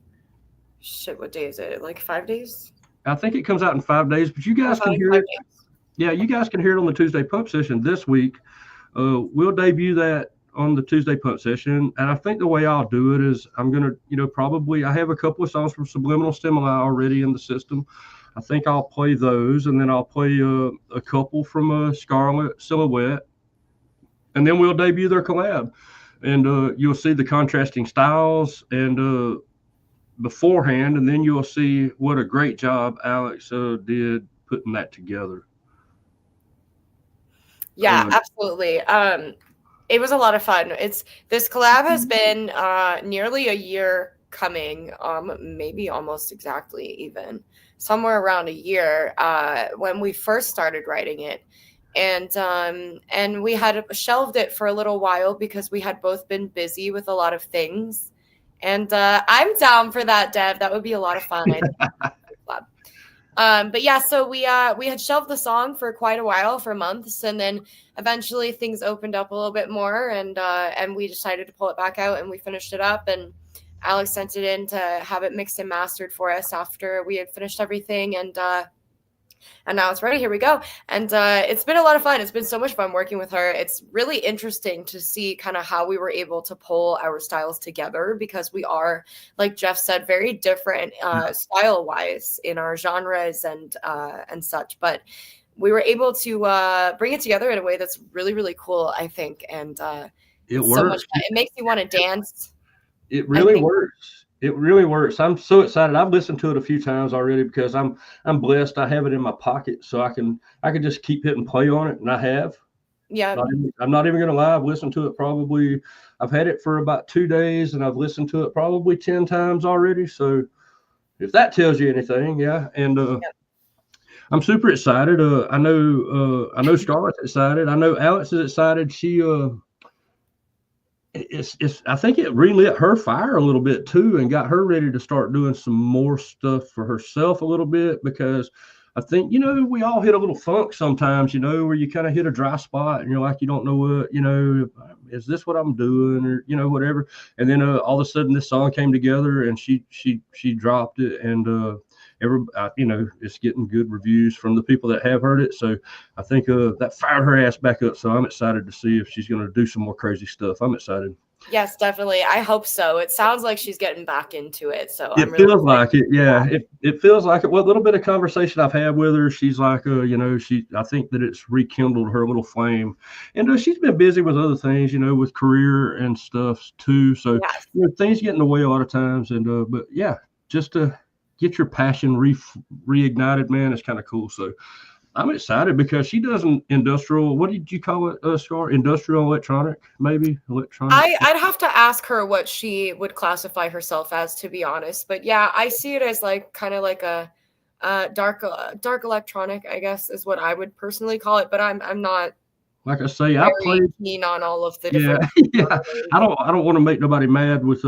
shit, what day is it? Like 5 days? I think it comes out in 5 days, but you guys can hear it. Yeah, you guys can hear it on the Tuesday Pump Session this week. We'll debut that on the Tuesday Pump Session, and I think the way I'll do it is I'm going to, probably, I have a couple of songs from Subliminal Stimuli already in the system. I think I'll play those, and then I'll play a couple from Scarlet Silhouette, and then we'll debut their collab. And you'll see the contrasting styles and beforehand, and then you'll see what a great job Alex did putting that together. Yeah, absolutely. It was a lot of fun. This collab has been nearly a year coming, maybe almost exactly even somewhere around a year when we first started writing it. and we had shelved it for a little while because we had both been busy with a lot of things. And I'm down for that, Dev. That would be a lot of fun. I think. But yeah, so we had shelved the song for quite a while, for months, and then eventually things opened up a little bit more, and we decided to pull it back out, and we finished it up, and Alex sent it in to have it mixed and mastered for us after we had finished everything, and now it's ready. Here we go. And it's been a lot of fun. It's been so much fun working with her. It's really interesting to see kind of how we were able to pull our styles together, because we are, like Jeff said, very different style wise in our genres and such. But we were able to bring it together in a way that's really, really cool, I think. And it works. So much fun. It makes me want to dance. It really works. It really works. I'm so excited. I've listened to it a few times already because I'm blessed. I have it in my pocket, so I can just keep hitting play on it, and I have. Yeah. I'm not even gonna lie. I've listened to it probably. I've had it for about 2 days, and I've listened to it probably 10 times already. So if that tells you anything, yeah. And I'm super excited. I know Scarlett's excited. I know Alex is excited. She I think it relit her fire a little bit too, and got her ready to start doing some more stuff for herself a little bit, because I think, we all hit a little funk sometimes, where you kind of hit a dry spot and you're like, you don't know what, is this what I'm doing, or, whatever. And then all of a sudden this song came together, and she dropped it, and it's getting good reviews from the people that have heard it. So I think that fired her ass back up. So I'm excited to see if she's going to do some more crazy stuff. I'm excited. Yes, definitely. I hope so. It sounds like she's getting back into it. So it feels like it. Yeah, it feels like it. Well, a little bit of conversation I've had with her, she's like, I think that it's rekindled her little flame, and she's been busy with other things, with career and stuff too. So things get in the way a lot of times, and but yeah, just to get your passion reignited, man, it's kind of cool. So I'm excited because she does an industrial, what did you call it, Scar? Industrial electronic, maybe? Electronic? I'd have to ask her what she would classify herself as, to be honest. But yeah, I see it as like kind of like a dark electronic, I guess, is what I would personally call it. But I'm not, like I say, I played keen on all of the different. Yeah. I don't want to make nobody mad with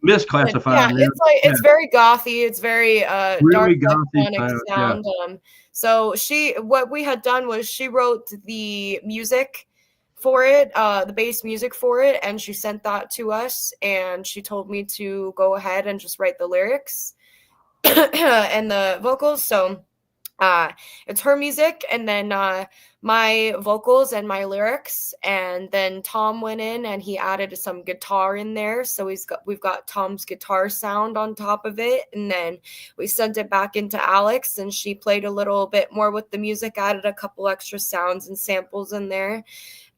misclassifying. Yeah, it's very gothy. It's very really dark gothy electronic sound. Yeah. So what we had done was she wrote the music for it, the bass music for it, and she sent that to us, and she told me to go ahead and just write the lyrics and the vocals. So it's her music, and then my vocals and my lyrics, and then Tom went in and he added some guitar in there, so we've got Tom's guitar sound on top of it, and then we sent it back into Alex, and she played a little bit more with the music, added a couple extra sounds and samples in there,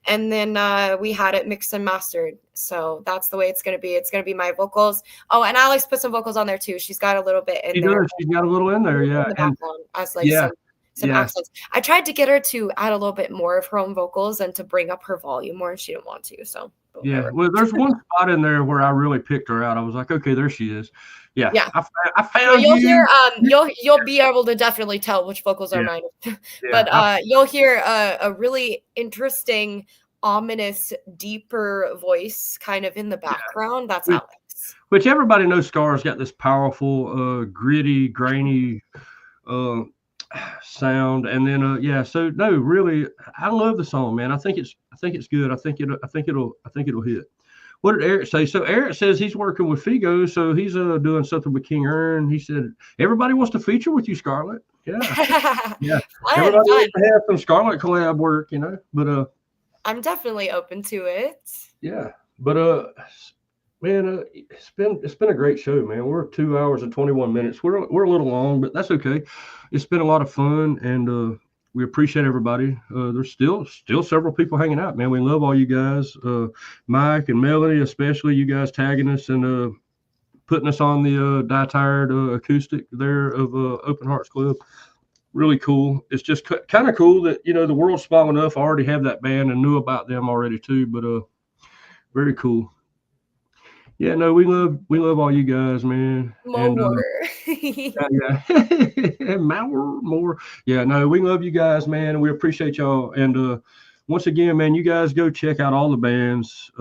and then we had it mixed and mastered. So that's the way it's going to be. It's going to be my vocals. Oh, and Alex put some vocals on there too. She's got a little bit in there. She's got a little in there, yeah. In the background, as like some accents. I tried to get her to add a little bit more of her own vocals and to bring up her volume more, and she didn't want to. So yeah, well, there's one spot in there where I really picked her out. I was like, okay, there she is. Yeah, I found you'll hear. You'll be able to definitely tell which vocals are mine. But you'll hear a really interesting, ominous, deeper voice kind of in the background. That's Alex. Which everybody knows Scar's got this powerful, gritty, grainy sound, and then so no, really, I love the song, man. I think it's good. I think it'll hit. What did Eric say? So Eric says he's working with Figo, so he's doing something with King Ern. He said everybody wants to feature with you, Scarlett. Yeah. Everybody wants to have some Scarlett collab work, but I'm definitely open to it. Yeah, but man, it's been a great show, man. We're 2 hours and 21 minutes. We're a little long, but that's okay. It's been a lot of fun, and we appreciate everybody. There's still several people hanging out, man. We love all you guys, Mike and Melanie, especially you guys tagging us and putting us on the Die Tired acoustic there of Open Hearts Club. Really cool. It's just kind of cool that the world's small enough. I already have that band and knew about them already too, but very cool. Yeah, no, we love all you guys, man. More. Yeah. More. Yeah, no, we love you guys, man, and we appreciate y'all. And once again, man, you guys go check out all the bands,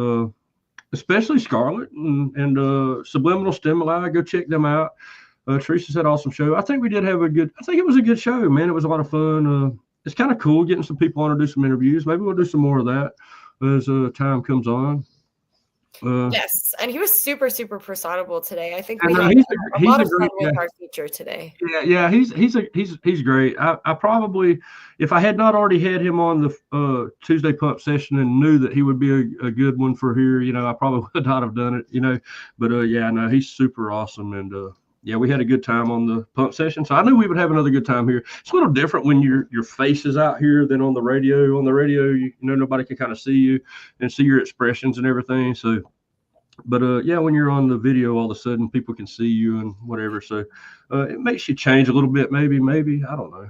especially Scarlet and Subliminal Stimuli. Go check them out. Teresa said awesome show. I think we did have I think it was a good show, man. It was a lot of fun. It's kind of cool getting some people on to do some interviews. Maybe we'll do some more of that as time comes on. Yes, and he was super, super personable today. I think I we know, had a lot of fun with guy. our feature today. Yeah, he's great. I probably, if I had not already had him on the Tuesday Pump session and knew that he would be a good one for here, I probably would not have done it, But yeah, no, he's super awesome, and yeah, we had a good time on the pump session, so I knew we would have another good time here. It's a little different when your face is out here than on the radio. On the radio, nobody can kind of see you and see your expressions and everything. So, but yeah, when you're on the video, all of a sudden people can see you and whatever. So it makes you change a little bit, maybe I don't know.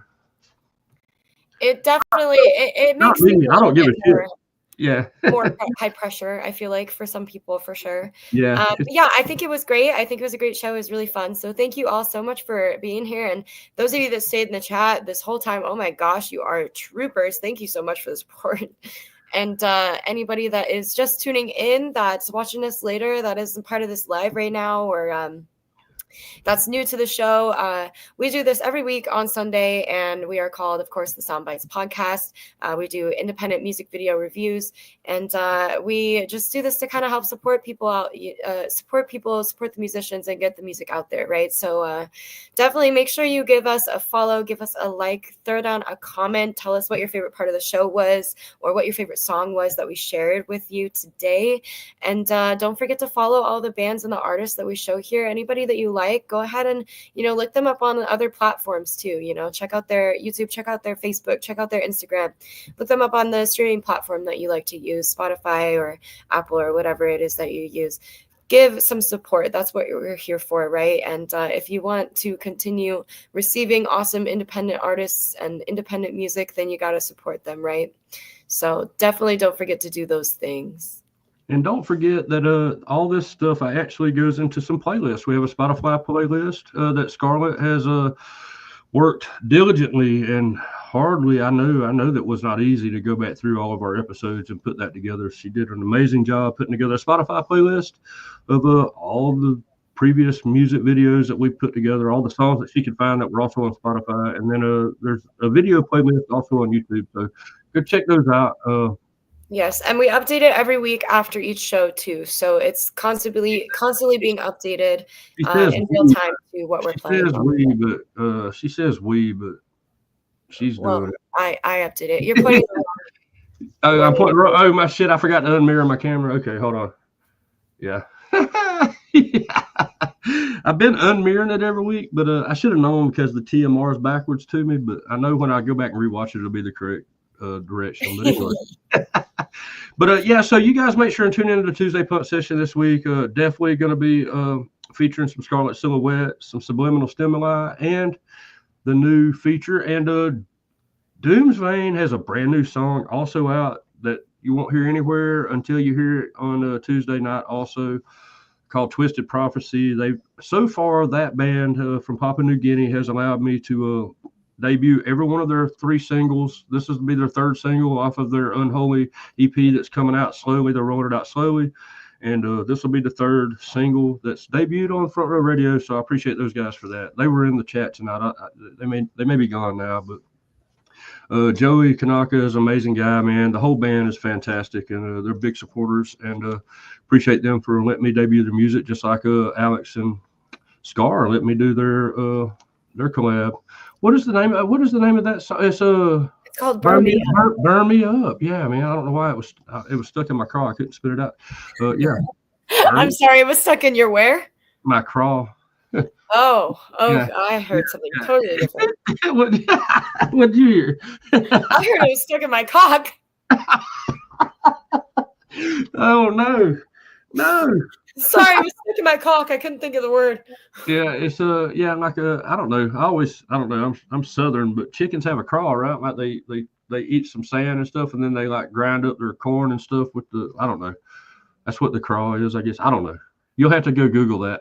It definitely it makes me. I don't give a shit. Yeah. More high pressure, I feel like, for some people, for sure. Yeah. Yeah, I think it was great. I think it was a great show. It was really fun. So thank you all so much for being here. And those of you that stayed in the chat this whole time, oh my gosh, you are troopers. Thank you so much for the support. And anybody that is just tuning in, that's watching this later, that isn't part of this live right now, or that's new to the show. We do this every week on Sunday, and we are called, of course, the Bytes podcast. We do independent music video reviews, and we just do this to kind of help support people out, support the musicians, and get the music out there, right? So definitely make sure you give us a follow, give us a like, throw down a comment, tell us what your favorite part of the show was, or what your favorite song was that we shared with you today. And don't forget to follow all the bands and the artists that we show here. Anybody that you like, go ahead and look them up on other platforms too. Check out their YouTube, check out their Facebook, check out their Instagram, look them up on the streaming platform that you like to use, Spotify or Apple or whatever it is that you use. Give some support. That's what we're here for, right? And if you want to continue receiving awesome independent artists and independent music, then you got to support them, right? So definitely don't forget to do those things. And don't forget that all this stuff actually goes into some playlists. We have a Spotify playlist that Scarlett has worked diligently and hardly. I know that was not easy to go back through all of our episodes and put that together. She did an amazing job putting together a Spotify playlist of all the previous music videos that we put together, all the songs that she could find that were also on Spotify. And then there's a video playlist also on YouTube. So go check those out. Yes, and we update it every week after each show too, so it's constantly being updated in real time to what we're playing. She says we, but she's doing it. I update it. You're pointing. I'm pointing. Oh my shit! I forgot to unmirror my camera. Okay, hold on. Yeah. I've been unmirroring it every week, but I should have known because the TMR is backwards to me. But I know when I go back and rewatch it, it'll be the correct direction. But anyway. But yeah, so you guys make sure and tune into the Tuesday Pump session this week. Definitely going to be featuring some Scarlet Silhouette, some Subliminal Stimuli, and the new feature. And Doomsvane has a brand new song also out that you won't hear anywhere until you hear it on Tuesday night, also called Twisted Prophecy. So far, that band from Papua New Guinea has allowed me to debut every one of their 3 singles. This is to be their 3rd single off of their Unholy EP that's coming out slowly. They're rolling it out slowly. And this will be the 3rd single that's debuted on Front Row Radio. So I appreciate those guys for that. They were in the chat tonight. They may be gone now, but Joey Kanaka is an amazing guy, man. The whole band is fantastic, and they're big supporters. And appreciate them for letting me debut their music, just like Alex and Scar let me do their collab. What is the name of that song? It's called Burn Me Up. Burn Me Up. Yeah, man. I don't know why it was stuck in my craw. I couldn't spit it out. Yeah. I'm sorry, it was stuck in your where? My craw. Oh, Yeah. I heard something totally different. What'd you hear? I heard it was stuck in my cock. Oh no. Sorry, it was stuck in my cock. I couldn't think of the word. Yeah, it's like I don't know. I don't know. I'm Southern, but chickens have a craw, right? Like they eat some sand and stuff, and then they like grind up their corn and stuff with I don't know. That's what the craw is, I guess. I don't know. You'll have to go Google that.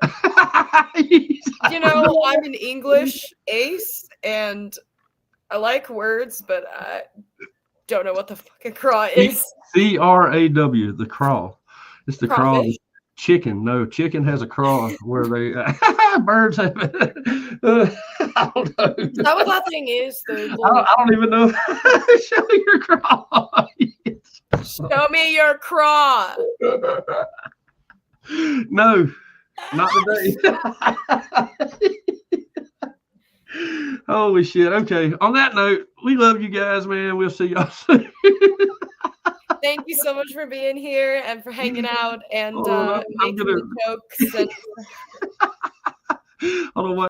You know, I'm an English ace, and I like words, but I don't know what the fucking craw is. CRAW, the craw. It's the craw. Crawfish? Chicken. No, chicken has a craw where they birds have it. I don't know. Is that what that thing is? I don't even know. Show me your craw. Show me your craw. No, not today. Holy shit. Okay. On that note, we love you guys, man. We'll see y'all soon. Thank you so much for being here and for hanging out and I'm making gonna- the jokes. And I don't know what.